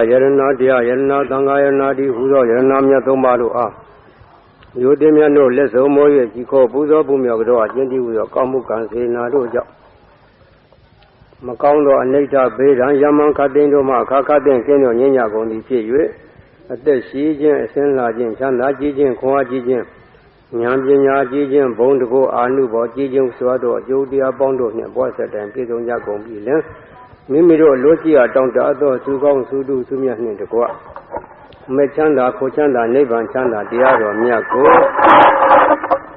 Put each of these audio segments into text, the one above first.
ယရဏတရားယရဏသံဃာယရဏတိဟူသောယရဏမြတ်သုံးပါးတို့အားယောတိမြတ်တို့လက်ဆုံးမော၍ကြီးခေါ်ပူဇော်ပူမြောက်တော်အကျဉ်းတည်းဟူသောကောင်းမှုကံစေနာတို့ကြောင့်မကောင်းသောအနိဋ္ဌဘေးဒဏ်ယမန်ခတ်သိမ်းတို့မှအခါခတ်သိမ်းကင်းသောညဉ့်ညကုန်သည်ဖြစ်၍အသက်ရှိခြင်းအစဉ်လာခြင်းချမ်းသာကြီးခြင်းခွန်အားကြီးခြင်းဉာဏ်ပညာကြီးခြင်းဘုံတကောအာနုဘောကြီးခြင်းစွာသောအကျိုးတရားပေါင်းတို့နှင့်ဘဝဆက်တိုင်ပြည့်စုံကြကုန်ပြီလင်မိမိတို့လိုရှိရာတောင်းတသောသူကောင်းသူတုသူမြတ်နှင့်တကွမေချမ်းသာခိုချမ်းသာနိဗ္ဗာန်ချမ်းသာတရားတော်မြတ်ကို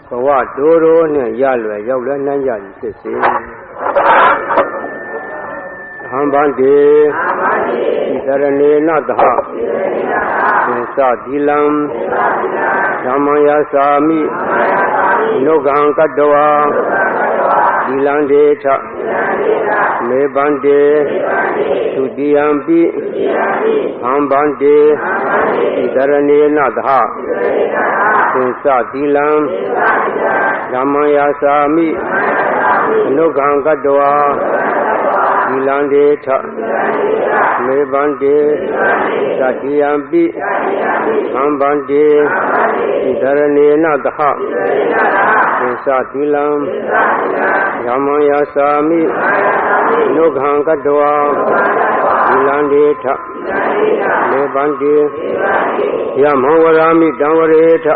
ဘဝတိုးတိုးနှင့်ရလွယ်ရောက်လွယ်နိုင်ကြသည်ဖြစ်စေဟံဗန္တိသရဏေနသဟသင်္သတိလံဓမ္မယသာမိနုဂံကတ္တဝါသီလံဒေထမေဗန္တိသုတိယံပိဟံဗန္တိသရဏေနသဟသင်္သတိလံဓမ္မယသာမိနုဂံကတ္တဝါသီလံဒေထမေဗန္တိသတိယံပိဟံဗန္တိသရဏေနသဟသင်္သတိလံဓမ္မယသာမိနုဂံကတ္တဝါသီလံဒေထမေဗန္တိယမံဝရာမိတံဝရေထ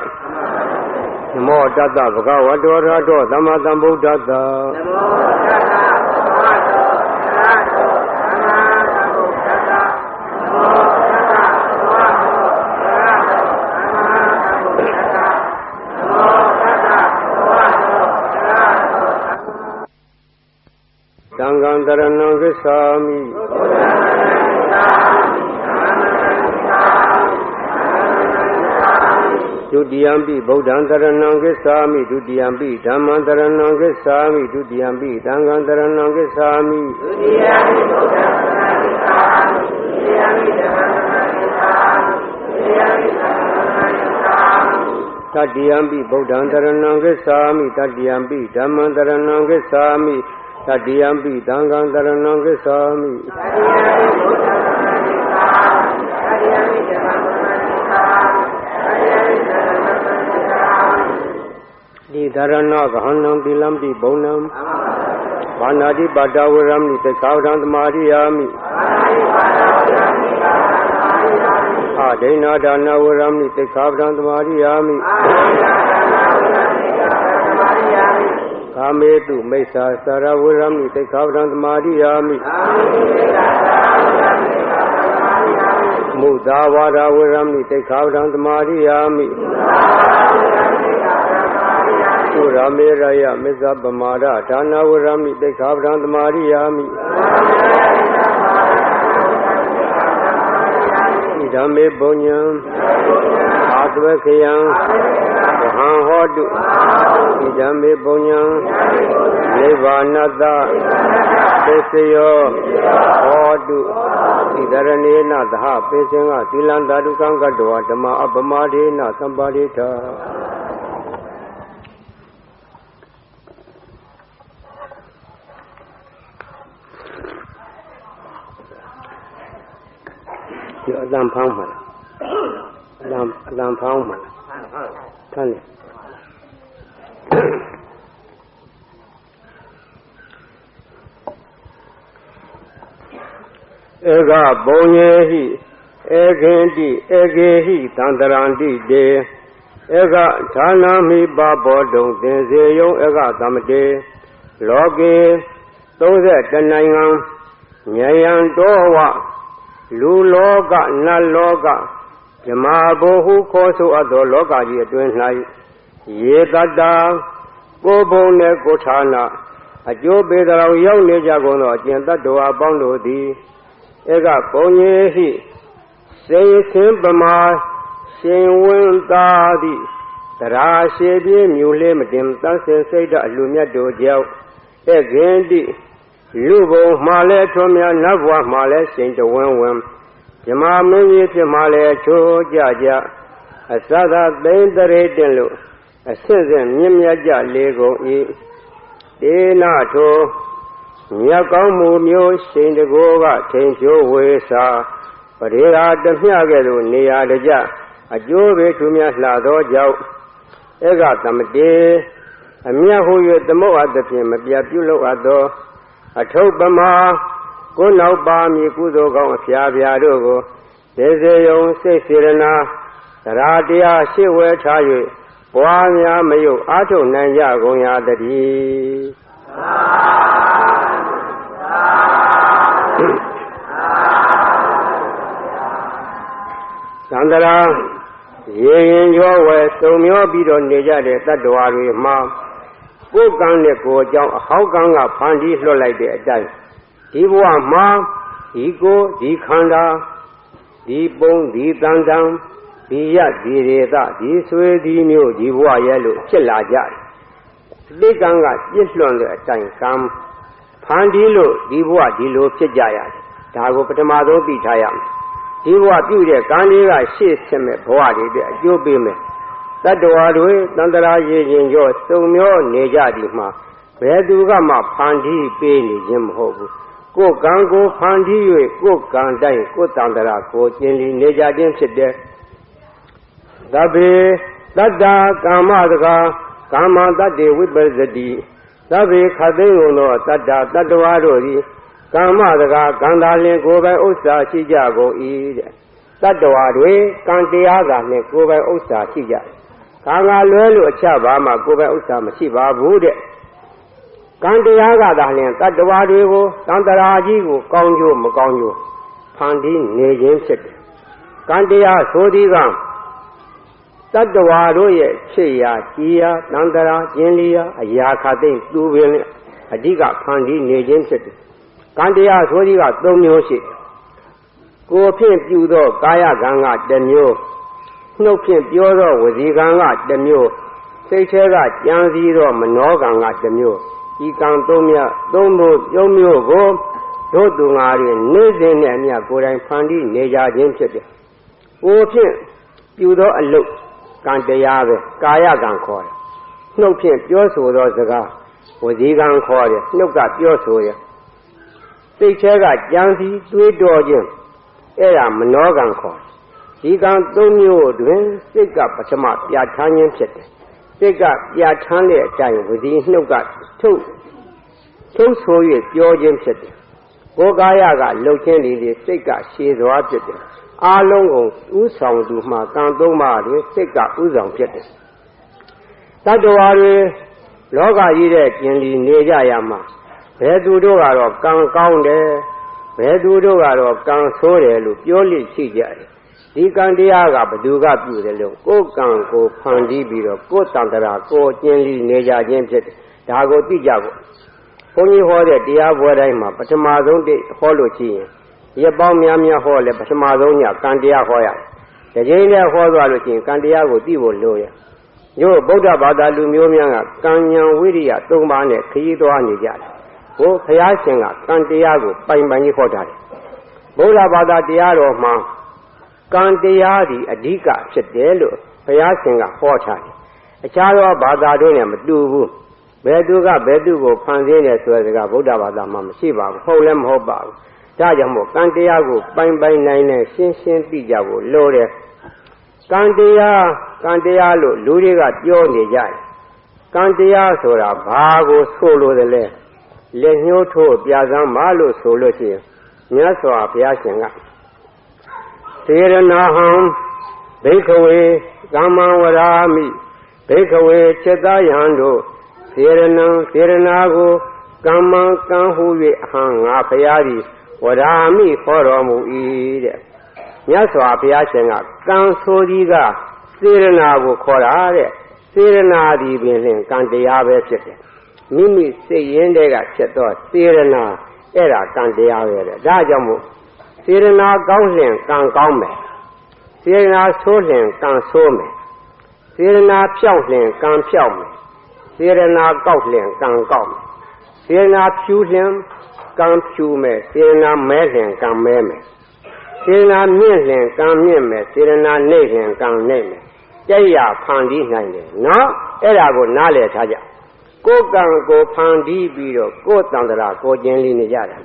နမောတတ္တဗုဒ္ဓဝတ္တောရတောသမ္မာသမ္ဗုဒ္ဓတ္တသံဃံတရဏံဂစ္ဆာမိဒုတိယံပိဗုဒ္ဓံတရဏံဂစ္ဆာမိဒုတိယံပိဓမ္မံတရဏံဂစ္ဆာမိဒုတိယံပိသံဃံတရဏံဂစ္ဆာမိဒုတိယံပိဗုဒ္ဓံတရဏံဂစ္ဆာမိဒုတိယံပိဓမ္မံတရဏံဂစ္ဆာမိဒုတိယံပိသံဃံတရဏံဂစ္ဆာမိတတိယံပိဗုဒ္ဓံတရဏံဂစ္ဆာမိတတိယံပိဓမ္မံတရဏံဂစ္ဆာမိတတိယံပိသံဃံတရဏံဂစ္ဆာမိတတိယံပိဗုဒ္ဓံတရဏံဂစ္ဆာမိတတိယံပိဓမ္မံတရဏံဂစ္ဆာမိတတိယံပိသံဃံတရဏံဂစ္ဆာမိဒီဓရဏဂဟဏံတိလံတိဘုံနံဘာနာတိပါဒဝရမိသစ္စာဝဒံသမာရိယာမိအာဒိဏဒါနဝရမိသစ္စာဝဒံသမာရိယာမိကာမေတုမိစ္ဆာစရဝရမိသစ္စာဝဒံသမာရိယာမိမုဒဝါဒဝရမိသစ္စာဝဒံသမာရိယာမိသုရမေရယမစ္ဆပမာဒဒါနဝရမိသစ္စာဝဒံသမာရိယာမိဣဒံမေပုညံအာသဝခယံဝဟံဟောတုဣဒံမေပုညံနိဗ္ဗာနတ္တသစ္စယောဟောတုဣဒရဏေနသဟပေစင်္ဂသီလံဓာတုကံကတ္တဝဓမ္မအပမဒေနသံပါရိထ အတန်ဖောင်းမှာအတန်ဖောင်းမှာထမ်းတယ်ဧကပုံယေဟိဧခင်တိဧကေဟိသန္တရန္တိတေဧကဌာနာမိပါဘောတုံသင်စေယုံဧကသမတေလောကေ30နိုင်ငံဉာယံတောဝလူလောကနတ်လောကဇမာဘုဟုခေါ်ဆိုအပ်သောလောကကြီးအတွင်း၌ယေတတ္တာကိုယ်ဘုံနှင့်ကိုယ်ဌာနအကျိုးပေးတော်ရောက်နေကြကုန်သောအကျင့်တ attva အပေါင်းတို့သည်ဧကပုံယေဟိစေခင်ပမာရှင်ဝင်းသာသည့်တရားရှိပြည့်မြူလေးမတင်သတ်စင်စိတ်ဓာတ်အလူမြတ်တို့ကြောင့်ဧခင်တိလူဘုံမှာလဲထွန်းများနတ်ဘဝမှာလဲရှင်တဝင်းဝင်းဇမာမင်းကြီးဖြစ်မှာလဲချိုးကြကြအစသာသိမ့်တရေတင်လို့အဆင့်ဆင့်မြင့်မြတ်ကြလေကုန်၏ဒေနာထိုမြတ်ကောင်းမှုမျိုးရှင်တကိုကထိန်ဖြိုးဝေစာပရိရာတမျှကဲ့သို့နေရာတကြအကျိုးပေးသူများလှသောကြောင့်ဧကသမတေအမြတ်ဟု၍သမုတ်အပ်သဖြင့်မပြတ်ပြုလုပ်အပ်သောအထုပ်ပမာကိုနောက်ပါမည်ကုသိုလ်ကောင်းအဖျားဖျားတို့ကိုဒေဇေယုံစိတ်စေရနာသရာတရားရှိဝဲထား၍ပွားများမယုတ်အားထုတ်နိုင်ကြကုန်ရာတည်းသန္တရာရေရင်ရောဝဲစုံမျောပြီးတော့နေကြတဲ့တ attva တွေမှာကိုယ်ကံနဲ့ကိုယ်အကြောင်းအဟောက်ကံကဖန်တီးလွှတ်လိုက်တဲ့အတိုင်းဒီဘဝမှာဒီကိုယ်ဒီခန္ဓာဒီပုံဒီတန်တံဒီရဒီရေသဒီဆွေဒီမျိုးဒီဘဝရဲ့လို့ဖြစ်လာကြတယ်တိကံကပြည့်လွှတ်တဲ့အတိုင်းကံဖန်တီးလို့ဒီဘဝဒီလိုဖြစ်ကြရတယ်ဒါကိုပထမဆုံးသိထားရမယ်ဒီဘဝပြုတဲ့ကံတွေကရှေ့ဆက်မဲ့ဘဝတွေအတွက်အကျိုးပေးမယ်တ attva တွေတန်တရာရည်ရင်ကျော်စုံမျောနေကြဒီမှာဘယ်သူကမှဖန်တီးပေးနေခြင်းမဟုတ်ဘူးကိုယ်ကံကိုဖန်တီး၍ကိုယ်ကံတိုင်းကိုယ်တန်တရာကိုကျင်လီနေကြခြင်းဖြစ်တဲ့သဗ္ဗေတတ္တာကာမတကာကာမတတ္တေဝိပဿတိသဗ္ဗေခသိငုံသောတတ္တာတ attva တို့သည်ကာမတကာကံသာလင်ကိုယ်ပိုင်ဥစ္စာရှိကြကုန်၏တဲ့တ attva တွေကံတရားသာနှင့်ကိုယ်ပိုင်ဥစ္စာရှိကြကာငါလွဲလို့အချဘာမှကိုယ်ပိုင်ဥစ္စာမရှိပါဘူးတဲ့ကံတရားကသာလျှင်တ attva တွေကိုတန်တရာကြီးကိုကောင်းကျိုးမကောင်းကျိုးဖန်တီးနေခြင်းဖြစ်တယ်ကံတရားဆိုသည်ကတ attva တို့ရဲ့ဖြစ်ရာကြည်ရာတန်တရာကျင်လီရာအရာခသိမ့်သူပင်အဓိကဖန်တီးနေခြင်းဖြစ်တယ်ကံတရားဆိုသည်က၃မျိုးရှိကိုယ်ဖြင့်ပြုသောကာယကံကတစ်မျိုးနှုတ်ဖြင့်ပြောသောဝစီကံကတစ်မျိုးစိတ်ထဲကကြံစည်သောမနောကံကတစ်မျိုးဒီကံ၃မျိုးကိုတို့သူငါတွေနေ့စဉ်နဲ့အမျှကိုယ်တိုင်ဖန်တီးနေကြခြင်းဖြစ်တယ်ကိုယ်ဖြင့်ပြုသောအလုပ်ကံတရားပဲကာယကံခေါ်တယ်နှုတ်ဖြင့်ပြောဆိုသောစကားဝစီကံခေါ်တယ်နှုတ်ကပြောဆိုရစိတ်ထဲကကြံစည်တွေးတောခြင်းအဲ့ဒါမနောကံခေါ်ဒီကံ၃မျိုးတွင်စိတ်ကပထမပြဋ္ဌာန်းခြင်းဖြစ်တယ်စိတ်ကပြဋ္ဌာန်းတဲ့အတိုင်းဝစီနှုတ်ကထုတ်ဆို၍ပြောခြင်းဖြစ်တယ်ကိုယ်ကာယကလှုပ်ခြင်းလေးစိတ်ကရှည်စွာဖြစ်တယ်အာလုံးကိုဥဆောင်သူမှကံ၃ပါးတွင်စိတ်ကဥဆောင်ဖြစ်တယ်တ attva တွေလောကကြီးတဲ့ကျင်လီနေကြရမှာဘယ်သူတို့ကတော့ကံကောင်းတယ်ဘယ်သူတို့ကတော့ကံဆိုးတယ်လို့ပြောလိရှိကြတယ်ဒီကံတရားကဘယ်သူကပြုတယ်လို့ကိုယ်ကံကိုဖန်တီးပြီးတော့ကိုယ်တန်တရာကိုကျင်လီနေကြခြင်းဖြစ်တယ်ဒါကိုသိကြဖို့ဘုန်းကြီးဟောတဲ့တရားပွဲတိုင်းမှာပထမဆုံးဟောလို့ရှိရင်ရက်ပေါင်းများများဟောလဲပထမဆုံးညကံတရားဟောရတယ်ဒီကြိမ်နဲ့ဟောသွားလို့ရှိရင်ကံတရားကိုသိဖို့လိုရရို့ဗုဒ္ဓဘာသာလူမျိုးများကကံဉာဏ်ဝိရိယ၃ပါးနဲ့ခရီးသွားနေကြတယ်ဘုရားရှင်ကကံတရားကိုပိုင်ကြီးဟောထားတယ်ဗုဒ္ဓဘာသာတရားတော်မှာကံတရားဒီအဓိကဖြစ်တယ်လို့ဘုရားရှင်ကဟောထားတယ်အခြားသောဘာသာတို့နဲ့မတူဘူးဘယ်သူကဘယ်သူကိုဖန်ဆင်းတယ်ဆိုတဲ့စကားဗုဒ္ဓဘာသာမှာမရှိပါဘူးဟုတ်လည်းမဟုတ်ပါဘူး ဒါကြောင့်မို့ကံတရားကိုပိုင်ပိုင်နိုင်နိုင်ရှင်းရှင်းသိကြဖို့လိုတယ်ကံတရားလို့လူတွေကပြောနေကြတယ်ကံတရားဆိုတာဘာကိုဆိုလို့တယ်လဲလက်ညှိုးထိုးပြစမ်းမလို့ဆိုလို့ရှိရင်မြတ်စွာဘုရားရှင်ကစေရနာဟံဘိက္ခဝေကမ္မဝရာမိဘိက္ခဝေจิตယံတို့စေရနာကိုကမ္မကံဟု၍အဟံငါဘုရားသည်ဝရာမိဟောတော်မူ၏တဲ့မြတ်စွာဘုရားရှင်ကကံဆိုသည်ကစေရနာကိုခေါ်တာတဲ့စေရနာသည်ပင်ကံတရားပဲဖြစ်တယ်မိမိစိတ်ရင်းတဲ့ကဖြစ်တော့စေရနာအဲ့ဒါကံတရားပဲတဲ့ဒါကြောင့်မို့စေရနာကောင်းလျင်ကံကောင်းမယ်စေရနာဆိုးလျင်ကံဆိုးမယ်စေရနာဖြောက်လျင်ကံဖြောက်မယ်စေရနာကောက်လျင်ကံကောက်မယ်စေရနာဖြူလျင်ကံဖြူမယ်စေရနာမဲလျင်ကံမဲမယ်စေရနာမြင့်လျင်ကံမြင့်မယ်စေရနာနှိမ့်လျင်ကံနှိမ့်မယ်ကြိုက်ရဖန်တီးနိုင်တယ်နော်အဲ့ဒါကိုနားလည်ထားကြကိုယ်ကံကိုဖန်တီးပြီးတော့ကိုယ်တန်တရာကိုကျင်းလိနေကြတာ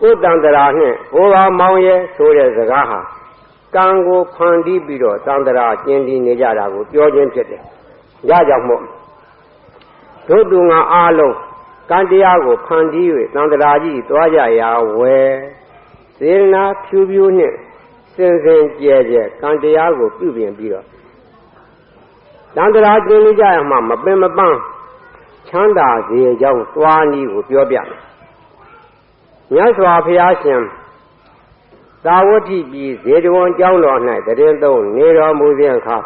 ကိုယ်တန်တရာနဲ့ကိုယ်တော်မောင်ရဲ့ဆိုတဲ့စကားဟာကံကိုဖန်တီးပြီးတော့တန်တရာကျင်းလိနေကြတာကိုပြောခြင်းဖြစ်တယ်။ဒါကြောင့်မို့တို့သူငါအားလုံးကံတရားကိုဖန်တီး၍တန်တရာကြီးသွားကြရာဝယ်စေရနာဖြူဖြူနဲ့စင်စင်ကြဲကြဲကံတရားကိုပြုပြင်ပြီးတော့တန်တရာကျင်းလိကြရမှမပင်မပန်းချမ်းသာစေကြောင်းသွားနည်းကိုပြောပြတယ်မြတ်စွာဘုရားရှင်သာဝတိပြည်ဇေတဝန်ကျောင်းတော်၌တရင်သုံးနေတော်မူခြင်းအခါ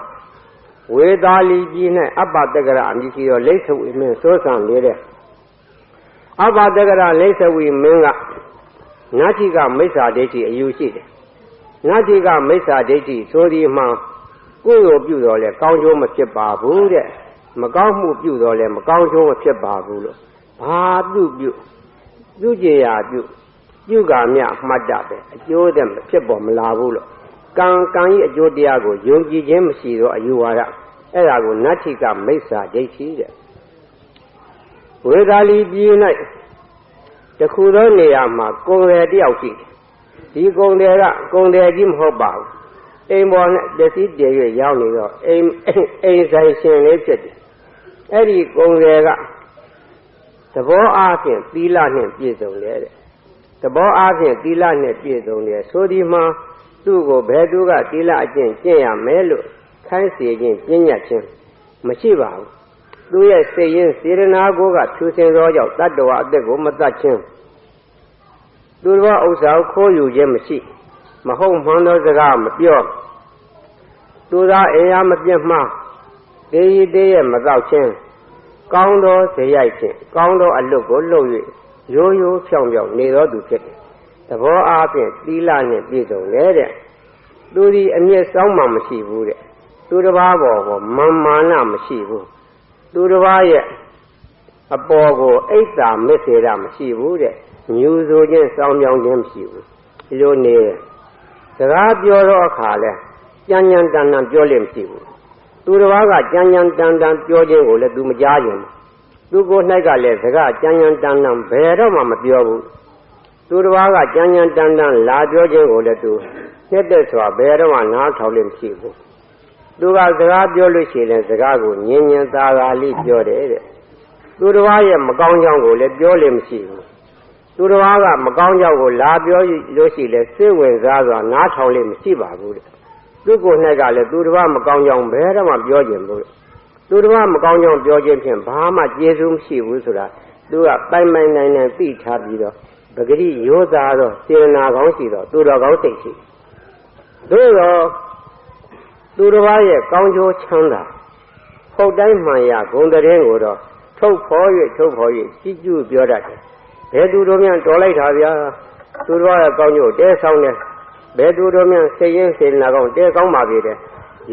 ဝေသာလီပြည်၌အပ္ပတက္ကရအမည်ရှိသောလိစ္ဆဝီမင်းစိုးစံနေတဲ့အပ္ပတက္ကရလိစ္ဆဝီမင်းကနတ္ထိကမိစ္ဆာဒိဋ္ဌိအယူရှိတယ်နတ္ထိကမိစ္ဆာဒိဋ္ဌိဆိုဒီမှာကိုယ်ကိုပြုတော်လဲကောင်းကျိုးမဖြစ်ပါဘူးတဲ့မကောင်းမှုပြုတော်လဲမကောင်းကျိုးမဖြစ်ပါဘူးလို့ဘာပြုကြရာပြုကမြမှတ်တာပဲအကျိုးတဲ့မဖြစ်ပေါ်မလာဘူးလို့ကံရဲ့အကျိုးတရားကိုယုံကြည်ခြင်းမရှိတော့အယူဝါဒအဲ့ဒါကိုနတ္ထိကမိစ္ဆာဒိဋ္ဌိတဲ့ဝေသာလီပြည်၌တခုသောနေရာမှာကုံတယ်တယောက်ရှိတယ်ဒီကုံတယ်ကကုံတယ်ကြီးမဟုတ်ပါဘူးအိမ်ပေါ်နဲ့တစီတည်၍ရောက်နေတော့အိမ်ဆိုင်ရှင်လေးဖြစ်တယ်အဲ့ဒီကုံတယ်ကသဘောအားဖြင့်သီလနှင့်ပြည့်စုံတယ်တဲ့သဘောအားဖြင့်သီလနှင့်ပြည့်စုံတယ်ဆိုဒီမှာသူ့ကိုဘယ်သူကသီလအကျင့်ကျင့်ရမယ်လို့ခိုင်းစေခြင်းပြညတ်ခြင်းမရှိပါဘူးသူရဲ့စိတ်ရင်းစေရနာကိုကဖြူစင်သောကြောင့်တတ္တဝအသက်ကိုမတတ်ခြင်းသူတော်ဥစ္စာကိုခိုးယူခြင်းမရှိမဟုတ်မှန်သောစကားမပြောသူသာအိမ်ယာမပြတ်မှားတေးတည်းရဲ့မတော့ခြင်းကောင်းသောဇေယိုက်ခြင်းကောင်းသောအလွတ်ကိုလှုပ်၍ရိုးရိုးဖြောင်းဖြောင်းနေတော်သူဖြစ်တယ်သဘောအားဖြင့်သီလနှင့်ပြည့်စုံတယ်တဲ့သူဒီအမျက်စောင်းမှမရှိဘူးတဲ့သူတစ်ပါးပေါ်ကိုမာနမရှိဘူးသူတစ်ပါးရဲ့အပေါ်ကိုအိတ်သာမစ္စေရမရှိဘူးတဲ့ညူဆိုခြင်းစောင်းပြောင်းခြင်းမရှိဘူးဒီလိုနေစကားပြောတော့အခါလဲကြမ်းကြမ်းတမ်းတမ်းပြောလို့မရှိဘူးသူတစ်ပါးကကြမ်းကြမ်းတမ်းတမ်းပြောခြင်းကိုလည်းသူမကြားရင်သူကိုယ်၌ကလည်းစကားကြမ်းကြမ်းတမ်းတမ်းဘယ်တော့မှမပြောဘူးသူတစ်ပါးကကြမ်းကြမ်းတမ်းတမ်းလာပြောခြင်းကိုလည်းသူနှစ်သက်စွာဘယ်တော့မှနားထောင်လို့မရှိဘူးသူကစကားပြောလို့ရှိရင်စကားကိုညင်ညင်သာသာလေးပြောတယ်တဲ့သူတစ်ပါးရဲ့မကောင်းကြောင်းကိုလည်းပြောလို့မရှိဘူးသူတစ်ပါးကမကောင်းကြောင်းကိုလာပြောလို့ရှိရင်စိတ်ဝင်စားစွာနားထောင်လို့မရှိပါဘူးတဲ့သူကိုယ်၌ကလည်းသူတစ်ပါးမကောင်းကြောင်းဘယ်တော့မှပြောခြင်းဘူးသူတစ်ပါးမကောင်းကြောင်းပြောခြင်းဖြင့်ဘာမှကျေးဇူးမရှိဘူးဆိုတာသူကပိုင်နိုင်သိထားပြီးတော့ပဂရိယောသားတော့စေနာကောင်းရှိတော့သူတော်ကောင်းစိတ်ရှိသို့တော့သူတစ်ပါးရဲ့ကောင်းကျိုးချမ်းသာဟုတ်တိုင်းမှန်ရဂုဏ်သတင်းကိုတော့ထုတ်ဖော်၍ကြီးကျူးပြောတတ်တယ်ဘယ်သူတို့များတော်လိုက်တာဗျာသူတစ်ပါးရဲ့ကောင်းကျိုးတဲဆောင်တယ်ဘယ်သူတို့များစိတ်ရင်းစေနာကောင်းတဲကောင်းပါပြီတဲ့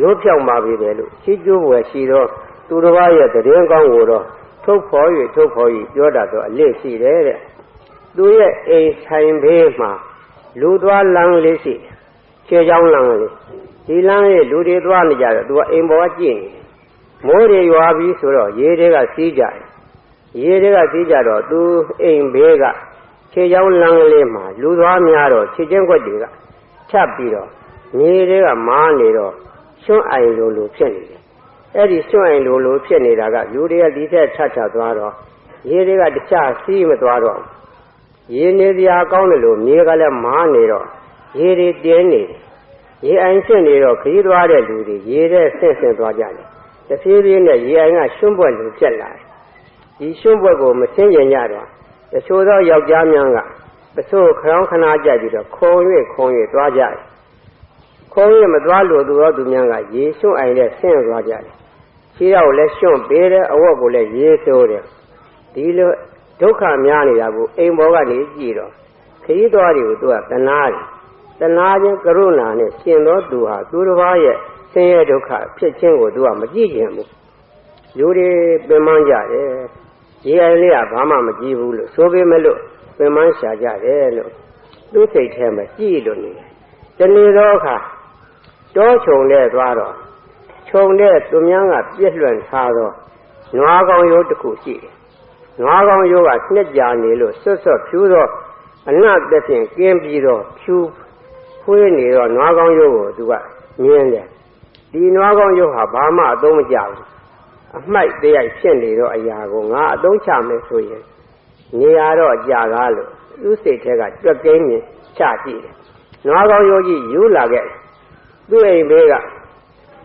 ရိုးဖြောင်းပါပြီတဲ့လို့ကြီးကျူးွယ်ရှိတော့သူတစ်ပါးရဲ့သတင်းကောင်းကိုတော့ထုတ်ဖော်၍ပြောတတ်တော့အလေးရှိတယ်တဲ့သူရဲ့အိမ်ဆိုင်ဘေးမှာလူသွားလမ်းလေးရှိခြေချောင်းလမ်းလေးဒီလမ်းရဲ့လူတွေသွားနေကြတော့သူကအိမ်ပေါ်ကကြည့်နေမိုးတွေရွာပြီးဆိုတော့ရေတွေကစီးကြတယ်ရေတွေကစီးကြတော့သူအိမ်ဘေးက ခြေချောင်းလမ်းကလေးမှာလူသွားများတော့ခြေချင်းခွက်တွေကချပ်ပြီးတော့မြေတွေကမားနေတော့ရွှွန့်အိုင်လိုဖြစ်နေတယ်အဲ့ဒီရွှွန့်အိုင်လိုဖြစ်နေတာကလူတွေကဒီထက်ထပ်သွားတော့ရေတွေကတခြားစီးမသွားတော့ရေနေစရာကောင်းတယ်လို့မြေကလည်းမားနေတော့ရေတွေတင်းနေတယ်ရေအိုင်ဖြစ်နေတော့ခရီးသွားတဲ့လူတွေရေထဲဆင့်သွားကြတယ်တဖြည်းဖြည်းနဲ့ရေအိုင်ကရွှွန့်ပွက်လူဖြစ်လာတယ်ဒီရွှွန့်ပွက်ကိုမဆင်းကျင်ကြတော့တချို့သောယောက်ျားများကပစိုးခရောင်းခနာကြပြီးတော့ခုံ၍သွားကြတယ်ခုံ၍မသွားလို့သူတော်သူများကရေရွှွန့်အိုင်နဲ့ဆင်းသွားကြတယ်ခြေရောက်လည်းရွှွန့်ပေးတယ်အဝတ်ကိုလည်းရေဆိုးတယ်ဒီလိုဒုက္ခများနေတာကိုအိမ်ဘောကနေကြည့်တော့ခရီးသွားတွေကိုသူကတနာတယ်တနာခြင်းကရုဏာနဲ့ရှင်သောသူဟာသူတစ်ပါးရဲ့ဆင်းရဲဒုက္ခဖြစ်ခြင်းကိုသူကမကြည့်ခြင်းဘူးလူတွေပင်ပန်းကြတယ်ရေအိုင်လေးကဘာမှမကြည့်ဘူးလို့ဆိုပေမဲ့လို့ပင်ပန်းရှာကြတယ်လို့သူစိတ်ထဲမှာကြည့်လို့နေတယ်တနေ့သောအခါတောခြုံနဲ့သွားတော့ခြုံတဲ့သူများကပြည့်လွန်ထားတော့နွားကောင်ရိုးတစ်ခုရှိတယ်နွားကောင်ရိုးကနှစ်ကြာနေလို့ဆွတ်ဖြူတော့အနတ်သက်ဖြင့်ကင်းပြီးတော့ဖြူဖွေးနေတော့နွားကောင်ရိုးကိုသူကမြင်တယ်ဒီနွားကောင်ရိုးဟာဘာမှအသုံးမကျဘူးအမိုက်တရိုက်ဖြစ်နေတော့အရာကိုငါအသုံးချမယ်ဆိုရင်နေရတော့ကြာကားလို့သူ့စိတ်ထဲကကြွက်ကင်းမြင်ချကြည့်တယ်နွားကောင်ရိုးကြီးယူလာခဲ့သူ့အိမ်ဘေးက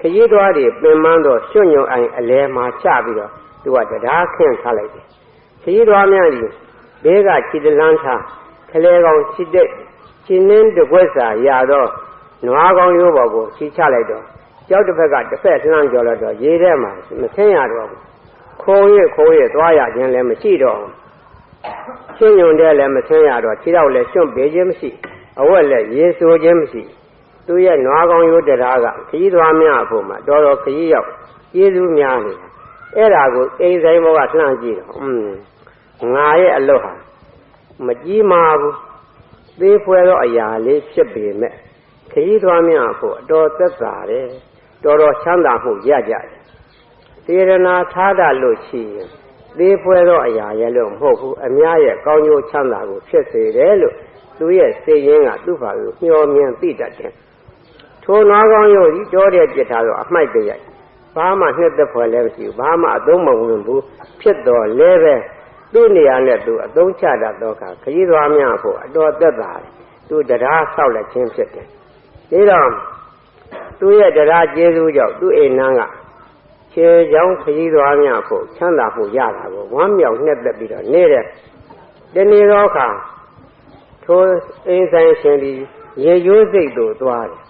ခရီးသွားတွေပင်မတော့ရွှွန့်ညုံအိုင်အလဲမှာချပြီးတော့သူကတရားခင်းထားလိုက်တယ်ခရီးသွားများကြီးဘေးကခြေတလန်းထားခလဲကောင်ခြေတက်ခြေနှင်းတစ်ခွက်စာရတော့နွားကောင်ရိုးပေါ်ကိုခြေချလိုက်တော့ကြောက်တစ်ဖက်ကတစ်ဖက်လှမ်းကြော်တော့ရေထဲမှာမဆင်းရတော့ဘူးခိုးရသွားရခြင်းလည်းမရှိတော့ဘူးရွှွန့်ညုံတဲ့လည်းမဆင်းရတော့ခြေတော့လည်းရွှွန့်ပေးခြင်းမရှိအဝက်လည်းရေဆိုခြင်းမရှိသူရဲ့နွားကောင်ရိုးတရားကခရီးသွားများအဖို့မှာတော်ခရီးရောက်ကျေးဇူးများနေတာအဲ့ဒါကိုအိမ်ဆိုင်ဘောကလှမ်းကြည့်တော့ငါရဲ့အလုပ်ဟာမကြီးမားဘူးသေးဖွဲသောအရာလေးဖြစ်ပေမဲ့ခရီးသွားများအဖို့အတော်သက်သာတယ်တော်ချမ်းသာမှုရကြတယ်စေရနာထားတာလို့ရှိရင်သေးဖွဲသောအရာရဲ့လို့မဟုတ်ဘူးအများရဲ့ကောင်းကျိုးချမ်းသာကိုဖြစ်စေတယ်လို့သူရဲ့စိတ်ရင်းကသူ့ဘာလို့မျှော်မြင်သိတတ်တယ်ထိုနွားကောင်းရိုးကြီးတောတဲ့ပြစ်ထားတော့အမိုက်တရိုက်ဘာမှနှစ်သက်ဖွယ်လည်းမရှိဘူးဘာမှအသုံးမဝင်ဘူးဖြစ်တော်လဲပဲသူ့နေရာနဲ့သူအသုံးချတတ်တော့ခရီးသွားများဖို့အတော်သက်သာတယ်သူတရားဆောက်လက်ခြင်းဖြစ်တယ်ဒါတော့သူရဲ့တရားကျေးဇူးကြောင့်သူ့အိမ်နန်းကခြေချောင်းခရီးသွားများဖို့ချမ်းသာမှုရတာကိုဝမ်းမြောက်နှစ်သက်ပြီးတော့နေတဲ့တနေ့သောအခါထိုအိမ်ဆိုင်ရှင်ဒီရေရိုးစိတ်တို့သွားတယ်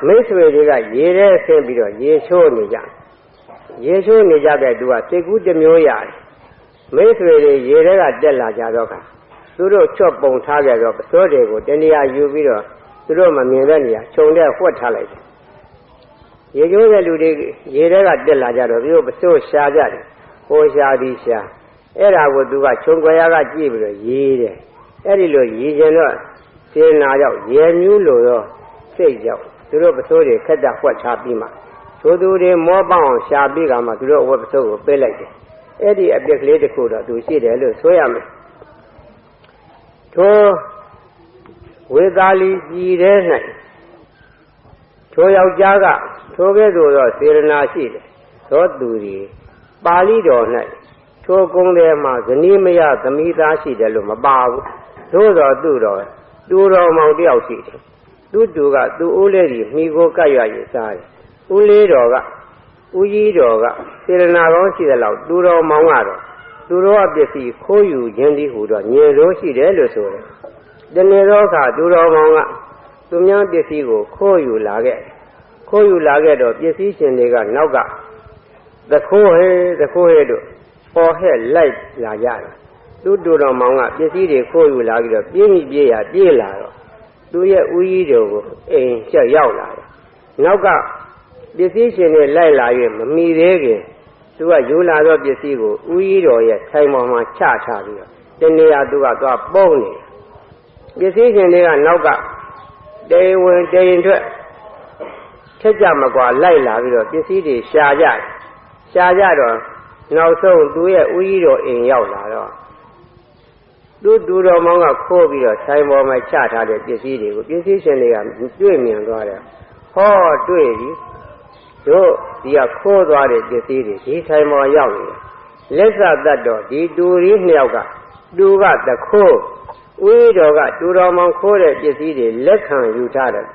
မိတ်ဆွေတွေကရေထဲဆင်းပြီးတော့ရေချိုးနေကြတဲ့သူကစိတ်ကူးတစ်မျိုးရတယ်မိတ်ဆွေတွေရေထဲကတက်လာကြတော့ကသူတို့ချွတ်ပုံထားကြတော့ပစိုးတွေကိုတနေရာယူပြီးတော့သူတို့မမြင်တဲ့နေရာခြုံတဲ့ဖွက်ထားလိုက်တယ်ရေချိုးတဲ့လူတွေရေထဲကတက်လာကြတော့သူတို့ပစိုးရှာကြတယ်ဟိုရှာဒီရှာအဲ့ဒါကိုသူကခြုံကြရကကြည့်ပြီးတော့ရေးတယ်အဲ့ဒီလိုရေးခြင်းတော့စေနာကြောင့်ရေမြူးလို့တော့စိတ်ကြောင့်သူတို့ပစိုးတွေခက်တာဖွက်ချပြီးမှသို့သူတွေမောပေါအောင်ရှာပြီးကမှသူတို့အဝတ်ပစိုးကိုပေးလိုက်တယ်အဲ့ဒီအပြစ်ကလေးတစ်ခုတော့သူရှိတယ်လို့ဆိုရမယ်ထိုဝေသာလီပြည်ထဲ၌ထိုယောက်ျားကထိုကဲ့သို့သောစေရနာရှိတယ်သောသူတွေပါဠိတော်၌ထိုကုန်းထဲမှာဇနီးမယသမီးသားရှိတယ်လို့မပါဘူးသို့တော်သူတော်မောင်တယောက်ရှိတယ်သူကသူ့ဦးလေးကြီးမိကိုကပ်ရရစားတယ်ဦးလေးတော်ကဦးကြီးတော်ကစေရနာကောင်းရှိတဲ့လောက်သူတော်မောင်ကတော့သူတော်အပစ္စည်းခိုးယူခြင်းဒီဟူတော့ညင်လို့ရှိတယ်လို့ဆိုတယ်တနေ့သောအခါသူတော်မောင်ကသူများပစ္စည်းကိုခိုးယူလာခဲ့တော့ပစ္စည်းရှင်တွေကနောက်ကသခိုးဟဲတို့ပေါ်ဟဲ့လိုက်လာကြတယ်သူတော်မောင်ကပစ္စည်းတွေခိုးယူလာပြီးတော့ပြေးလာတော့သူရဲ့ဦးကြီးတော်ကိုအိမ်ချက်ရောက်လာတယ်နောက်ကပစ္စည်းရှင်တွေလိုက်လာ၍မမီသေးခင်သူကယူလာသောပစ္စည်းကိုဦးကြီးတော်ရဲ့ထိုင်ပေါ်မှာချထားပြီးတော့တနေရာသူကသွားပုံးနေပစ္စည်းရှင်တွေကနောက်ကတေဝင်တေရင်ထွက်ထက်ကြမကွာလိုက်လာပြီးတော့ပစ္စည်းတွေရှာကြတော့နောက်ဆုံးသူရဲ့ဦးကြီးတော်အိမ်ရောက်လာတော့ တူတော်မောင်ကခိုးပြီးတော့ဆိုင်ပေါ်မှာချထားတဲ့ပစ္စည်းတွေကိုပစ္စည်းရှင်တွေကတွေ့မြင်သွားတယ်ဟောတွေ့ပြီတို့ဒီကခိုးသွားတဲ့ပစ္စည်းတွေဒီဆိုင်ပေါ်ရောက်နေတယ်လက်စတတ်တော့ဒီတူရီနှစ်ယောက်ကတူကတခိုးဝိတော်ကတူတော်မောင်ခိုးတဲ့ပစ္စည်းတွေလက်ခံယူထားတယ်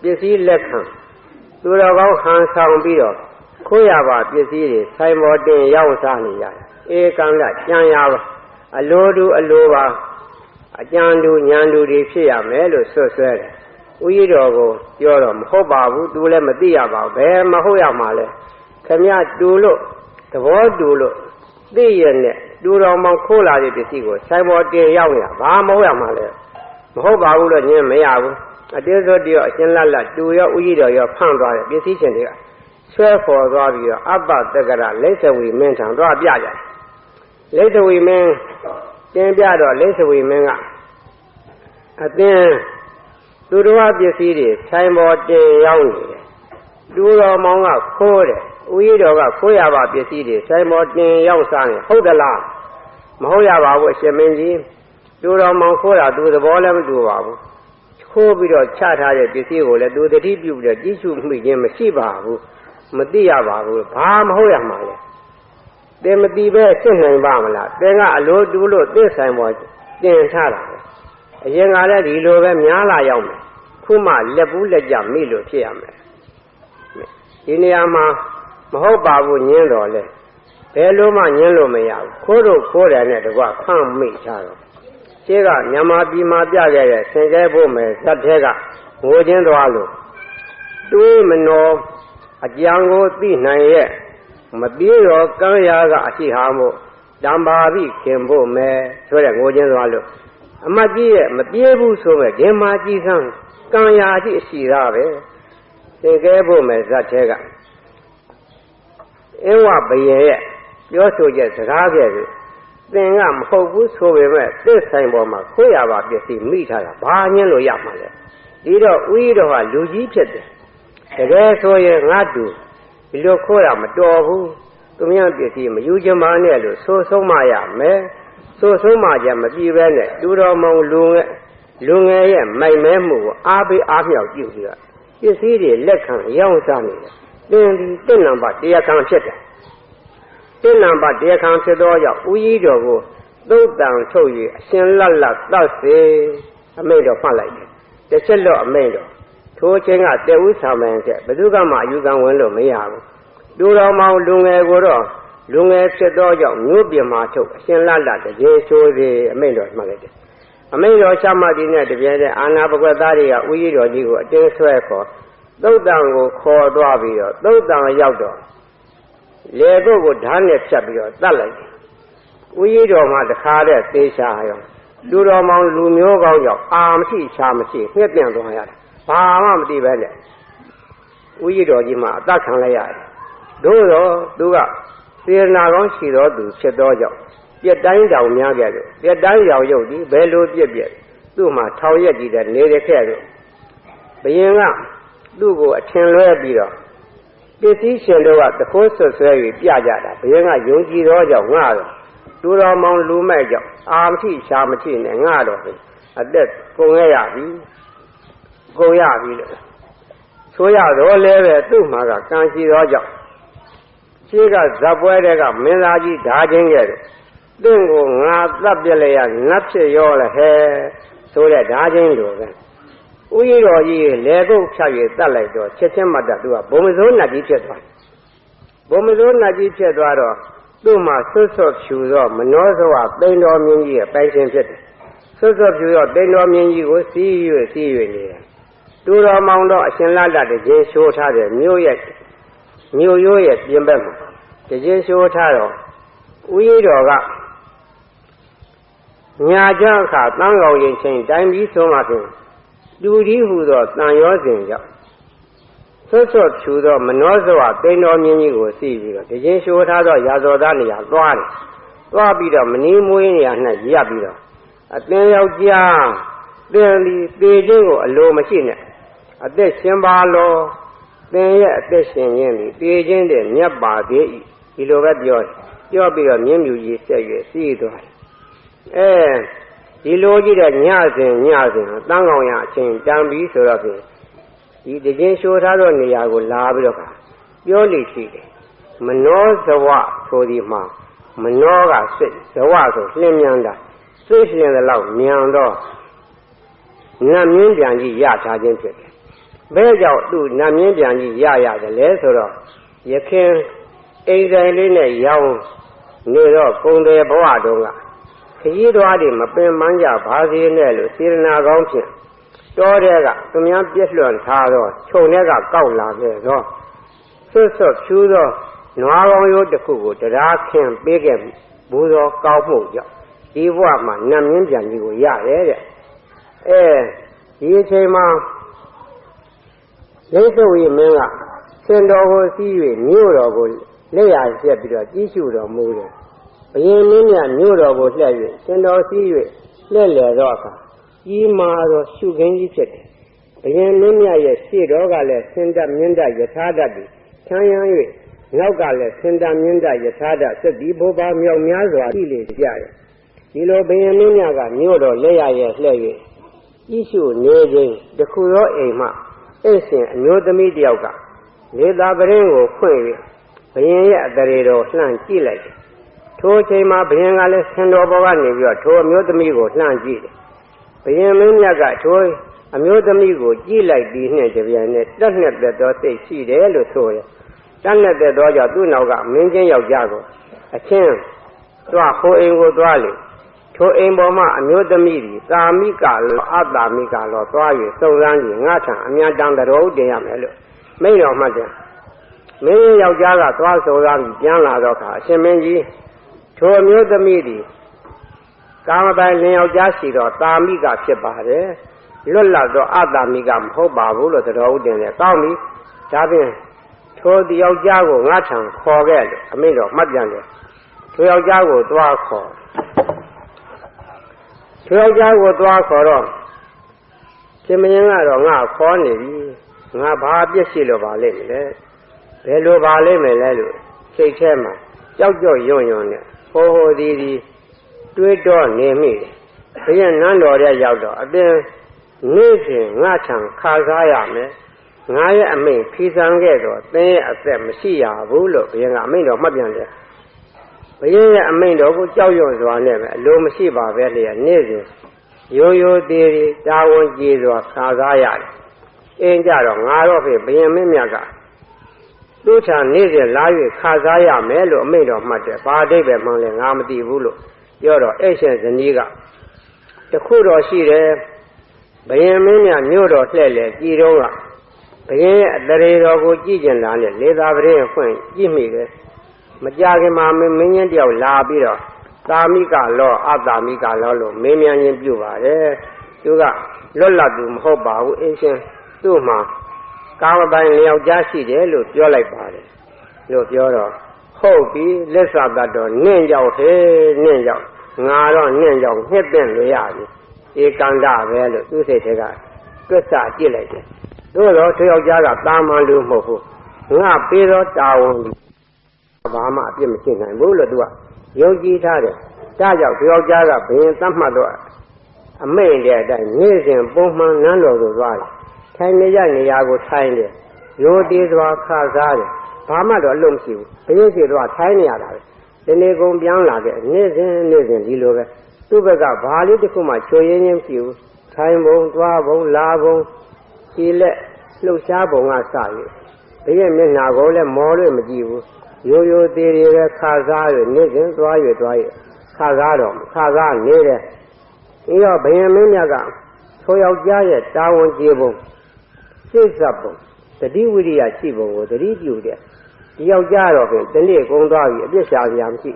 ပစ္စည်းလက်ခံတူတော်ကောင်းဟန်ဆောင်ပြီးတော့ခိုးရပါပစ္စည်းတွေဆိုင်ပေါ်တင်ရောက်စားနေရတယ်ဧကံကကြံရပါအလိုတူအလိုပါအကြံတူညံတူတွေဖြစ်ရမယ်လို့ဆွဆွဲတယ်ဥယျတော်ကိုပြောတော့မဟုတ်ပါဘူးသူလည်းမသိရပါဘူးဘယ်မဟုတ်ရမှာလဲခမရတူလို့သဘောတူလို့သိရနဲ့တူတော်မောင်ခိုးလာတဲ့ပစ္စည်းကိုဆိုင်ပေါ်တင်ရောက်ရဘာမဟုတ်ရမှာလဲမဟုတ်ပါဘူးလို့ညင်းမရဘူးအတေးစောတရောအရှင်လတ်လတ်တူရောဥယျတော်ရောဖန့်သွားတယ်ပစ္စည်းရှင်တွေကဆွဲခေါ်သွားပြီးတော့အပ္ပတက္ကရလိစ္ဆဝီမင်းထံသွားပြကြတယ်လိစ္ဆဝီမင်းတင်ပြတော့လိစ္ဆဝီမင်းကအသင်းသူတော်ပစ္စည်းတွေဆိုင်ပေါ်တင်ရောက်နေတယ်တူတော်မောင်ကခိုးတယ်ဥယျတော်ကခိုးရပါပစ္စည်းတွေဆိုင်ပေါ်တင်ရောက်စားနေဟုတ်သလားမဟုတ်ရပါဘူးအရှင်မင်းကြီးတူတော်မောင်ခိုးတာသူသဘောလည်းမတူပါဘူးခိုးပြီးတော့ချထားတဲ့ပစ္စည်းကိုလည်းသူတတိပြုပြီးတော့ကြည့်ရှုမိခြင်းမရှိပါဘူးမသိရပါဘူးဘာမဟုတ်ရမှာလဲသင်မသိပဲဖြစ်နိုင်ပါမလားသင်ကအလိုတူလို့သစ္ဆိုင်ပေါ်တင်ထားတာပဲအရင်ကလည်းဒီလိုပဲများလာရောက်မယ်ခုမှလက်ဘူးလက်ကြမိလို့ဖြစ်ရမယ်ဒီနေရာမှာမဟုတ်ပါဘူးညင်းတော်လဲဘယ်လိုမှညင်းလို့မရဘူးခိုးတော့ခိုးတယ်နဲ့တကွဖမ်းမိချတော့ရှင်းကမြန်မာပြည်မှာပြခဲ့တဲ့ဆင်ကဲဖို့မယ်ဇတ်ထဲကငိုချင်းသွားလို့တွေးမနောအကြံကိုသိနိုင်ရဲ့မပြေတော့ကံရာကအရှိဟာမို့တံပါပိခင်ဖို့မယ်ဆိုတဲ့ငိုချင်းသွားလို့အမကြီးရဲ့မပြေဘူးဆိုမဲ့ဒီမှာကြည်စမ်းကံရာရှိတာပဲသင်ကဲဖို့မယ်ဇတ်ထဲကအင်းဝဘယင်ရဲ့ပြောဆိုချက်စကားပြည့်စုသင်ကမဟုတ်ဘူးဆိုပေမဲ့သစ္ဆိုင်ပေါ်မှာခိုးရပါပစ္စည်းမိထားတာဘာညင်းလို့ရမှာလဲဒီတော့ဥယျတော်ဟာလူကြီးဖြစ်တယ်တကယ်ဆိုရင်ငါတူဒီလိုခိုးရမတော်ဘူးသူများပစ္စည်းမယူချင်ပါနဲ့လို့ဆိုဆုံးမရမယ်ဆိုဆုံးမကြမပြေပဲနဲ့တူတော်မောင်လူငယ်ရဲ့မိုက်မဲမှုကိုအားပေးအားမြောက်ပြုပြီးတော့ပစ္စည်းတွေလက်ခံရောင်းစားနေတယ်သင်ဒီတဏ္ဍာတရားခံဖြစ်တယ်တဏ္ဍာတရားခံဖြစ်သောကြောင့်ဥယျတော်ကိုသုတ်တံထုတ်၍အရှင်လတ်လတ်သတ်စေအမိန့်တော်မှတ်လိုက်တယ်တစ်ချက်တော့အမိန့်တော်ထိုချင်းကတေဥဆာမန်ချက်ဘယ်သူကမှအယူခံဝင်လို့မရဘူးတူတော်မောင်လူငယ်ကိုတော့လူငယ်ဖြစ်သောကြောင့်မြို့ပြင်မှာထုတ်အရှင်လတ်လတ်တရေချိုးစေအမိန့်တော်မှတ်လိုက်တယ်အမိန့်တော်ချမှတ်တဲ့နဲ့တပြိုင်တည်းအာနာပကွက်သားတွေကဥယျတော်ကြီးကိုအတင်းဆွဲခေါ်သုတ်တံကိုခေါ်သွားပြီးတော့သုတ်တံရောက်တော့လေကုတ်ကိုဓာတ်နဲ့ဖြတ်ပြီးတော့တတ်လိုက်တယ်ဥယျတော်မှာတခါတည်းသေချာရောတူတော်မောင်လူမျိုးကောင်းကြောင့်အာမရှိရှားမရှိငှက်ပြန်သွားရတယ်ဘာမှမသိပဲနဲ့ဥယျတော်ကြီးမှာအသက်ခံလိုက်ရတယ်သို့တော့သူကစေနာကောင်းရှိတော်သူဖြစ်သောကြောင့်ပြက်တိုင်းတောင်များခဲ့တယ်ပြက်တိုင်းရောင်ရုပ်ဒီဘယ်လိုပြက်သူ့မှာထောင်ရက်ကြည့်တဲ့နေရခဲ့တယ်ဘယင်ကသူ့ကိုအထင်လွဲပြီးတော့ပစ္စည်းရှင်တို့ကတခိုးဆွဆွဲ၍ပြကြတာဘယင်ကယုံကြည်သောကြောင့်ငါတော့တူတော်မောင်လူမဲ့ကြောင့်အာမရှိရှားမရှိနဲ့ငါတော့အသက်ကုန်ရပြီကုန်ရပြီလို့ဆိုရတော့လည်းပဲသူ့မှာကကံရှိသောကြောင့်ရှင်းကဇပ်ပွဲတဲ့ကမင်းသားကြီးဓာချင်းခဲ့တယ်တင့်ကိုငါသတ်ပြလိုက်ရနတ်ဖြစ်ရောလဲဟဲဆိုတဲ့ဓာချင်းလိုပဲဥယျတော်ကြီးလေကုတ်ဖြတ်၍တတ်လိုက်တော့ချက်ချင်းမှတ်တာသူကဘုံမစိုးနတ်ကြီးဖြစ်သွားဘုံမစိုးနတ်ကြီးဖြစ်သွားတော့သူ့မှာဆွတ်ဆွတ်ဖြူသောမနောဇဝသိန်းတော်မြင်းကြီးရဲ့ပိုင်ရှင်ဖြစ်တယ်ဆွတ်ဆွတ်ဖြူသောသိန်းတော်မြင်းကြီးကိုစီး၍နေတယ်တူတော်မောင်တော့အရှင်လတ်တတခြင်းရှိုးထားတဲ့မြို့ရိုးရဲ့ပြင်ဘက်မှာတခြင်းရှိုးထားတော့ဥယျတော်ကညာကျအခါတန်းကောင်ရင်ချင်းတိုင်းပြီးဆုံးမှဖြင့်တူဒီဟူသောတန်ရောစဉ်ကြောင့်ဆွတ်ဆွတ်ဖြူသောမနောဇဝသိန်းတော်မြင်းကြီးကိုစီးပြီးတော့တခြင်းရှိုးထားသောရာဇောသားနေရာသွားပြီးတော့မနီးမွေးနေရာ၌ရပ်ပြီးတော့အသင်ယောက်ျားသင်ဒီသေခြင်းကိုအလိုမရှိနဲ့အသက်ရှင်ပါလောသင်ရဲ့အသက်ရှင်ခြင်းဒီသေခြင်းတဲ့မြတ်ပါသေး၏ဒီလိုပဲပြောပြီးတော့မြင်းမြူကြီးဆက်၍စီးသွားတယ် ဒီလိုကြည့်တဲ့ညစဉ်တန်းကောင်ရအချင်းတန်ပြီးဆိုတော့ဖြင့်ဒီတခြင်းရှိုးထားသောနေရာကိုလာပြီးတော့ပြောလိရှိတယ်မနောဇဝဆိုဒီမှာမနောကစိတ်ဇဝဆိုလင်းမြန်တာစိတ်ရှင်တဲ့လောက်မြန်တော့နတ်မြင်းပြန်ကြီးရထားခြင်းဖြစ်တယ်ဘဲကြောင့်သူ့နတ်မြင်းပြန်ကြီးရတယ်လဲဆိုတော့ယခင်အိမ်ဆိုင်လေးနဲ့ရောင်းနေတော့ကုံတယ်ဘဝတုန်းကခကြီးတော်တွေမပင်ပန်းကြပါစေနဲ့လို့စေရနာကောင်းဖြင့်တောထဲကသူများပြည့်လွန်ထားတော့ခြုံထဲကကောက်လာခဲ့တော့ဆွတ်ဖြူးသောနွားကောင်းရိုးတစ်ခုကိုတရားခင်ပေးခဲ့ဘူးသောကောင်းမှုကြောင့်ဒီဘဝမှာနတ်မြင်းပြန်ကြီးကိုရတယ်တဲ့ဒီအချိန်မှာလိသုဝိမင်းကဆင်တော်ကိုစီး၍မြို့တော်ကိုလက်ရကျက်ပြီးတော့ကြီးစုတော်မူတယ်ဘယင်းမင်းမြတ်မြို့တော်ကိုလှည့်၍ဆင်တော်စီး၍လှည့်လေတော့အခါကြီးမာသောရှုခင်းကြီးဖြစ်တယ်ဘယင်းမင်းမြတ်ရဲ့ရှေ့တော်ကလည်းဆင်တတ်မြင့်တတ်ယထာတတ်ပြီးချမ်းရမ်း၍နောက်ကလည်းဆင်တတ်မြင့်တတ်ယထာတတ်စက်ဒီဘိုးဘာမြောက်များစွာကြည့်လေကြတယ်ဒီလိုဘယင်းမင်းမြတ်ကမြို့တော်လက်ရရဲ့လှည့်၍ကြီးစုနေခြင်းတခုသောအိမ်မှအဲ့ရှင်အမျိုးသမီးတယောက်ကလေသာပရင်းကိုဖွင့်၍ဘယင်းရဲ့အတရေတော်လှမ်းကြည့်လိုက်တယ်ထိုအချိန်မှာဘယင်းကလည်းဆင်တော်ဘောကနေပြီးတော့ထိုအမျိုးသမီးကိုလှမ်းကြည့်တယ်ဘယင်းမင်းမြတ်ကထိုအမျိုးသမီးကိုကြည့်လိုက်ပြီးနှင့်တပြန်နဲ့တက်နဲ့သက်သောစိတ်ရှိတယ်လို့ဆိုတယ်တက်နဲ့သက်သောကြောင့်သူ့နောက်ကမင်းချင်းယောက်ျားကိုအချင်းသွားဟိုအိမ်ကိုသွားလေထိုအိမ်ပေါ်မှာအမျိုးသမီးကြီးသာမိကလောအတာမိကလောသွား၍စုံစမ်းပြီးငါထံအမြန်တန်တော်တင်ရမယ်လို့မိန့်တော်မှတ်တယ်မင်းယောက်ျားကသွားစုံစမ်းပြီးပြန်လာတော့ခါအရှင်မင်းကြီးထိုအမျိုးသမီးကြီးကာမပိုင်လင်ယောက်ျားရှိတော့သာမိကဖြစ်ပါတယ်လွတ်လပ်တော့အတာမိကမဟုတ်ပါဘူးလို့တော်ဦးတင်တယ်ကောင်းပြီဒါဖြင့်ထိုဒီယောက်ျားကိုငါထံခေါ်ခဲ့လို့အမိန့်တော်မှတ်ပြန်တယ်ထိုယောက်ျားကိုသွားခေါ်ထိုယောက်ျားကိုသွားခေါ်တော့ရှင်မင်းကတော့ငါခေါ်နေပြီငါဘာပြည့်ရှိလို့ပါလိမ့်မလဲဘယ်လိုပါလိမ့်မယ်လဲလို့စိတ်ထဲမှာကြောက်ရွံ့နဲ့ဟိုဒီတွေးတော့နေမိတယ်ဘုရားနန်းတော်ထဲရောက်တော့အပြင်နေ့စဉ်ငါထံခါစားရမယ်ငါရဲ့အမိန့်ဖီဆန်ခဲ့တော့သင်ရဲ့အသက်မရှိရဘူးလို့ဘုရားကအမိန့်တော်မှတ်ပြန်တယ်ဘုရားရဲ့အမိန့်တော်ကိုကြောက်ရွံ့စွာနဲ့ပဲအလိုမရှိပါပဲလေနေ့စဉ်ရိုးသေးသေးတာဝန်ကြီးစွာခါစားရတယ်အင်းကြတော့ငါတော့ဖြင့်ဘုရားမင်းမြတ်ကသူ့ထံနေ့စဉ်လာ၍ခါစားရမယ်လို့အမိန့်တော်မှတ်တယ်ဘာအဓိပ္ပာယ်မှန်လဲငါမသိဘူးလို့ပြောတော့အဲ့ရှင်ဇနီးကတခုတော့ရှိတယ်ဘုရားမင်းမြတ်မြို့တော်လှည့်လေကြည်တော့ကဘုရားရဲ့အတရေတော်ကိုကြည့်ကျင်လာနဲ့လေသာပရင်းဖွင့်ကြည့်မိတယ်မကြခင်မှာမင်းချင်းတယောက်လာပြီးတော့သာမိကလောအတာမိကလောလို့မင်းမြန်ချင်းပြုပါတယ်သူကလွတ်လပ်သူမဟုတ်ပါဘူးအရှင်သူ့မှာကာမပိုင်လျောက်ကြားရှိတယ်လို့ပြောလိုက်ပါတယ်လို့ပြောတော့ဟုတ်ပြီလက်စတတ်တော့နင့်ကြောက်ဟဲနင့်ကြောက်ငါတော့နင့်ကြောက်နှစ်သိမ့်လို့ရပြီဧကန္တပဲလို့သူ့စိတ်ထဲကတွက်ဆကြည့်လိုက်တယ်သို့တော့သူယောက်ျားကတာမန်လူမဟုတ်ဘူးငါပေးတော့တာဝန်ဘာမှအပြစ်မရှိနိုင်ဘူးလို့သူကယုံကြည်ထားတယ်ဒါကြောင့်သူယောက်ျားကဘယင်သတ်မှတ်တော့အမိန့်တဲ့အတိုင်းနေ့စဉ်ပုံမှန်နန်းတော်ကိုသွားတယ်ထိုင်နေရနေရာကိုထိုင်တယ်ရိုးသေးစွာခါစားတယ်ဘာမှတော့အလုံးမရှိဘူးဘယင်စီတော့ထိုင်နေရတာပဲဒီနေ့ကုန်ပြောင်းလာခဲ့နေ့စဉ်ဒီလိုပဲသူ့ဘက်ကဘာလေးတစ်ခုမှချိုရင်းချင်းမရှိဘူးထိုင်ပုံသွားပုံလာပုံခြေလက်လှုပ်ရှားပုံကစရည်ဘယင်မျက်နှာကိုလည်းမော်လို့မကြည့်ဘူးရိုးသေးသေးပဲခါစားရနေ့စဉ်သွားရခါစားတော့ခါစားနေတယ်ပြီးတော့ဘယင်မင်းမြတ်ကထိုယောက်ျားရဲ့တာဝန်ကျေပုံစိတ်ဆက်ပုံတတိဝိရိယရှိပုံကိုတတိပြုတယ်ဒီယောက်ျားတော့ဖြင့်တစ်နေ့ကုန်သွားပြီအပြစ်ရှာစရာမရှိ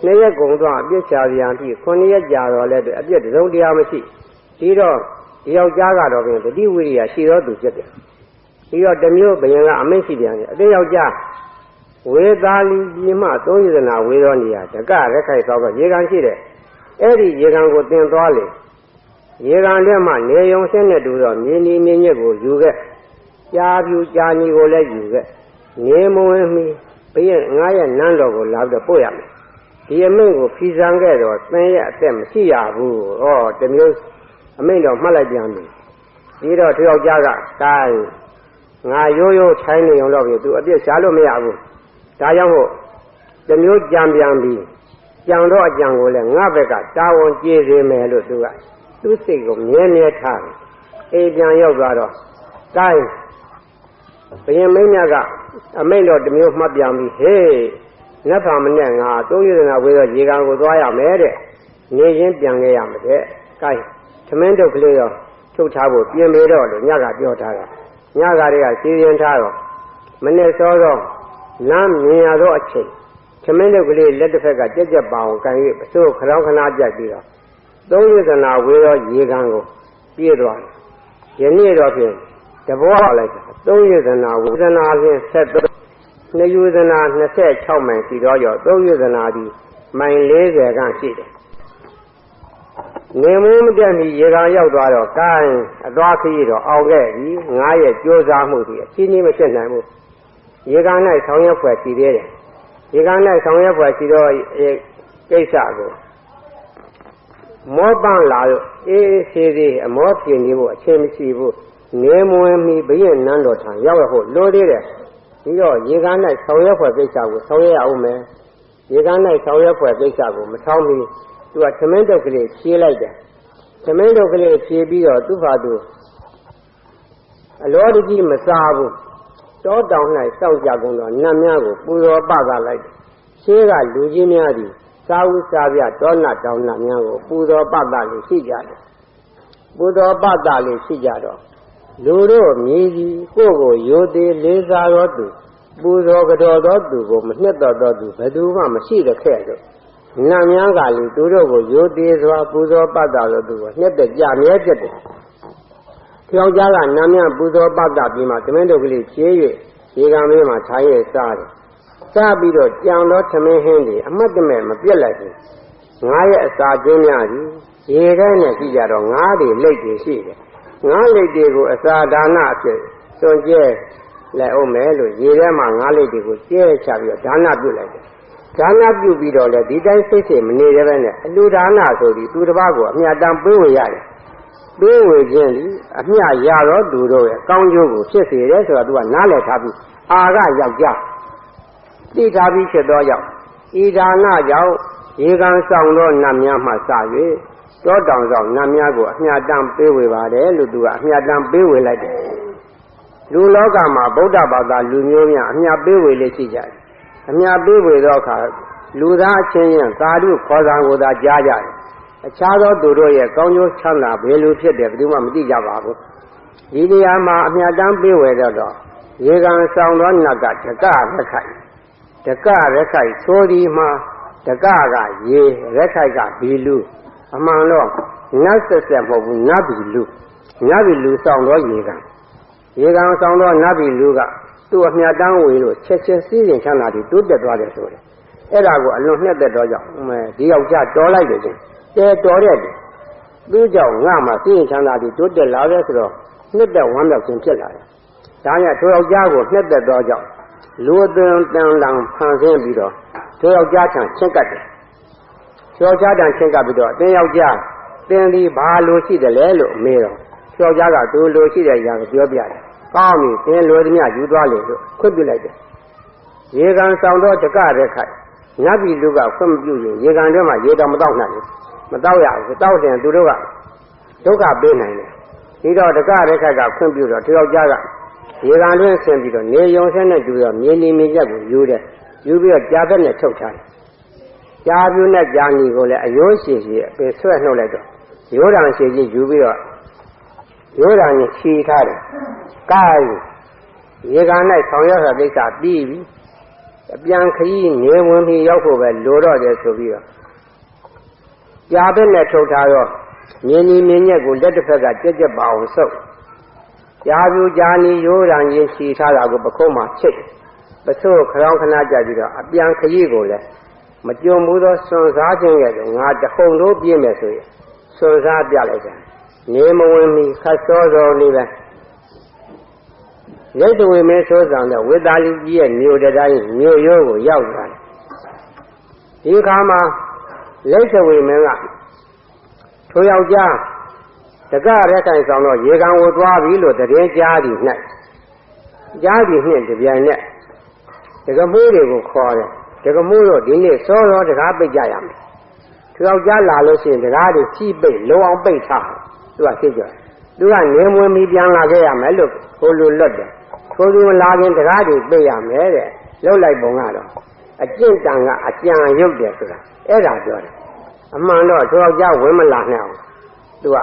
နှစ်ရက်ကုန်သွားအပြစ်ရှာစရာမရှိ9ရက်ကြာတော့လည်းအပြစ်တစ်စုံတရားမရှိဒီတော့ဒီယောက်ျားကတော့ဖြင့်တတိဝိရိယရှိတော်သူဖြစ်တယ်ပြီးတော့တမျိုးဘယင်ကအမိန့်ရှိပြန်တယ်အသေးယောက်ျားဝေသာလီကြီးမှသုံးရနာဝေသောနေရာတကရက်ခိုက်သောရေကန်ရှိတယ်အဲ့ဒီရေကန်ကိုတင်သွားလေရေကန်ထဲမှာနေယုံဆင်းနဲ့တူတော့မြေနီမြင့်ညက်ကိုယူခဲ့ကြားပြူကြားညီကိုလည်းယူခဲ့နေမဝင်မီဘယင်ငါရဲ့နန်းတော်ကိုလာပြီးတော့ပို့ရမယ် ဒီအမိန့်ကိုဖီဆန်ခဲ့တော့သင်ရဲ့အသက်မရှိရဘူး။ဩတမျိုးအမိန့်တော့မှတ်လိုက်ပြန်ပြီ။ပြီးတော့သူယောက်ျားကတိုင်းငါရိုးရိုးထိုင်းနေုံတော့ပြီသူအပြစ်ရှားလို့မရဘူး။ဒါကြောင့်မို့တမျိုးကြံပြန်ပြီ။ကြံတော့အကြံကိုလည်းငါဘက်ကတာဝန်ကျေစေမယ်လို့သူစိတ်ကိုမြဲမြဲထားတယ်။အေးပြန်ရောက်သွားတော့တိုင်းဘုရင်မင်းမြတ်ကအမိန့်တော်တမျိုးမှတ်ပြန်ပြီဟေးနတ်ဖာမနဲ့ငါသုံးရည်နာဝေတော့ရေကန်ကိုသွားရမယ်တဲ့နေချင်းပြန်ခဲ့ရမယ်တဲ့။ကိုင်းသမင်းတုတ်ကလေးတော့ထုတ်ထားဖို့ပြင်ပေတော့လို့ညကပြောထားတာ။ညကတည်းကစီရင်ထားတော့မနဲ့စောတော့လမ်းမြင်ရတော့အချိန်သမင်းတုတ်ကလေးလက်တစ်ဖက်ကကြက်ကြက်ပါအောင်ကန်၍အစိုးခရောင်းခနာပြတ်ပြီးတော့သုံးရည်နာဝေတော့ရေကန်ကိုပြေးသွားတယ်။ယနေ့တော့ဖြင့်တဘောလိုက်တာသုံးရည်နာဝေဒနာဖြင့်73နှစ်ယူဇနာ26မိုင်ရှိတော့ရောသုံးယူဇနာဒီမိုင်40ခန့်ရှိတယ်။နေမိုးမတက်မီရေကန်ရောက်သွားတော့ကိုင်းအသွားခရီးတော့အောင်ခဲ့ပြီ။ငါရဲ့ကြိုးစားမှုဒီအချင်းချင်းမဖြစ်နိုင်ဘူး။ရေကန်၌ဆောင်ရွက်ဖွယ်ရှိသေးတယ်။ရေကန်၌ဆောင်ရွက်ဖွယ်ရှိတော့ကိစ္စကိုမောပန်းလာလို့အေးဆေးသေးအမောပြင်းနေဖို့အချိန်မရှိဘူး။နေမဝင်မီဘုရင်နန်းတော်ထံရောက်ရဖို့လိုသေးတယ်။ပြီးတော့ရေကန်၌ဆောင်ရွက်ဖွယ်ကိစ္စကိုဆောင်ရွက်အောင်မယ်ရေကန်၌ဆောင်ရွက်ဖွယ်ကိစ္စကိုမထောင်းပြီးသူကသမင်းတုတ်ကလေးဖြေးလိုက်တယ်သမင်းတုတ်ကလေးဖြေးပြီးတော့သူ့ဘာသူအလောတကြီးမစားဘူးတောတောင်၌စောင့်ကြကုန်တော့နတ်များကိုပူဇော်ပသလိုက်တယ်ရှေးကလူကြီးများသည်စားဥစားပြတောနတ်တောင်နတ်များကိုပူဇော်ပသလေးရှိကြတယ်ပူဇော်ပသလေးရှိကြတော့လူတို့မြည်ကြီးကိုယ်ကိုရိုသေးလေးစားတော်သူပူဇော်ကြော်တော်သူကိုမနှစ်တော်တော်သူဘယ်သူမှမရှိတဲ့ခဲ့တော့နတ်များကလေသူတို့ကိုရိုသေးစွာပူဇော်ပတ်တာလို့သူကနှစ်သက်ကြမြဲဖြစ်တယ်။ကြောက်ကြကနတ်များပူဇော်ပတ်တာပြီးမှသမင်းတို့ကလေးချေး၍ရေကန်မေးမှထိုင်ရစားတယ်။စားပြီးတော့ကြံတော်သမင်းဟင်းတွေအမတ်တမဲ့မပြက်လိုက်ဘူး။ငါရဲ့အစာကျင်းများကြီးရေခဲနဲ့ကြည့်ကြတော့ငါးတွေလက်တွေရှိတယ်။ငါးလက်တွေကိုအစာဒါနအဖြစ်စွန့်ကြဲလိုက်အောင်မယ်လို့ရေထဲမှာငါးလက်တွေကိုကျဲချပြီးတော့ဒါနပြုလိုက်တယ်။ဒါနပြုပြီးတော့လေဒီတိုင်းစိတ်စိတ်မနေရပဲနဲ့အလူဒါနဆိုပြီးသူတစ်ပါးကိုအမြတ်တမ်းပေးဝေရတယ်။ပေးဝေခြင်းဒီအမြတ်ရတော့သူတို့ရဲ့ကောင်းကျိုးကိုဖြစ်စေတယ်ဆိုတာသူကနားလည်ထားပြီးအာကယောက်ျားသိထားပြီးဖြစ်သောကြောင့်ဤဒါနကြောင့်ရေကန်ဆောင်သောနတ်များမှစ၍တောတောင်ဆောင်နတ်များကိုအမြတ်တမ်းပေးဝေပါတယ်လို့သူကအမြတ်တမ်းပေးဝေလိုက်တယ်။လူလောကမှာဗုဒ္ဓဘာသာလူမျိုးများအမြတ်ပေးဝေလေးရှိကြတယ်။အမြတ်ပေးဝေသောအခါလူသားအချင်းချင်းသာဓုခေါ်ဆောင်ကိုသာကြားကြတယ်။အခြားသောသူတို့ရဲ့ကောင်းကျိုးချမ်းသာဘယ်လိုဖြစ်တယ်ဘယ်သူမှမသိကြပါဘူး။ဒီနေရာမှာအမြတ်တမ်းပေးဝေတော့ရေကန်ဆောင်သောနတ်ကတကရခိုက်တကရခိုက်ဆိုဒီမှာတကကရေရခိုက်ကဘီလူအမှန်တော့နတ်ဆက်ဆက်မဟုတ်ဘူးနတ်ဘီလူဆောင်သောရေကန်ဆောင်သောနတ်ဘီလူကသူ့အမြတ်တမ်းဝေလို့ချက်ချင်းစီးရင်ချမ်းသာပြီးတိုးတက်သွားတယ်ဆိုတယ်အဲ့ဒါကိုအလွန်နှစ်သက်တော့ကြောင့်ဒီယောက်ျားတော်လိုက်တယ်ချင်းတဲတော်တဲ့သူ့ကြောင့်ငါမှစီးရင်ချမ်းသာပြီးတိုးတက်လာတယ်ဆိုတော့နှစ်သက်ဝမ်းမြောက်ခြင်းဖြစ်လာတယ်ဒါနဲ့သူယောက်ျားကိုနှစ်သက်တော့ကြောင့်လူအသွင်တန်လံဖန်ဆင်းပြီးတော့သူယောက်ျားထံချင်းကပ်တယ်ယောက်ျားတန်ချင်းကပ်ပြီးတော့တင်းယောက်ျားတင်းဒီဘာလိုရှိတယ်လဲလို့မေးတော့ယောက်ျားကသူလိုရှိတဲ့အရာကိုပြောပြတယ်ကောင်းပြီတင်းလိုသည်များယူသွားလေလို့ခွင့်ပြုလိုက်တယ်ရေကန်ဆောင်တော့တကရက်ခိုက်နတ်ပြည်လူကခွင့်မပြုရင်ရေကန်ထဲမှာရေတော်မတော့နိုင်ဘူးမတော့ရဘူးတောက်တယ်သူတို့ကဒုက္ခပေးနိုင်တယ်ဒီတော့တကရက်ခိုက်ကခွင့်ပြုတော့သူယောက်ျားကရေကန်တွင်းဆင်းပြီးတော့နေယုံဆင်းနဲ့တူတော့မြေလီမြေရက်ကိုယူတယ်ယူပြီးတော့ကြားဘက်နဲ့ထုတ်ထားတယ်ကြားပြူနဲ့ကြားညီကိုလည်းအယိုးရှည်ရှည်အပင်ဆွဲနှုတ်လိုက်တော့ရိုးတံရှည်ကြီးယူပြီးတော့ရိုးတံကြီးခြီထားတယ်ကားရေကန်၌ဆောင်ရွက်တဲ့ကိစ္စပြီးပြီအပြန်ခရီးနေဝင်ပြီးရောက်ဖို့ပဲလိုတော့တယ်ဆိုပြီးတော့ကြားဘက်နဲ့ထုတ်ထားတော့မြင်းကြီးမြင်းညက်ကိုလက်တစ်ဖက်ကကြက်ကြက်ပါအောင်ဆုပ်ကြားပြူကြားနီရိုးတံကြီးခြီထားတာကိုပခုံးမှာချိတ်ပစို့ခရောင်းခဏကြပြီးတော့အပြန်ခရီးကိုလည်းမကြုံဘူးသောစွန်စားခြင်းရဲ့ငါတခုံလို့ပြည့်မယ်ဆိုရင်စွန်စားပြလိုက်တယ်နေမဝင်မီခတ်စောစောလေးပဲရိတ်တဝေမင်းဆိုဆောင်တဲ့ဝေသာလီကြီးရဲ့မြို့တိုင်းမြို့ရိုးကိုရောက်လာတယ် ဒီခါမှာလက်ချဝေမင်းကထိုယောက်ျားတကရက်တိုင်ဆောင်တော့ရေကန်ကိုသွားပြီလို့တရင်ကြားသည်၌ကြားသည်နှင့်တပြိုင်နက်တကမိုးတွေကိုခေါ်တယ်တကမိုးတော့ဒီနေ့စောစောတကားပိတ်ကြရမယ်ထိုယောက်ျားလာလို့ရှိရင်တကားတွေဖြီးပိတ်လုံအောင်ပိတ်ထားသူကသိကြသူကနေမွေးမီပြန်လာခဲ့ရမယ်လို့ကိုလိုလွတ်တယ်ကိုသူမလာခင်တကားတွေပိတ်ရမယ်တဲ့လှုပ်လိုက်ပုံကတော့အကျင့်တန်ကအကြံရုပ်တယ်ဆိုတာအဲ့ဒါပြောတယ်အမှန်တော့ထိုယောက်ျားဝင်မလာနဲ့အောင်သူက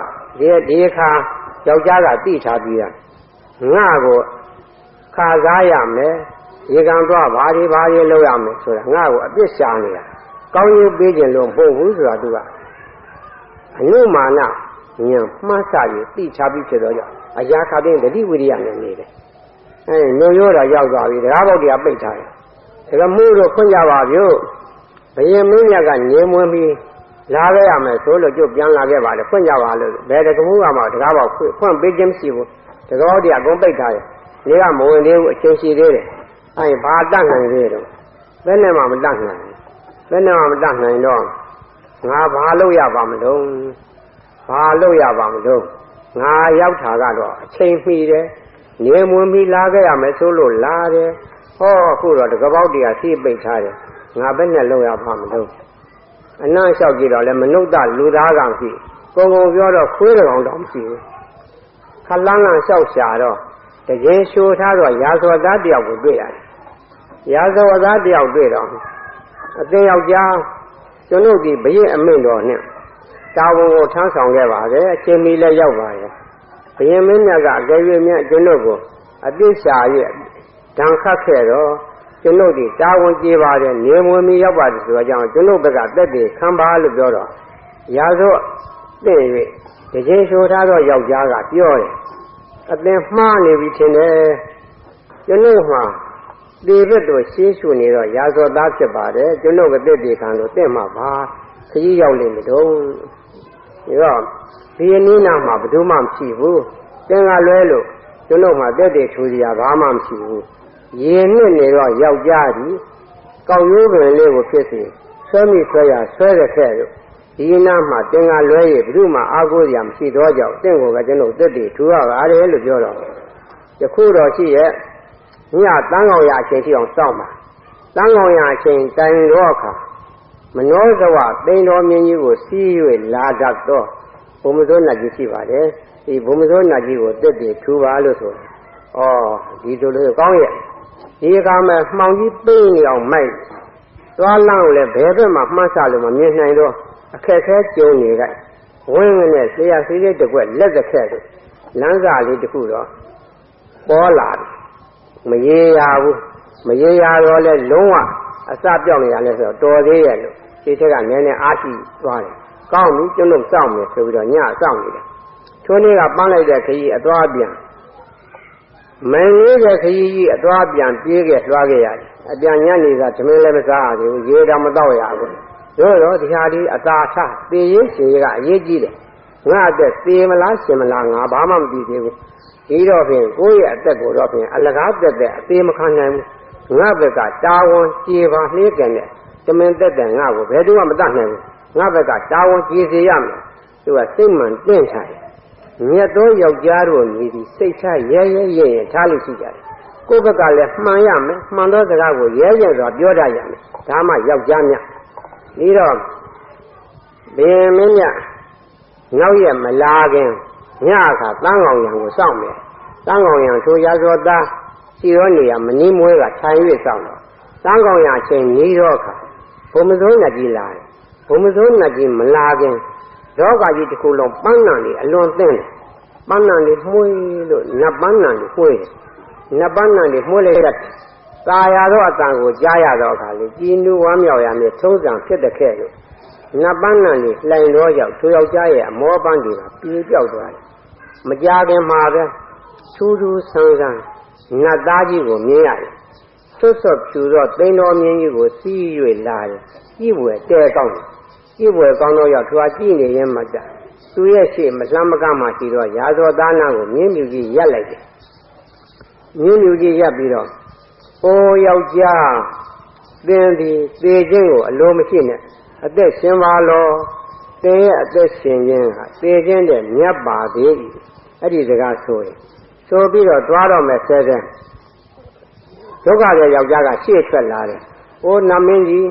ဒီအခါယောက်ျားကသိထားပြီးတာငါ့ကိုခါစားရမယ်ရေကန်တော့ဘာတွေလုပ်ရမယ်ဆိုတာငါ့ကိုအပြစ်ရှာနေတာကောင်းရေးပေးခြင်းလို့မဟုတ်ဘူးဆိုတာသူကအနုမာနဉာဏ်မှန်းဆရသိထားပြီးဖြစ်တော့ကြောင့်အရာခတဲ့တတိဝိရိယနဲ့နေတယ်ညိုရိုးတာရောက်သွားပြီတရားပေါက်တရားပိတ်ထားတယ်ဒါကမှုတို့ခွင့်ကြပါပြုဘယင်မင်းမြတ်ကနေမွေးပြီးလာခဲ့ရမယ်ဆိုလို့ကျုပ်ပြန်လာခဲ့ပါလေခွင့်ကြပါလို့ဘယ်တကမှုကမှတရားပေါက်ဖွင့်ပေးခြင်းမရှိဘူးတရားပေါက်တရားအကုန်ပိတ်ထားတယ်ဒီကမဝင်သေးဘူးအချင်းရှိသေးတယ်ဘာတတ်နိုင်သေးတော့ဘယ်နဲ့မှမတတ်နိုင်ဘယ်နဲ့မှမတတ်နိုင်တော့ငါဘာလို့ရပါမလို့ဘာလို့ရပါမလို့ငါရောက်တာကတော့အချိန်မီတယ်နေမွေးပြီးလာခဲ့ရမယ်ဆိုလို့လာတယ်ဟောအခုတော့တကပေါက်တရားစီးပိတ်ထားတယ်ငါဘယ်နဲ့လို့ရပါမလို့အနံ့လျှောက်ကြည့်တော့လဲမနုဿလူသားကောင်ရှိကုံပြောတော့ခွေးကောင်တောင်မရှိဘူးခလန်းလန်းလျှောက်ရှာတော့တကယ်ရှိုးထားတော့ရာဇဝသားတယောက်ကိုတွေ့ရတယ်ရာဇဝသားတယောက်တွေ့တော့အသင်ယောက်ျားကျွန်ုပ်ဒီဘုရင်အမိန့်တော်နဲ့တာဝန်ကိုထမ်းဆောင်ခဲ့ပါတယ်အချိန်မီလည်းရောက်ပါရဲ့ဘုရင်မင်းမြတ်ကအကယ်၍မြတ်ကျွန်ုပ်ကိုအပြစ်ရှာ၍ဒဏ်ခတ်ခဲ့တော့ကျွန်ုပ်ဒီတာဝန်ကျေပါတယ်နေမွေမီရောက်ပါတယ်ဆိုတော့ကြောင့်ကျွန်ုပ်ဘက်ကတက်တည်ခံပါလို့ပြောတော့ရာဇဝသိ၍တကယ်ရှိုးထားတော့ယောက်ျားကပြောတယ်အသင်မှားနေပြီထင်တယ်ကျွန်ုပ်မှာဒီဘက်တော့ရှေးရှုနေတော့ရာဇဝသားဖြစ်ပါတယ်ကျွန်ုပ်ကတက်တည်ခံလို့တင့်မှာပါခကြီးရောက်နေမတော့ဒီတော့ဒီအနည်းနာမှာဘယ်သူမှမရှိဘူးသင်္ကလွဲလို့ကျွန်ုပ်မှာတက်တည်ထူစရာဘာမှမရှိဘူးရေနဲ့နေတော့ယောက်ျားဒီကောက်ရိုးပင်လေးကိုဖြစ်စီဆွဲမိဆွဲရဆွဲရခဲ့လို့ဒီနာမှာသင်္ကလွဲရဘယ်သူမှအားကိုးစရာမရှိတော့ကြောင့်တင့်ကိုပဲကျွန်ုပ်တက်တည်ထူရပါတယ်လို့ပြောတော့ယခုတော့ရှိရဲ့ညတန်းကောင်ရအချိန်ရှိအောင်စောင့်ပါတန်းကောင်ရအချိန်တိုင်တော့အခါမနောဇဝတိန်တော်မြင်းကြီးကိုစီး၍လာတတ်တော့ဘုံမစိုးနတ်ကြီးရှိပါတယ်ဒီဘုံမစိုးနတ်ကြီးကိုတက်တည်ထူပါလို့ဆိုတယ်ဒီလိုလိုကောင်းရဲ့ဒီအခါမှာမှောင်ကြီးပိနေအောင်မိုက်သွားလမ်းကိုလည်းဘယ်ဘက်မှမှန်းဆလို့မမြင်နိုင်တော့အခက်ခဲကြုံနေကြဝင်းနဲ့ဆရာစီးလေးတစ်ခွက်လက်တစ်ခက်တို့လမ်းစာလေးတစ်ခုတော့ပေါ်လာတယ်မရေရဘူးမရေရတော့လဲလုံးဝအစပြောင်းနေရလဲဆိုတော့တော်သေးရဲ့လို့ဒီထက်ကနည်းနည်းအားရှိသွားတယ်ကောင်းပြီကျွန်းလုံးစောင့်မယ်ဆိုပြီးတော့ညစောင့်နေတယ်ထိုနေ့ကပန်းလိုက်တဲ့ခကြီးအသွားပြန်မင်းလေးတဲ့ခကြီးကြီးအသွားပြန်ပြေးခဲ့လွှားခဲ့ရတယ်အပြန်ညနေကသမင်းလည်းမစားရသေးဘူးရေတော့မတော့ရဘူးတော့ဒီဟာဒီအသာထားသေရေးရှင်ကြီးကအရေးကြီးတယ်ငါအသက်သေမလားရှင်မလားငါဘာမှမသိသေးဘူးဒီတော့ဖြင့်ကိုယ့်ရဲ့အသက်ကိုတော့ဖြင့်အလကားတက်တဲ့အသေးမခံနိုင်ဘူးငါဘက်ကတာဝန်ကျေပါနှေးကန်တဲ့သမင်းတက်တဲ့ငါကိုဘယ်သူမှမတတ်နိုင်ဘူးငါဘက်ကတာဝန်ကျေစေရမယ်သူကစိတ်မှန်တင့်ထားတယ်မြတ်သောယောက်ျားတို့မြည်ပြီးစိတ်ချရဲထားလို့ရှိကြတယ်ကိုယ့်ဘက်ကလည်းမှန်ရမယ်မှန်သောစကားကိုရဲစွာပြောတတ်ရမယ်ဒါမှယောက်ျားများပြီးတော့ဘယ်မင်းမြတ်နောက်ရက်မလာခင်ညအခါတန်းကောင်ရံကိုစောင့်မယ်တန်းကောင်ရံထိုရာဇောသားရှိရောနေရမနီးမွဲကထိုင်၍စောင့်တော့တန်းကောင်ရံအချိန်ကြီးတော့အခါဘုံမစိုးနတ်ကြီးလာတယ်ဘုံမစိုးနတ်ကြီးမလာခင်လောကကြီးတစ်ခုလုံးပန်းနံလေးအလွန်သင်းတယ်ပန်းနံလေးမှုေးလို့နတ်ပန်းနံလေးမှုေးတယ်နတ်ပန်းနံလေးမှုေးလိုက်တဲ့သာယာသောအတန်ကိုကြားရတော့အခါလေကြည်နူဝမ်းမြောက်ရမယ်ထုံးစံဖြစ်တဲ့ခဲ့လို့နတ်ပန်းနံလေးလှိုင်တော့ရောက်သူယောက်ျားရဲ့အမောပန်းတွေကပြေးပြောက်သွားတယ်မကြခင်မှာပဲထူးထူးဆန်းဆန်းနတ်သားကြီးကိုမြင်ရတယ်ဆွတ်ဆွတ်ဖြူတော့သိန်းတော်မြင်းကြီးကိုစီး၍လာတယ်ကြည့်ွယ်တဲကောင်းတယ်ကြည့်ွယ်ကောင်းတော့ရောက်သူဟာကြည့်နေရင်မှတသူရဲ့ရှေ့မလှမ်းမကမှရှိတော့ရာဇောသားနာကိုမြင်းမြူကြီးရက်လိုက်တယ်မြင်းမြူကြီးရက်ပြီးတော့အိုယောက်ျား သင်သည်သေခြင်းကိုအလိုမရှိနဲ့အသက်ရှင်ပါလောသင်ရဲ့အသက်ရှင်ခြင်းဟာသေခြင်းတဲ့မြတ်ပါသေး၏အဲ့ဒီစကားဆိုရင်ဆိုပြီးတော့သွားတော့မယ်ဆဲဆဲဒုက္ခတဲ့ယောက်ျားကရှေ့ထွက်လာတယ်။အိုးနမင်းကြီး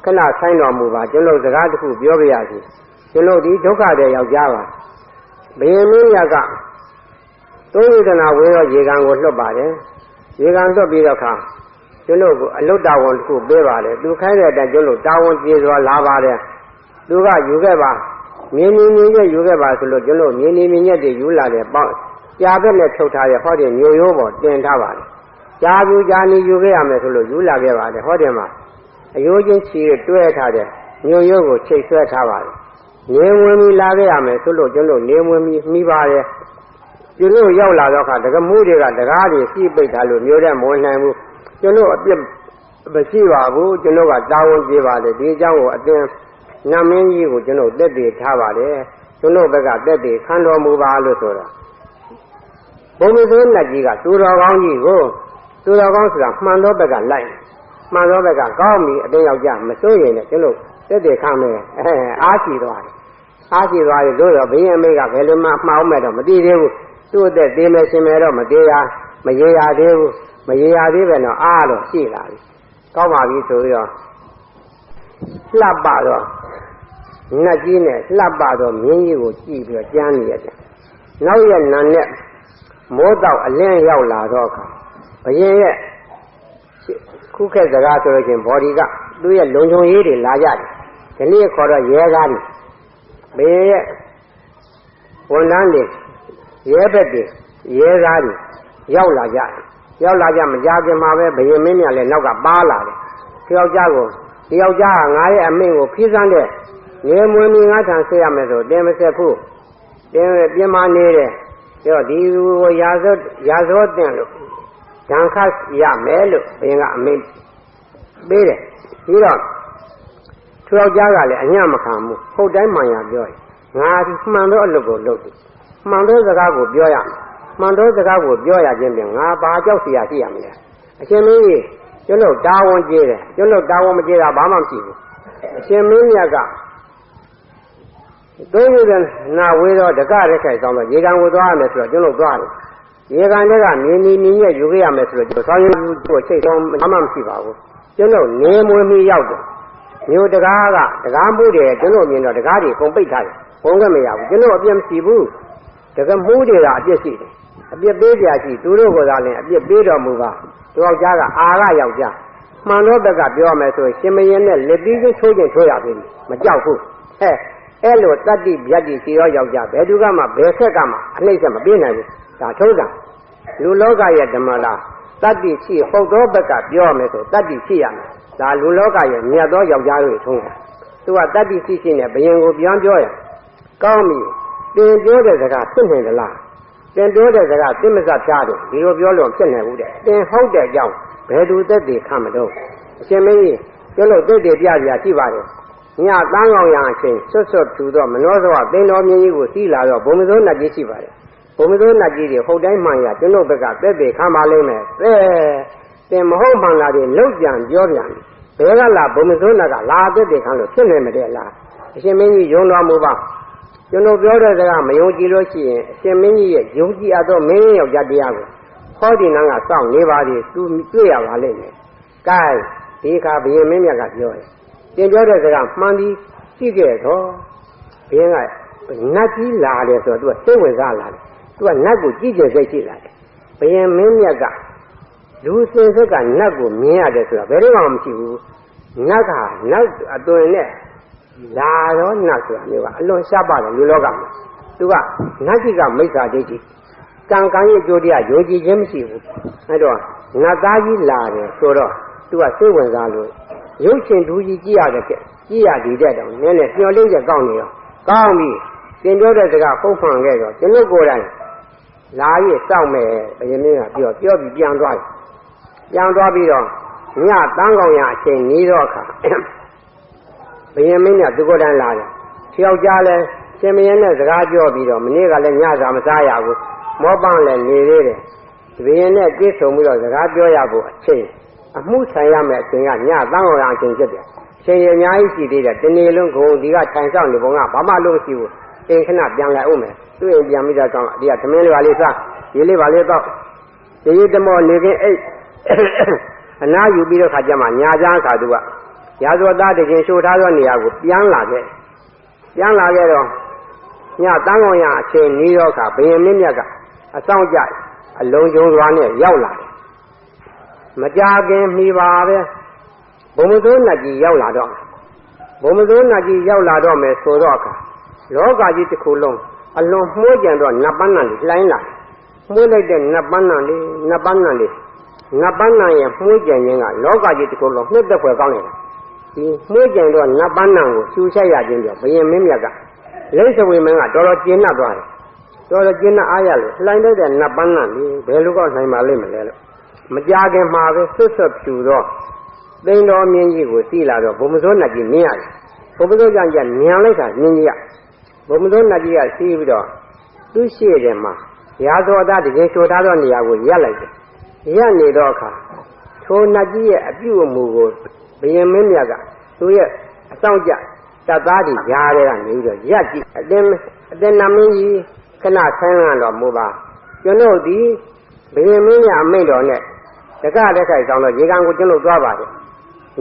ခဏဆိုင်တော်မူပါကျွန်တော်စကားတစ်ခုပြောပြရစီကျွန်တော်ဒီဒုက္ခတဲ့ယောက်ျားပါဘယင်းမင်းရကသုံးဝေဒနာဝေရောရေကန်ကိုလွတ်ပါတယ်ရေကန်လွတ်ပြီးတော့ခါကျွန်တော်ကိုအလုတ်တာဝန်တစ်ခုပေးပါတယ်သူခိုင်းတဲ့အတိုင်းကျွန်တော်တာဝန်ပြေစွာလာပါတယ်သူကယူခဲ့ပါမြင်းမြင်းရဲ့ယူခဲ့ပါဆိုလို့ကျွန်တော်မြင်းမြင်းရဲ့တည်းယူလာတယ်ပေါ့ကြာဘက်နဲ့ထုတ်ထားတဲ့ဟောတဲ့မျိုးရိုးပေါ်တင်ထားပါတယ်ကြာဘူးကြာနေယူခဲ့ရမယ်ဆိုလို့ယူလာခဲ့ပါတယ်ဟောတယ်မှာအယိုးချင်းချီတွဲထားတဲ့မျိုးရိုးကိုချိတ်ဆွဲထားပါတယ်နေဝင်ပြီးလာခဲ့ရမယ်ဆိုလို့ကျွန်တော်နေဝင်ပြီးမိပါတယ်ကျွန်တော်ရောက်လာတော့ခါတကမှုတွေကတကားတွေစီးပိတ်ထားလို့မျိုးတဲ့မဝင်နိုင်ဘူးကျွန်တော်အပြစ်မရှိပါဘူးကျွန်တော်ကတာဝန်ပြေပါတယ်ဒီအကြောင်းကိုအတင်းနမင်းကြီးကိုကျွန်တော်တက်တည်ထားပါတယ်ကျွန်တော်ဘက်ကတက်တည်ခံတော်မူပါလို့ဆိုတာဘုံမစိုးလက်ကြီးကသူတော်ကောင်းကြီးကိုသူတော်ကောင်းဆိုတာမှန်သောဘက်ကလိုက်မှန်သောဘက်ကကောင်းပြီအတင်းယောက်ျားမစိုးရင်လည်းကျွန်တော်တက်တည်ခံမယ်အားရှိသွားတယ်အားရှိသွားပြီတို့တော့ဘင်းအမေကဘယ်လိုမှမှားအောင်မဲ့တော့မသိသေးဘူးသူ့အသက်သေးမယ်ရှင်မယ်တော့မသေးရမရေရသေးဘူးမရေရသေးပဲတော့အားတော့ရှိလာပြီကောင်းပါပြီဆိုပြီးတော့လှပတော့နတ်ကြီးနဲ့လှပတော့မင်းကြီးကိုကြည့်ပြီးတော့ကြမ်းနေရတယ်နောက်ရက်နံနဲ့မိုးတော့အလင်းရောက်လာတော့အခါဘုရင်ရဲ့ခုခက်စကားဆိုလို့ချင်းဘော်ဒီကသူ့ရဲ့လုံခြုံရေးတွေလာကြတယ်ဒီနေ့ခေါ်တော့ရဲကားတွေဘုရင်ရဲ့ဝန်ထမ်းတွေရဲဘက်တွေရဲကားတွေရောက်လာကြတယ်ရောက်လာကြမကြခင်မှာပဲဘုရင်မင်းမြတ်လည်းနောက်ကပါလာတယ်ဒီယောက်ျားကိုဒီယောက်ျားကငါရဲ့အမိန့်ကိုဖိစမ်းတဲ့နေမွေးမီငါထံဆက်ရမယ်ဆိုတင်မဆက်ဘူးတင်ပြင်မာနေတယ်ပြောဒီကိုရာဇောတင်လို့ဒဏ်ခတ်ရမယ်လို့ဘုရင်ကအမိန့်ပေးတယ်ပြီးတော့သူယောက်ျားကလည်းအညံ့မခံဘူးဟုတ်တိုင်းမှန်ရပြောရင်ငါဒီမှန်သောအလုပ်ကိုလုပ်တယ်မှန်သောစကားကိုပြောရမယ်မှန်သောစကားကိုပြောရခြင်းဖြင့်ငါဘာကြောက်เสียရှိရမလဲအရှင်မင်းကြီးကျွန်တော်တာဝန်ကျေးတယ်ကျွန်တော်တာဝန်မကျေးတာဘာမှမရှိဘူးအရှင်မင်းမြတ်ကသုံးရတဲ့နာဝေတော့တကရက်ခိုက်ဆောင်တော့ရေကန်ကိုသွားရမယ်ဆိုတော့ကျွန်တော်သွားတယ်ရေကန်တွေကမြင်းရဲ့ယူခဲ့ရမယ်ဆိုတော့ဆောင်းရုပ်ကိုချိတ်ဆောင်ဘာမှမရှိပါဘူးကျွန်တော်နေမွေးမီရောက်တယ်မျိုးတကားကတကားမှုတယ်ကျွန်တော်မြင်တော့တကားတွေကုန်ပိတ်ထားတယ်ဘုံကမရဘူးကျွန်တော်အပြစ်မရှိဘူးတကမှုတွေကအပြစ်ရှိတယ်အပြစ်ပေးကြရှိသူတို့ကသာလည်းအပြစ်ပေးတော်မူပါသူယောက်ျားကအာကယောက်ျားမှန်တော့ဘက်ကပြောမယ်ဆိုရင်ရှင်မင်းနဲ့လက်ပြီးချင်းထိုးချင်းထိုးရပြီမကြောက်ဘူးအဲ့လိုတတ္တိဗျတ္တိရှိရောယောက်ျားဘယ်သူကမှဘယ်ဆက်ကမှအနှိမ့်ဆက်မပေးနိုင်ဘူးဒါထုံးတာလူလောကရဲ့ဓမ္မလားတတ္တိရှိဟုတ်သောဘက်ကပြောမယ်ဆိုတတ္တိရှိရမယ်ဒါလူလောကရဲ့မြတ်သောယောက်ျားတွေထုံးတာသူကတတ္တိရှိနဲ့ဘယင်ကိုပြောင်းပြောရကောင်းပြီတင်ပြောတဲ့စကားဖြစ်နေသလားတင်ပြောတဲ့စကားသိမစဖြားတယ်ဒီလိုပြောလို့ဖြစ်နေဘူးတဲ့တင်ဟုတ်တဲ့အကြောင်းဘယ်သူသက်သေခံမတော့အရှင်မင်းကြီးကျလို့သက်သေပြပြရှိပါတယ်ညတန်းကောင်ရအချိန်ဆွတ်ဆွတ်ထူတော့မနောဇဝသင်္တော်မြင်းကြီးကိုစီးလာတော့ဘုံမစိုးနတ်ကြီးရှိပါတယ်ဘုံမစိုးနတ်ကြီးတွေဟုတ်တိုင်းမှန်ရကျွန်တော်ဘက်ကသက်သေခံပါလိမ့်မယ်တင်မဟုတ်မှန်လားတွေလောက်ပြန်ပြောပြန်ဘယ်ကလာဘုံမစိုးနတ်ကလာသက်သေခံလို့ဖြစ်နေမတဲ့လားအရှင်မင်းကြီးယုံတော်မူပါကျွန်တော်ပြောတဲ့စကားမယုံကြည်လို့ရှိရင်အရှင်မင်းကြီးရဲ့ယုံကြည်အပ်သောမင်းယောက်ျားတရားကိုဟောဒီနန်းကစောင့်နေပါသည်သူတွေ့ရပါလိမ့်မယ်။ကဲဒီခါဘုရင်မင်းမြတ်ကပြောတယ်။တင်ပြောတဲ့စကားမှန်ပြီးရှိခဲ့တော့ဘုရင်ကနတ်ကြီးလာတယ်ဆိုတော့သူကစိတ်ဝင်စားလာတယ်။သူကနတ်ကိုကြည့်ကြစိတ်ရှိလာတယ်။ဘုရင်မင်းမြတ်ကလူစင်စက်ကနတ်ကိုမြင်ရတယ်ဆိုတာဘယ်တော့မှမရှိဘူး။နတ်အသွင်နဲ့လာတော့နတ်ဆိုတာမျိုးကအလွန်ရှားပါတယ်လူလောကမှာသူကနတ်ကြီးကမိစ္ဆာဒိဋ္ဌိကံရဲ့ကြိုးတရားယုံကြည်ခြင်းမရှိဘူးအဲတော့နတ်သားကြီးလာတယ်ဆိုတော့သူကစိတ်ဝင်စားလို့ရုပ်ရှင်ဒူးကြီးကြည့်ရတဲ့ကြည့်ရဒီတဲ့တော့နည်းနည်းမျောလင်းချက်ကောင်းနေရောကောင်းပြီသင်ပြောတဲ့စကားဖုံးဖန်ခဲ့တော့ကျွန်တော်ကိုယ်တိုင်လာရစောင့်မယ်ဘုရင်မင်းကပြောပြီးပြန်သွားတယ်ပြန်သွားပြီးတော့ညတန်းကောင်ရအချိန်နေတော့အခါဘုရင်မင်းကသူကိုယ်တိုင်လာတယ်။ယောက်ျားလည်းရှင်မင်းနဲ့စကားပြောပြီးတော့မနေ့ကလည်းညစာမစားရဘူး။မောပန်းလည်းနေသေးတယ်။ဘုရင်နဲ့ကြည့်ဆုံပြီးတော့စကားပြောရဖို့အချိန် အမှုဆိုင်ရမယ်အချိန်ကညသံဃာအချိန်ဖြစ်တယ်ရှင်ရအများကြီးရှိသေးတယ်တနေ့လုံးကိုဒီကထိုင်ဆောင်နေပုံကဘာမှလုပ်မရှိဘူးအိမ်ခဏပြန်လိုက်အောင်မယ်သူ့အိမ်ပြန်မိသားကောင်းဒီကသမင်းလေးပါလေးစားရေးလေးပါလေးတော့ရေးတမောနေခင်အိတ်အနာယူပြီးတော့ခါကျမှညာချမ်းခါသူကရာဇဝသားတခင်ရှို့ထားသောနေရာကိုပြန်လာခဲ့တော့ညသံဃာရအချိန်နီးတော့ခါဘယင်မင်းမြတ်ကအဆောင်ကြအလုံးကျုံစွာနဲ့ရောက်လာတယ်မကြခင်မိပါပဲဘုံမစိုးနတ်ကြီးရောက်လာတော့ဘုံမစိုးနတ်ကြီးရောက်လာတော့မယ်ဆိုတော့အခါလောကကြီးတစ်ခုလုံးအလွန်မှုကြံတော့နတ်ပန်းနံလေးလှိုင်းလာမှုလိုက်တဲ့နတ်ပန်းနံလေးနတ်ပန်းနံရဲ့မှုကြံခြင်းကလောကကြီးတစ်ခုလုံးနှစ်သက်ဖွယ်ကောင်းနေတာဒီမှုကြံတော့နတ်ပန်းနံကိုရှူဆက်ရခြင်းကြောင့်ဘယင်မင်းမြတ်ကလိမ့်စဝေမင်းကတော်တော်ကျဉ်းနှံ့သွားတယ်တော်တော်ကျဉ်းနှံ့အားရလို့လှိုင်းလိုက်တဲ့နတ်ပန်းနံလေးဘယ်လိုကောနိုင်ပါလိမ့်မလဲလို့မကြခင်မှာပဲဆွတ်ဆွတ်ဖြူတော့သိန်းတော်မြင်းကြီးကိုစီးလာတော့ဘုံမစိုးနတ်ကြီးမြင်ရတယ်ဘုံမစိုးကြောင့်ညံလိုက်တာမြင်းကြီးကဘုံမစိုးနတ်ကြီးကစီးပြီးတော့သူ့ရှေ့တယ်မှာရာဇဝသားတကယ်ချိုထားသောနေရာကိုရပ်လိုက်တယ်ရပ်နေတော့အခါထိုနတ်ကြီးရဲ့အပြုအမူကိုဘယင်မင်းမြတ်ကသူ့ရဲ့အဆောင်ကြတပ်သားတွေရားတဲ့ကနေပြီးတော့ရပ်ကြည့်အတင်းနာမင်းကြီးခဏဆန်းလာတော့မူပါကျွန်တော်ဒီဘယင်မင်းမြတ်အမိန့်တော်နဲ့တက္ကတက်ခိုက်ဆောင်တော့ရေကန်ကိုကျွန်တော်သွားပါတယ်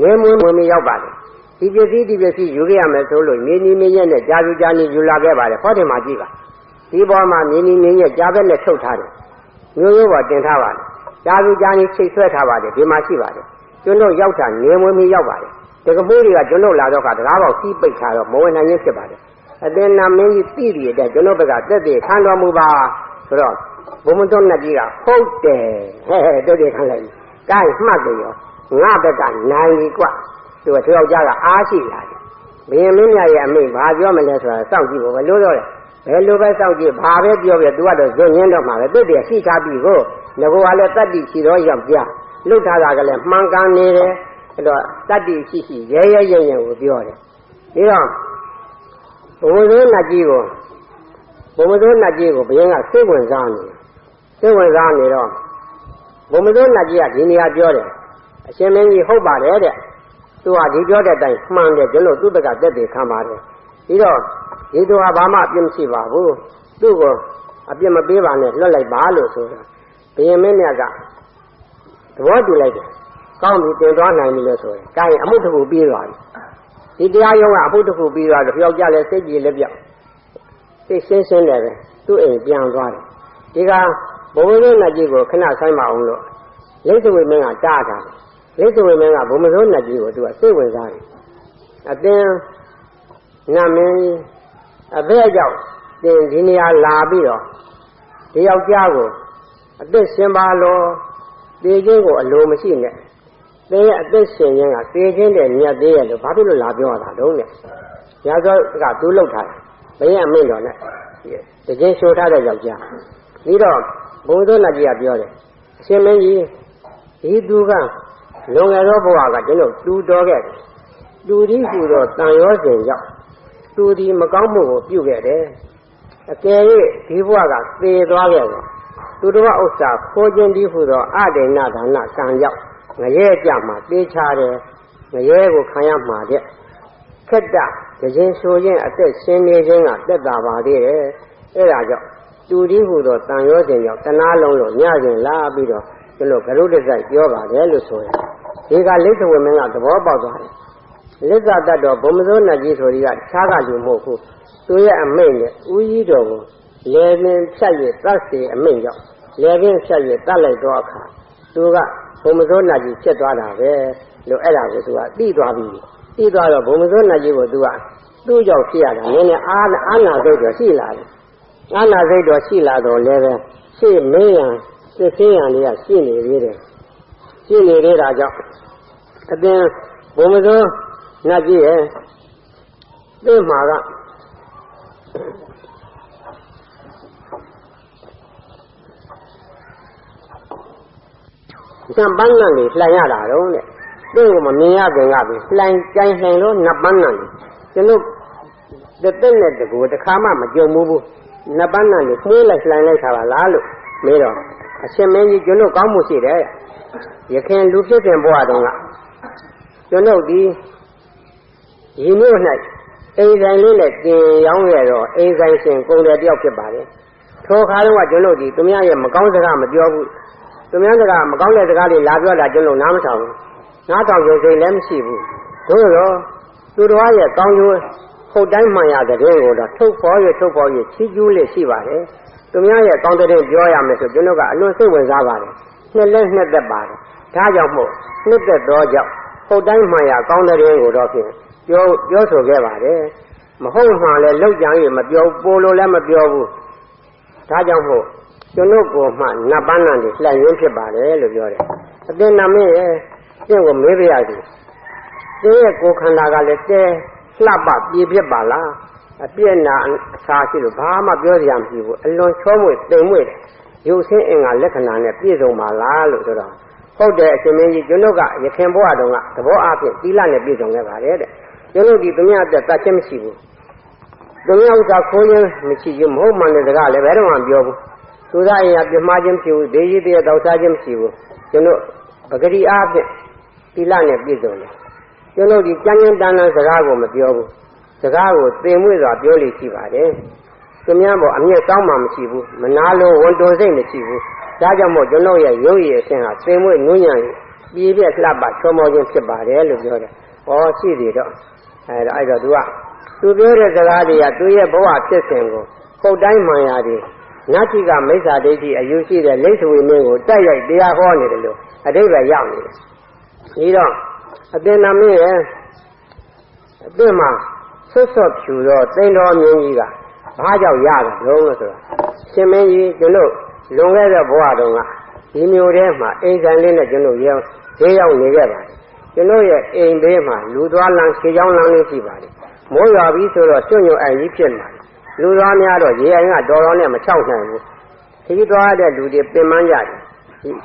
ငယ်မွေးမရောက်ပါတယ်ဒီပစ္စည်းယူခဲ့ရမယ်ဆိုလို့မြေနီမင်းရဲ့နဲ့ကြာနေယူလာခဲ့ပါတယ်ဟောတယ်မှာကြည့်ပါဒီပေါ်မှာမြေနီမင်းရဲ့ကြားဘက်နဲ့ထုတ်ထားတယ်မျိုးရိုးပေါ်တင်ထားပါတယ်ကြာနေချိတ်ဆွဲထားပါတယ်ဒီမှာရှိပါတယ်ကျွန်တော်ရောက်တာငယ်မွေးရောက်ပါတယ်တကမိုးတွေကကျွန်တော်လာတော့ကတကားပေါက်စီးပိတ်ထားတော့မဝင်နိုင်ရင်ဖြစ်ပါတယ်အတင်းနာမင်းကြီးသိရတဲ့ကျွန်တော်ဘက်ကတက်တဲ့ခံတော်မူပါဆိုတော့ဘုံမတော်နတ်ကြီးကဟုတ်တယ်တက်တဲ့ခံလိုက်ကိုင်းမှတ်တယ်ရောငါဘက်ကနိုင်ပြီကွသူကယောက်ျားကအားရှိလာတယ်ဘယင်မင်းမြတ်ရဲ့အမိန့်ဘာပြောမလဲဆိုတာစောင့်ကြည့်ဖို့ဘယ်လိုတော့လဲဘယ်လိုပဲစောင့်ကြည့်ဘာပဲပြောပြသူကတော့ဇွတ်ရင်းတော့မှာပဲတက်တဲ့ရှိထားပြီကိုငါကလည်းတတ္တိရှိတော့ယောက်ျားလှုပ်ထားတာကလည်းမှန်ကန်နေတယ်အဲ့တော့တတ္တိရှိရဲကိုပြောတယ်ဒီတော့ဘုံမစိုးနတ်ကြီးကိုဘယင်ကစိတ်ဝင်စားနေတော့ဘုံမစိုးနတ်ကြီးကဒီနေရာပြောတယ်အရှင်မင်းကြီးဟုတ်ပါတယ်တဲ့သူကဒီပြောတဲ့အတိုင်းမှန်တယ်ကျွန်တော်သူ့ဘက်ကတက်တယ်ခံပါတယ်ပြီးတော့ဒီသူဟာဘာမှအပြစ်မရှိပါဘူးသူ့ကိုအပြစ်မပေးပါနဲ့လွတ်လိုက်ပါလို့ဆိုတာဘုရင်မင်းမြတ်ကသဘောတူလိုက်တယ်ကောင်းပြီတင်သွားနိုင်ပြီလို့ဆိုရင်ကာရင်အမှုတစ်ခုပြီးသွားပြီဒီတရားရုံးကအမှုတစ်ခုပြီးသွားတော့ပြောက်ကြလဲစိတ်ကြီးလက်ပြောက်စိတ်ရှင်းတယ်ပဲသူ့အိမ်ပြန်သွားတယ်ဒီကဘုံမစိုးနတ်ကြီးကိုခဏဆိုင်မအောင်လို့လိမ့်စဝေမင်းကတားတာလိမ့်စဝေမင်းကဘုံမစိုးနတ်ကြီးကိုသူကစိတ်ဝင်စားတယ်အတင်းနတ်မင်းအဘဲကြောင့်တင်ဒီနေရာလာပြီးတော့ဒီယောက်ျားကိုအသက်ရှင်ပါလို့သေခြင်းကိုအလိုမရှိနဲ့သင်ရဲ့အသက်ရှင်ခြင်းကသေခြင်းတဲ့မြတ်သေးရဲ့လို့ဘာဖြစ်လို့လာပြောတာတုံးနဲ့ရာဇဝကသူလှုပ်ထားတယ်ဘယ်ရအမိန့်တော်နဲ့တကယ်ရှို့ထားတဲ့ယောက်ျားပြီးတော့ဘုံသောနတ်ကြီးကပြောတယ်အရှင်မင်းကြီးဒီသူကလွန်ခဲ့သောဘဝကကျွန်တော်တူတော်ခဲ့တယ်တူဒီဟူသောတန်ရောစဉ်ကြောင့်သူဒီမကောင်းမှုကိုပြုခဲ့တယ်အကယ်၍ဒီဘဝကသေသွားခဲ့တယ်သူတော်ဥစ္စာခိုးခြင်းဒီဟူသောအဒိဏဒါနကံကြောင့်ငရဲကြမှာတေးချတယ်ငရဲကိုခံရမှာတဲ့ခက်တာတခြင်းဆိုရင်အသက်ရှင်နေခြင်းကတက်တာပါသေးတယ်အဲဒါကြောင့်တူဒီဟူသောတန်ရောစဉ်ကြောင့်တနာလုံးလို့ညစဉ်လာပြီးတော့ကျွန်တော်ဂရုတစိုက်ပြောပါတယ်လို့ဆိုရင်ဒီကလိစ္ဆဝေမင်းကသဘောပေါက်သွားတယ်လစ္ဆတတ်တော်ဘုံမစိုးနတ်ကြီးဆိုဒီကခြားကလူမဟုတ်ဘူးသူရဲ့အမိန့်နဲ့ဦးကြီးတော်ကိုလေပင်ဖြတ်ရတတ်စေအမိန့်ကြောင့်လေပင်ဖြတ်ရတတ်လိုက်တော့အခါသူကဘုံမစိုးနတ်ကြီးဖြစ်သွားတာပဲလို့အဲ့ဒါကိုသူကသိသွားပြီသိသွားတော့ဘုံမစိုးနတ်ကြီးကိုသူကသူ့ကြောင့်ဖြစ်ရတာနည်းနည်းအာနာစိတ်တော်ရှိလာတယ်အာနာစိတ်တော်ရှိလာတော့လည်းပဲရှေ့မင်းရန်စစ်စင်းရန်တွေကရှိနေသေးတယ်ရှိနေသေးတာကြောင့်အတင်းဘုံမစိုးနတ်ကြီးရဲ့သိမှာကနတ်ပန်းနံလေးလှန်ရတာတော့တဲ့သိကိုမမြင်ရခင်ကပြီလှန်ကြိုင်လှန်လို့နတ်ပန်းနံလေးကျွန်တော်တက်နဲ့တကူတစ်ခါမှမကြုံဘူးနတ်ပန်းနံလေးနှေးလိုက်လှန်လိုက်တာပါလားလို့မေးတော့အရှင်မင်းကြီးကျွန်တော်ကောင်းမှုရှိတယ် ရခင်လူဖြစ်တဲ့ဘဝတုန်းကကျွန်ုပ်ဒီရင်းမြို့၌အိမ်ဆိုင်လေးနဲ့တင်ရောင်းရတော့အိမ်ဆိုင်ရှင်ကုန်တယ်တယောက်ဖြစ်ပါတယ်ထိုခါတုန်းကကျွန်ုပ်ဒီသူများရဲ့မကောင်းစကားမပြောဘူးသူများစကားမကောင်းတဲ့စကားတွေလာပြောတာကျွန်ုပ်နားမထောင်ဘူးနားထောင်ကြစိတ်လည်းမရှိဘူးသို့တော့သူတော်ရဲ့ကောင်းကျိုးဟုတ်တိုင်းမှန်ရတဲ့ကိုတော့ထုတ်ဖော်ရချီးကျူးလေးရှိပါတယ်သူများရဲ့ကောင်းတဲ့ပြောရမယ်ဆိုကျွန်တော်ကအလွန်စိတ်ဝင်စားပါတယ်နှစ်လက်နှစ်သက်ပါတယ်ဒါကြောင့်မို့နှစ်သက်သောကြောင့်ဟုတ်တိုင်းမှန်ရကောင်းတဲ့ကိုတော့ဖြင့်ပြောဆိုခဲ့ပါတယ်မဟုတ်မှန်လဲလောက်ကြံရမပြောပိုလိုလည်းမပြောဘူးဒါကြောင့်မို့ကျွန်ုပ်ကိုမှနတ်ပန်းနံတွေလှည့်ရင်းဖြစ်ပါတယ်လို့ပြောတယ်အသင်နာမည်ရဲ့ကျင့်ကိုမေးပြရစီသင်ရဲ့ကိုယ်ခန္ဓာကလည်းတဲလှပပြေပြစ်ပါလားအပြည့်နာအစာရှိလို့ဘာမှပြောစရာမရှိဘူးအလွန်ချောမွေ့တိမ်မွေ့တယ်ရုပ်ဆင်းအင်္ဂါလက္ခဏာနဲ့ပြည့်စုံပါလားလို့ဆိုတော့ဟုတ်တယ်အရှင်မင်းကြီးကျွန်ုပ်ကရခင်ဘဝတုန်းကသဘောအားဖြင့်သီလနဲ့ပြည့်စုံခဲ့ပါတယ်တဲ့ကျွန်ုပ်ဒီသူများအသက်တတ်ခြင်းမရှိဘူးသူများဥစ္စာခိုးခြင်းမရှိဘူးမဟုတ်မှန်တဲ့စကားလည်းဘယ်တော့မှပြောဘူးသူသားအရာပြမှားခြင်းမရှိဘူးဒေကြီးတည်းတောက်စားခြင်းမရှိဘူးကျွန်ုပ်ပဂတိအားဖြင့်သီလနဲ့ပြည့်စုံတယ်ကျွန်ုပ်ဒီကြမ်းကြမ်းတမ်းတမ်းစကားကိုမပြောဘူးစကားကိုသိမ်မွေ့စွာပြောလို့ရှိပါတယ်သူများပေါ်အမျက်ကောင်းမှမရှိဘူးမနာလိုဝန်တိုစိတ်မရှိဘူးဒါကြောင့်မို့ကျွန်ုပ်ရဲ့ရုပ်ရည်အစဉ်ဟာသိမ်မွေ့နူးညံ့ပြည့်ပြည့်လှပချောမောခြင်းဖြစ်ပါတယ်လို့ပြောတယ်ဟောရှိသေးတော့အဲ့တော့သူပြောတဲ့စကားတွေကသူရဲ့ဘဝဖြစ်စဉ်ကိုဟုတ်တိုင်းမှန်ရတယ်နတ်ကြီးကမိစ္ဆာဒိဋ္ဌိအယူရှိတဲ့လိစ္ဆဝေမင်းကိုတိုက်ရိုက်တရားဟောနေတယ်လို့အတိပ္ပယ်ရောက်နေတယ်ဒီတော့အသင်နာမည်ရဲ့အသင်မှာဆွတ်ဆွတ်ဖြူတော့သိန်းတော်မြင်းကြီးကဘာကြောင့်ရတယ်လို့ဆိုတာရှင်မင်းကြီးကျွန်တော်လွန်ခဲ့တဲ့ဘဝတုန်းကဒီမျိုးထဲမှာအိမ်ဆိုင်လေးနဲ့ကျွန်တော်ရောက်နေခဲ့ပါတယ်ကျွန်တော်ရဲ့အိမ်ဘေးမှာလူသွားလမ်းခြေချောင်းလမ်းလေးရှိပါတယ်မိုးရွာပြီးဆိုတော့ကျွညွန့်အိမ်ကြီးဖြစ်လာတယ်လူသားများတော့ရေအိမ်ကတော်တော်နဲ့မချောက်နိုင်ဘူးခရီးသွားတဲ့လူတွေပင်ပန်းကြတယ်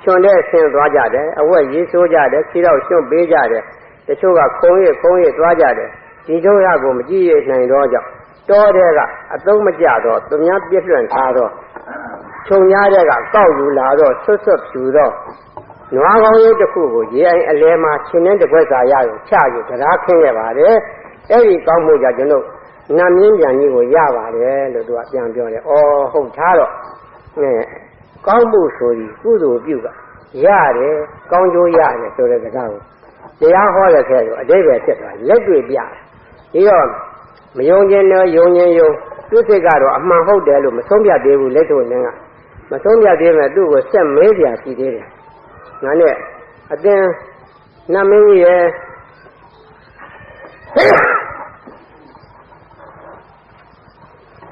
ချွန်တဲ့ဆင်းသွားကြတယ်အဝက်ရေးဆိုးကြတယ်ခြေတော့ရွှွန့်ပေးကြတယ်တချို့ကခုံရသွားကြတယ်ဒီတို့ရကိုမကြည့်ရနိုင်တော့ကြောင့်တောတဲ့ကအသုံးမကျတော့သူများပြည့်လွှင့်ထားတော့ခြုံရတဲ့ကကောက်ယူလာတော့ဆွတ်ဖြူတော့နွားကောင်းရုပ်တစ်ခုကိုရေအိမ်အလဲမှာချင်းနဲ့တကွက်စာရရင်ချယူတရားခင်းခဲ့ပါတယ်အဲ့ဒီကောင်းမှုကြောင့်ကျွန်တော်နတ်မြင်းပြန်ကြီးကိုရပါတယ်လို့သူကပြန်ပြောတယ်။အော်ဟုတ်သားတော့ကောင်းမှုဆိုပြီးကုသိုလ်ပြုကရတယ်ကောင်းကျိုးရတယ်ဆိုတဲ့စကားကိုတရားဟောတဲ့ခဲကိုအတိပ္ပယ်ဖြစ်သွားလက်တွေ့ပြတယ်။ဒီတော့မယုံခြင်းနဲ့ယုံခြင်းယုံသူစိတ်ကတော့အမှန်ဟုတ်တယ်လို့မဆုံးဖြတ်သေးဘူးလက်တွေ့နဲ့ကမဆုံးဖြတ်သေးမဲ့သူ့ကိုဆက်မေးပြရှိသေးတယ်။ငါနဲ့အသင်နတ်မင်းကြီးရဲ့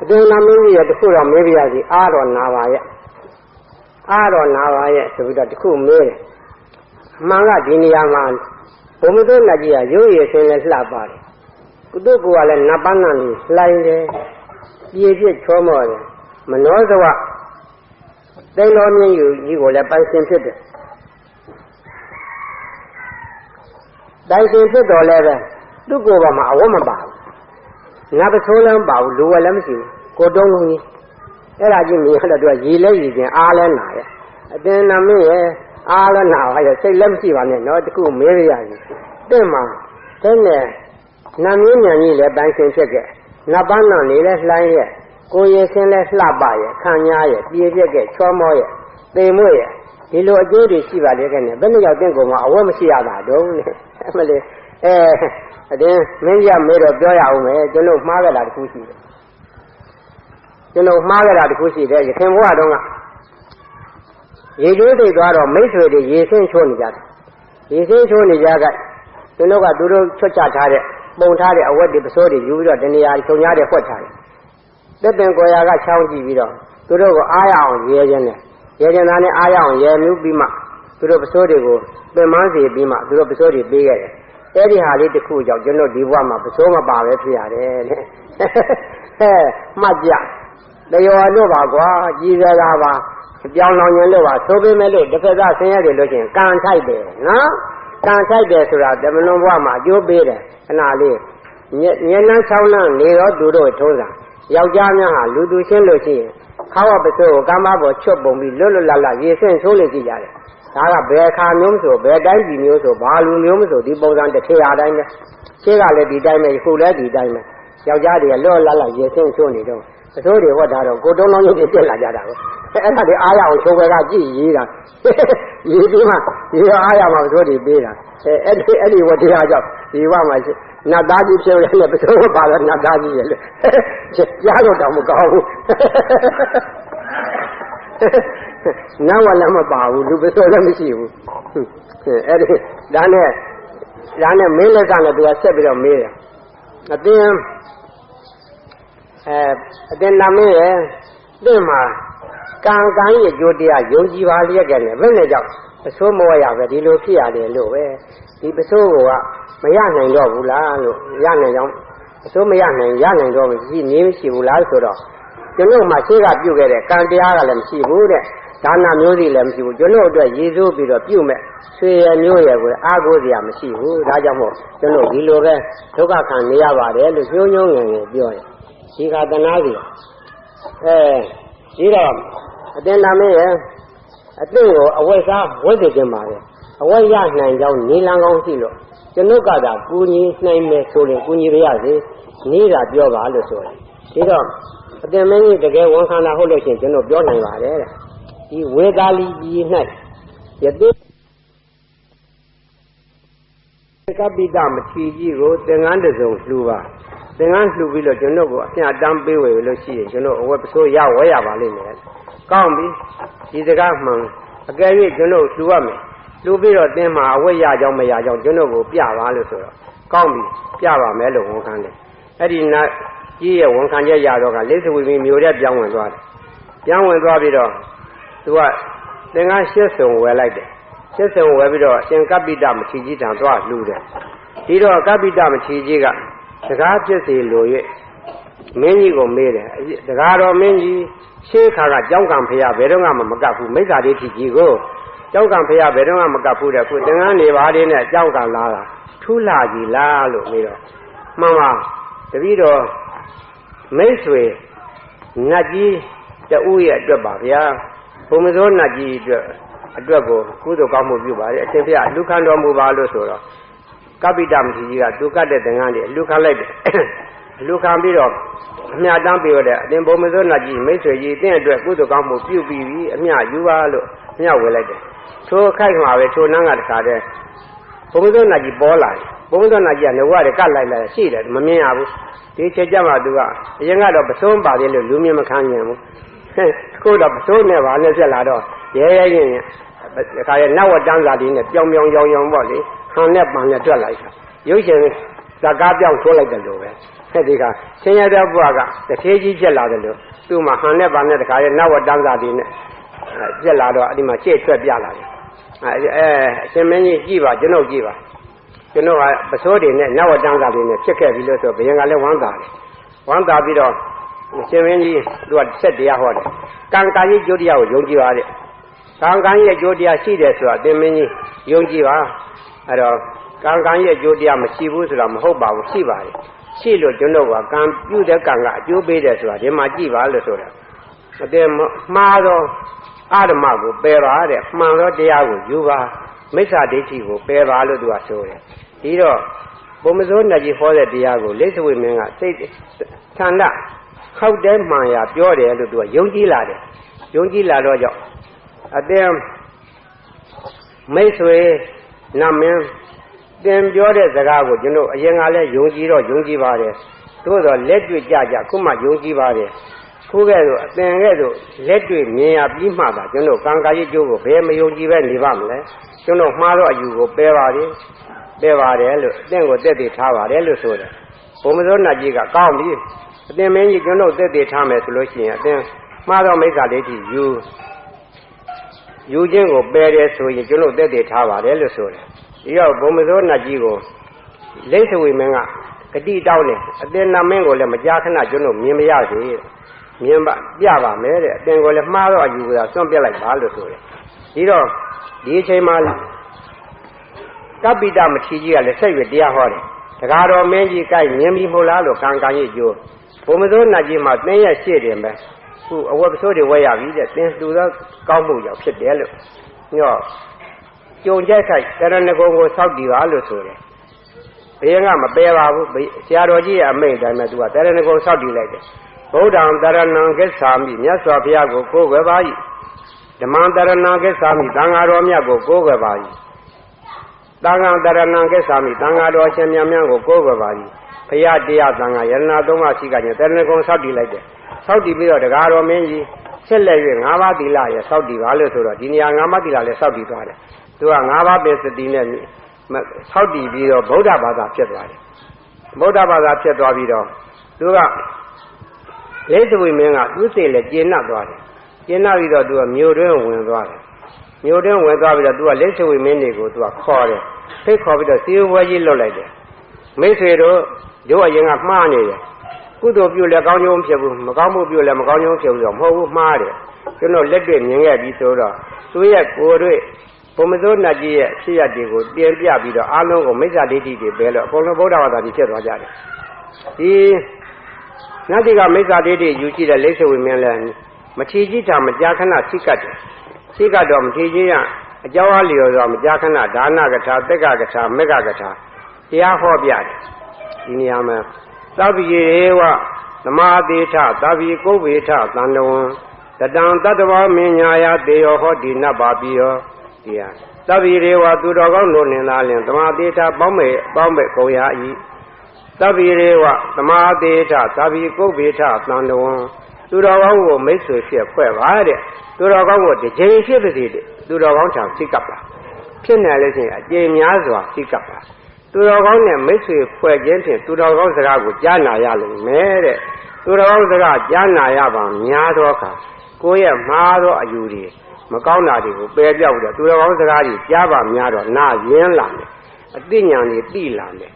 အသင်နတ်မင်းကြီးရဲ့တခုတော့မေးပြရစီအားတော့နာပါရဲ့ဆိုပြီးတော့တခုမေးတယ်အမှန်ကဒီနေရာမှာဘုံမသွေးလက်ကြီးကရိုးရည်ဆင်းလဲလှပါတယ်ကုသကလည်းနတ်ပန်းနံလေးလှိုင်းတယ်ပြေပြစ်ချောမောတယ်မနောဇဝသိန်းတော်မြင့်ကြီးကိုလည်းပိုင်ရှင်ဖြစ်တယ်တိုင်ရှင်ဖြစ်တော်လဲပဲသူ့ကိုယ်ပေါ်မှာအဝတ်မပါဘူးငါပစိုးလည်းမပါဘူးလူဝက်လည်းမရှိဘူးကိုတုံးလုံးကြီးအဲ့ဒါကြီးမြင်ရတော့သူကရေလဲရည်ခြင်းအားလဲနာရဲ့အတင်းနာမင်းရဲ့အားလဲနာပါရဲ့စိတ်လည်းမရှိပါနဲ့နော်တခုမေးရရင်တင့်မှာတဲ့နဲ့နတ်မြင်းညာကြီးလည်းပိုင်ရှင်ဖြစ်ခဲ့နတ်ပန်းနံလေးလည်းလှိုင်းရဲ့ကိုရည်စင်းလည်းလှပရဲ့ခံညာရဲ့ပြေပြက်ကချောမောရဲ့သေမွေ့ရဲ့ဒီလိုအကျိုးတွေရှိပါလေခဲ့နဲ့ဘယ်နှယောက်တင့်ကုန်မှာအဝတ်မရှိရတာတုံးနဲ့အမလေးအတင်းမင်းကြီးမေးတော့ပြောရအောင်မယ်ကျွန်တော်မှားခဲ့တာတခုရှိတယ်ရခင်ဘဝတုန်းကရေကျိုးသိသွားတော့မိတ်ဆွေတွေရေဆင်းချိုးနေကြတယ်ရေဆင်းချိုးနေကြကကျွန်တော်ကသူတို့ချွတ်ချထားတဲ့ပုံထားတဲ့အဝတ်တွေပစိုးတွေယူပြီးတော့တနေရာခြုံညားတဲ့ဖွက်ထားတယ်တက်ပင်ကိုရာကချောင်းကြည့်ပြီးတော့သူတို့ကိုအားရအောင်ရဲခြင်းသားနဲ့အားရအောင်ရဲမှုပြီးမှသူတို့ပစိုးတွေကိုပင်မန်းစီပြီးမှသူတို့ပစိုးတွေပေးခဲ့တယ်အဲ့ဒီဟာလေးတစ်ခုကြောင့်ကျွန်တော်ဒီဘဝမှာပစိုးမပါပဲဖြစ်ရတယ်တဲ့မှတ်ကြတရောတို့ပါကွာကြီးစကားပါပြောင်းလောင်ခြင်းလို့ပါသိုးပေးမဲ့လို့တစ်ဖက်ကဆင်းရဲတယ်လို့ချင်းကံထိုက်တယ်နော်ကံထိုက်တယ်ဆိုတာတမလွန်ဘဝမှာအကျိုးပေးတယ်ခဏလေးညနေ6လမ်းနေတော့သူတို့ထုံးတာယောက်ျားများဟာလူသူရှင်းလို့ရှိရင်ခါဝပစိုးကိုကမ္ဘာပေါ်ချွတ်ပုံပြီးလွတ်လပ်ရေဆင့်ဆိုးလို့ကြည့်ကြတယ် ဒါကဘယ်အခါမျိုးဆိုဘယ်တိုင်းပြည်မျိုးဆိုဘာလူမျိုးမဆိုဒီပုံစံတစ်ထေအားတိုင်းပဲရှင်းကလည်းဒီတိုင်းပဲခုလည်းဒီတိုင်းပဲယောက်ျားတွေကလော့လတ်လတ်ရေဆင်းချိုးနေတော့အစိုးတွေဟောတာတော့ကိုတုံးလုံးရုပ်တွေပြက်လာကြတာပဲအဲ့ဒါတွေအားရအောင်ချိုးပဲကကြည့်ရေးတာရေးပြီးမှဒီအားရမှာအစိုးတွေပေးတာအဲ့ဒီဝတရားကြောင့်ဒီဘမှာနတ်သားကြီးဖြစ်ရတဲ့ပစိုးပါတော့နတ်သားကြီးရဲ့လေကြားတော့တော့မကောင်းဘူးနားဝလည်းမပါဘူးလူပစိုးလည်းမရှိဘူးအဲ့ဒီဒါနဲ့မင်းလက်ကလည်းသူကဆက်ပြီးတော့မေးတယ်အတင်းနာမင်းရဲ့တင့်မှာကံရဲ့ကြိုးတရားယုံကြည်ပါလျက်ကလည်းဘယ်နဲ့ကြောင့်အဆိုးမဝရပဲဒီလိုဖြစ်ရတယ်လို့ပဲဒီပစိုးကမရနိုင်တော့ဘူးလားလို့ရနိုင်ကြောင်းအဆိုးမရနိုင်ရနိုင်တော့မရှိနေမရှိဘူးလားဆိုတော့ကျွန်တော်မှရှေ့ကပြုတ်ခဲ့တဲ့ကံတရားကလည်းမရှိဘူးတဲ့ဒါနမျိုးစီလည်းမရှိဘူးကျွန်တော်အတွက်ရည်စိုးပြီးတော့ပြုတ်မဲ့ဆွေရမျိုးရဲ့ကိုအားကိုးစရာမရှိဘူးဒါကြောင့်မို့ကျွန်တော်ဒီလိုပဲဒုက္ခခံနေရပါတယ်လို့ညှိုးညွှန်းငယ်ငယ်ပြောတယ်ဒီခါတနာစီဒီတော့အတင်းနာမင်းရဲ့အသင့်ကိုအဝိဇ္ဇာဝိသေခြင်းပါလေအဝိရနိုင်ကြောင်းနေလန်းကောင်းရှိလို့ကျွန်ုပ်ကသာကူညီနိုင်မယ်ဆိုရင်ကူညီပါရစေနေတာပြောပါလို့ဆိုတယ်ဒီတော့အတင်းမင်းကြီးတကယ်ဝန်ခံတာဟုတ်လို့ရှိရင်ကျွန်တော်ပြောနိုင်ပါတယ်တဲ့ဒီဝေသာလီကြီး၌ယသိကပိတမထီကြီးကိုသင်္ကန်းတစ်စုံလှူပါသင်္ကန်းလှူပြီးတော့ကျွန်တော်ကိုအပြတ်တမ်းပေးဝေလို့ရှိရင်ကျွန်တော်အဝတ်ပစိုးရဝဲရပါလိမ့်မယ်ကောင်းပြီဒီစကားမှန်အကယ်၍ကျွန်တော်လှူရမယ်လှူပြီးတော့သင်မှာအဝတ်ရကြောင်းမရကြောင်းကျွန်တော်ကိုပြပါလို့ဆိုတော့ကောင်းပြီပြပါမယ်လို့ဝန်ခံတယ်အဲ့ဒီနတ်ကြီးရဲ့ဝန်ခံချက်ရတော့ကလိသဝီမီမျိုးတဲ့ပြောင်းဝင်သွားတယ်ပြောင်းဝင်သွားပြီးတော့သူကသင်္ကန်းရှစ်စုံဝယ်လိုက်တယ်ရှစ်စုံဝယ်ပြီးတော့အရှင်ကပ္ပိတမထေရကြီးထံသွားလှူတယ်ဒီတော့ကပ္ပိတမထေရကြီးကစကားဖြစ်စီလို၍မင်းကြီးကိုမေးတယ်စကားတော်မင်းကြီးရှေးခါကကြောင်းကံဖရာဘယ်တော့မှမကပ်ဘူးမိစ္ဆာဒိဋ္ဌိကြီးကိုကြောင်းကံဖရာဘယ်တော့မှမကပ်ဘူးတဲ့ခုသင်္ကန်းနေပါသေးနဲ့ကြောင်းကံလာတာထူးလာကြီးလားလို့မေးတော့မှန်ပါတပည့်တော်မိတ်ဆွေနတ်ကြီးတူရဲ့အတွက်ပါဗျာဘုံမစိုးနတ်ကြီးအတွက်ကိုကုသိုလ်ကောင်းမှုပြုပါတယ်အရှင်ဖေလူခံတော်မူပါလို့ဆိုတော့ကပ္ပိတမထေရကြီးကသူကတ်တဲ့သင်္ကန်းတွေလူခံလိုက်တယ်လူခံပြီးတော့အမြတ်တမ်းပေးရတဲ့အတင်ဘုံမစိုးနတ်ကြီးမိတ်ဆွေကြီးအင်းအတွက်ကုသိုလ်ကောင်းမှုပြုပြီးပြီအမြတ်ယူပါလို့အမြတ်ဝေလိုက်တယ်ထိုခိုက်မှာပဲထိုနန်းကတခါတည်းဘုံမစိုးနတ်ကြီးပေါ်လာတယ်ဘုံမစိုးနတ်ကြီးကနေဝရတယ်ကတ်လိုက်လိုက်ရှိတယ်မမြင်ရဘူးဒီချက်ကြမှာသူကအရင်ကတော့ပစိုးပါသေးလို့လူမြင်မခံနိုင်ဘူးခုတော့ပစိုးနဲ့ပါနဲ့ဆက်လာတော့ရဲရင်ဒီခါရဲ့နတ်ဝတ္တန်းစာလေးနဲ့ပြောင်ပြောင်ရောင်ရောင်ပေါ့လေဟန်နဲ့ပန်နဲ့တွက်လိုက်တာရုပ်ရှင်ဇကားပြောင်းထိုးလိုက်တယ်လို့ပဲဒီကဆင်းရဲတဲ့ဘုရားကတထေးကြီးဖြစ်လာတယ်လို့သူ့မှာဟန်နဲ့ပန်နဲ့ဒီခါရဲ့နတ်ဝတ္တန်းစာလေးနဲ့ပြက်လာတော့အဲ့ဒီမှာရှေ့ထွက်ပြလာတယ်အရှင်မင်းကြီးကြည့်ပါကျွန်တော်ကြည့်ပါကျွန်တော်ကပစိုးတွေနဲ့နတ်ဝတ္တန်းစာလေးနဲ့ဖြစ်ခဲ့ပြီလို့ဆိုဘုရင်ကလည်းဝမ်းသာတယ်ဝမ်းသာပြီးတော့ရှင်မင်းကြီးသူကဆက်တရားဟောတယ်ကံကာကြီးကျိုးတရားကိုယုံကြည်ပါတဲ့ကံကံရဲ့ကျိုးတရားရှိတယ်ဆိုတာသင်မင်းကြီးယုံကြည်ပါအဲ့တော့ကံကံရဲ့ကျိုးတရားမရှိဘူးဆိုတာမဟုတ်ပါဘူးရှိပါတယ်ရှိလို့ကျွန်တော်ကကံပြုတဲ့ကံကအကျိုးပေးတယ်ဆိုတာဒီမှာကြည့်ပါလို့ဆိုတာအတင်းမှားသောအဓမ္မကိုပယ်ပါတဲ့မှန်သောတရားကိုယူပါမိစ္ဆာဒိဋ္ဌိကိုပယ်ပါလို့သူကဆိုတယ်ဒီတော့ဘုံမစိုးနတ်ကြီးဟောတဲ့တရားကိုလိသဝေမင်းကစိတ်ဌာနခောက်တဲ့မှန်ရပြောတယ်လို့သူကယုံကြည်လာတယ်ယုံကြည်လာတော့ကြောင့်အတင်းမိတ်ဆွေနတ်မင်းတင်ပြောတဲ့စကားကိုကျွန်တော်အရင်ကလည်းယုံကြည်တော့ယုံကြည်ပါတယ်သို့တော့လက်တွေ့ကြကြခုမှယုံကြည်ပါတယ်ခုကဲ့သို့အသင်ကဲ့သို့လက်တွေ့မြင်ရပြီးမှသာကျွန်တော်ကံကာယကျိုးကိုဘယ်မယုံကြည်ပဲနေပါမလဲကျွန်တော်မှားတော့အယူကိုပယ်ပါတယ်လို့အသင်ကိုတက်တည်ထားပါတယ်လို့ဆိုတယ်ဘုံမစိုးနတ်ကြီးကကောင်းပြီအသင်မင်းကြီးကျွန်တော်တက်တည်ထားမယ်ဆိုလို့ရှိရင်အသင်မှားတော့မိစ္ဆာဒိဋ္ဌိယူခြင်းကိုပယ်တယ်ဆိုရင်ကျွန်တော်တက်တည်ထားပါတယ်လို့ဆိုတယ်ဒီတော့ဘုံမစိုးနတ်ကြီးကိုလိသဝေမင်းကဂတိတောင်းတယ်အသင်နာမင်းကိုလည်းမကြာခဏကျွန်တော်မြင်မရစေမြင်ပါပြပါမယ်တဲ့အသင်ကိုလည်းမှားတော့အယူကစွန့်ပြလိုက်ပါလို့ဆိုတယ်ဒီတော့ဒီအချိန်မှာကပ္ပိတမထေရကြီးကလည်းဆက်ရွတရားဟောတယ်တကားတော်မင်းကြီးကိုက်မြင်ပြီမဟုတ်လားလို့ကံကံရဲ့ကျိုးဘုံမစိုးနတ်ကြီးမှာသင်ရဲ့ရှေ့တယ်ပဲခုအဝတ်ပစိုးတွေဝဲရပြီတဲ့သင်လှူသောကောင်းမှုကြောင့်ဖြစ်တယ်လို့ညော ကြုံကြိုက်ခိုက်တရဏဂုံကိုစောက်တည်ပါလို့ဆိုတယ်ဘယ်ကမပယ်ပါဘူးဆရာတော်ကြီးရဲ့အမိန့်တိုင်းမှာသူကတရဏဂုံစောက်တည်လိုက်တယ်ဗုဒ္ဓံတရဏံကိစ္ဆာမိမြတ်စွာဘုရားကိုကိုးကွယ်ပါ၏ဓမ္မံတရဏံကိစ္ဆာမိသံဃာတော်မြတ်ကိုကိုးကွယ်ပါ၏သံဃာတရဏံကိစ္ဆာမိသံဃာတော်ရှင်မြတ်များကိုကိုးကွယ်ပါ၏ဘုရားတရားသံဃာယရဏသုံးပါးရှိကညတရဏဂုံစောက်တည်လိုက်တယ်စောက်တည်ပြီးတော့တရားတော်မင်းကြီးဆက်လက်၍၅ပါးသီလရဲ့စောက်တည်ပါလို့ဆိုတော့ဒီနေရာ၅ပါးသီလလည်းစောက်တည်သွားတယ်သူက၅ပါးပင်စတိနဲ့စောက်တည်ပြီးတော့ဗုဒ္ဓဘာသာဖြစ်သွားတယ်ဗုဒ္ဓဘာသာဖြစ်သွားပြီးတော့သူကလေးသဝိမင်းကသူ့စိတ်လည်းကျေနပ်သွားတယ်ကျေနပ်ပြီးတော့သူကမြို့တွင်းဝင်သွားတယ်မြို့တွင်းဝင်သွားပြီးတော့သူကလေးသဝိမင်းတွေကိုသူကခေါ်တယ်ဖိတ်ခေါ်ပြီးတော့စီဝဲကြီးလွတ်လိုက်တယ်မိတ်ဆွေတို့တို့အရင်ကမှားနေတယ်ကုသိုလ်ပြုလည်းကောင်းကျိုးဖြစ်ဘူးမကောင်းမှုပြုလည်းမကောင်းကျိုးဖြစ်ဘူးတော့မဟုတ်ဘူးမှားတယ်ကျွန်တော်လက်တွေ့မြင်ခဲ့ပြီးဆိုတော့သူရဲ့ကိုယ်တွေ့ဘုံမစိုးနတ်ကြီးရဲ့ဖြစ်ရတွေကိုတင်ပြပြီးတော့အားလုံးကိုမိစ္ဆာဒိဋ္ဌိတွေပဲလို့အကုန်လုံးဗုဒ္ဓဘာသာကြီးဖြစ်သွားကြတယ်ဒီနတ်တိကမိစ္ဆာဒိဋ္ဌိယူကြည့်တဲ့လိစ္ဆဝိမင်းလည်းမထီကြီးတာမကြာခဏစိတ်ကတ်တယ်စိတ်ကတော့မထီကြီးရအကြောင်းအားလျော်စွာမကြာခဏဒါနကထာသက်ကကထာမေကကထာတရားဟောပြတယ်ဒီနေရာမှာသဗ္ဗေဧဝသမာတိထသဗ္ဗေကုဗ္ဗေထသန္တဝံတတံတတ္တဝမင်းညာယတေယောဟောတိနဗ္ဗာပိယောဒီဟာသဗ္ဗေဧဝသူတော်ကောင်းလို့နေသားလင်သမာတိထပေါင်းမဲ့ကုန်ရာဤသဗ္ဗေဧဝသမာတိထသဗ္ဗေကုဗ္ဗေထသန္တဝံသူတော်ကောင်းကိုမိတ်ဆွေဖြစ်ဖွဲ့ပါတဲ့သူတော်ကောင်းကိုတစ်ချိန်ဖြစ်ပါစေတဲ့သူတော်ကောင်းချောင်စိတ်ကပ်ပါဖြစ်နေလို့ရှိရင်အကျဉ်းများစွာစိတ်ကပ်ပါသူတော်ကောင်းနဲ့မိတ်ဆွေဖွဲ့ခြင်းဖြင့်သူတော်ကောင်းစကားကိုကြားနာရလိမ့်မယ်တဲ့သူတော်ကောင်းစကားကြားနာရပါများသောအခါကိုယ့်ရဲ့မှားသောအယူတွေမကောင်းတာတွေကိုပယ်ပြောက်ပြီးတော့သူတော်ကောင်းစကားတွေကြားပါများတော့နာရင်းလာမယ်အသိဉာဏ်တွေသိလာမယ်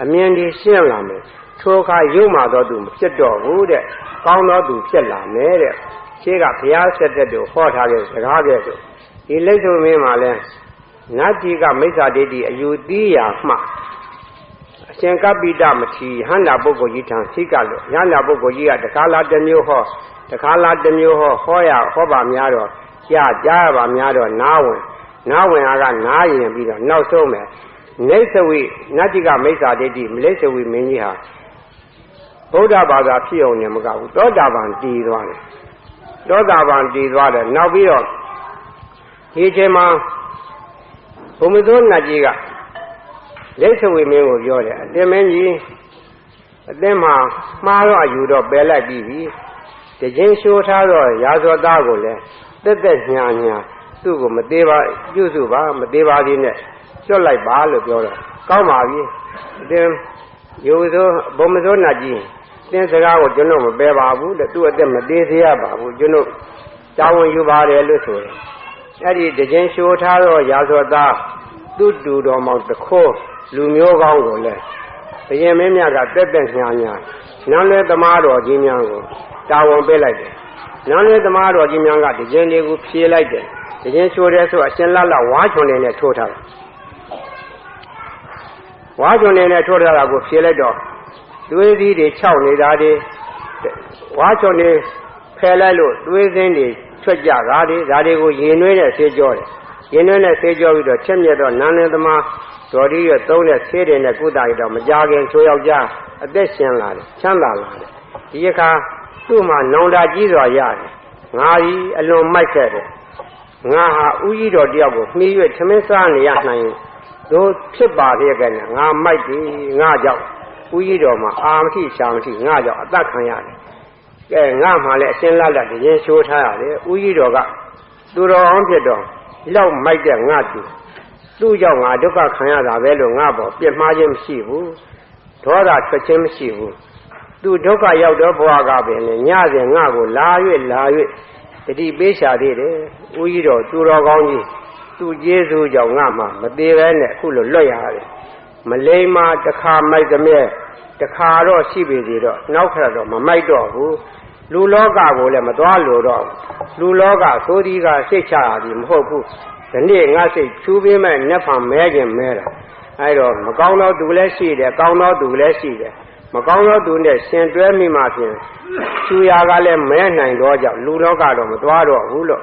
အမြင်တွေရှင်းလာမယ်ထိုအခါရုပ်မှသောသူမဖြစ်တော့ဘူးတဲ့ကောင်းသောသူဖြစ်လာမယ်တဲ့ရှေးကဘုရားဆက်တဲ့တို့ဟောထားတဲ့စကားကဲ့သို့ဒီလိစ္ဆဝမင်းမှာလဲနတ်ကြီးကမိစ္ဆာဒိဋ္ဌိအယူသီးရာမှအရှင်ကပိတမထီဟန္တာပုဂ္ဂိုလ်ကြီးထံသိကလို့ဟန္တာပုဂ္ဂိုလ်ကြီးကတခါလာတစ်မျိုးဟောတခါလာတစ်မျိုးဟောဟောပါများတော့ကြားပါများတော့နားဝင်အားကနားရင်ပြီးတော့နောက်ဆုံးမယ်နိစ္စဝိနတ်ကြီးကမိစ္ဆာဒိဋ္ဌိမလိစ္စဝိမင်းကြီးဟာဗုဒ္ဓဘာသာဖြစ်အောင်လည်းမကဘူးသောတာပန်တည်သွားတယ်နောက်ပြီးတော့ဒီအချိန်မှာဘုံမစိုးနတ်ကြီးကလိစ္ဆဝိမင်းကိုပြောတယ်အသင်မင်းကြီးအသင်မှာမှားတော့အယူတော့ပယ်လိုက်ပြီးပြီတခြင်းရှိုးထားတော့ရာဇဝသားကိုလည်းတက်ညာသူ့ကိုမသေးပါပြုစုပါမသေးပါသေးနဲ့ကျွတ်လိုက်ပါလို့ပြောတော့ကောင်းပါပြီအသင်ယူသောဘုံမစိုးနတ်ကြီးသင်စကားကိုကျွန်တော်မပယ်ပါဘူးတဲ့သူ့အသက်မသေးသေးရပါဘူးကျွန်တော်တာဝန်ယူပါတယ်လို့ဆိုတယ်အဲ့ဒီတခြင်းရှိုးထားတော့ရာဇဝသားသူ့တူတော်မောင်တခိုးလူမျိုးကောင်းကိုလည်းဘုရင်မင်းမြတ်ကတက်ညာနန်းလဲသမားတော်ကြီးများကိုတာဝန်ပေးလိုက်တယ်နန်းလဲသမားတော်ကြီးများကတခြင်းလေးကိုဖြေလိုက်တယ်တခြင်းရှိုးတယ်ဆိုအရှင်လလဝါချွန်နေနဲ့ထိုးထားတယ်ဝါချွန်နေနဲ့ထိုးထားတာကိုဖြေလိုက်တော့သွေးသီးတွေခြောက်နေတာတွေဝါချွန်နေဖယ်လိုက်လို့သွေးစင်းတွေထွက်ကြတာတွေကိုရင်နှွေးနဲ့ဆေးကြောတယ်ရင်နှွေးနဲ့ဆေးကြောပြီးတော့ချက်မြက်တော့နန်းလင်းသမားတော်ဒီရသုံးတဲ့ဆေးတွေနဲ့ကုသရတော့မကြခင်ချိုးယောက်ျားအသက်ရှင်လာတယ်ချမ်းသာလာတယ်ဒီအခါသူ့မှာနောင်တကြီးစွာရတယ်ငါကြီးအလွန်မိုက်ခဲ့တယ်ငါဟာဥကြီးတော်တယောက်ကိုမှီ၍ထမင်းစားနေရနိုင်တို့ဖြစ်ပါရဲ့ကဲငါမိုက်တယ်ငါကြောင့်ဥကြီးတော်မှာအာမတိရှာမတိငါကြောင့်အသက်ခံရတယ်ကဲငါမှလည်းအရှင်းလတ်တရင်ရှိုးထားရတယ်ဥကြီးတော်ကသူတော်အောင်ဖြစ်တော့လောက်မိုက်တဲ့ငါသူ့ကြောင့်ငါဒုက္ခခံရတာပဲလို့ငါပေါ်ပြစ်မှားခြင်းမရှိဘူးဒေါသထွက်ခြင်းမရှိဘူးသူဒုက္ခရောက်တော့ဘဝကပင်လေညစဉ်ငါကိုလာ၍တတိပေးရှာသေးတယ်ဥကြီးတော်သူတော်ကောင်းကြီးသူ့ကျေးဇူးကြောင့်ငါမှမသေးပဲနဲ့အခုလိုလွတ်ရတယ်မလိမ္မာတစ်ခါမိုက်သမျှတစ်ခါတော့ရှိပေသေးတော့နောက်ခါတော့မမိုက်တော့ဘူးလူလောကကိုလည်းမသွားလို့တော့လူလောကသိုးဒီကစိတ်ချရသည်မဟုတ်ဘူးဒီနေ့ငါစိတ်ချူးပေးမဲ့နှက်ဖန်မဲခြင်းမဲတာအဲဒါမကောင်းသောသူလည်းရှိတယ်ကောင်းသောသူလည်းရှိတယ်မကောင်းသောသူနဲ့ရှင်တွဲမိမှဖြင့်ချူရာကလည်းမဲနိုင်တော့ကြောင့်လူလောကတော့မသွားတော့ဘူးလို့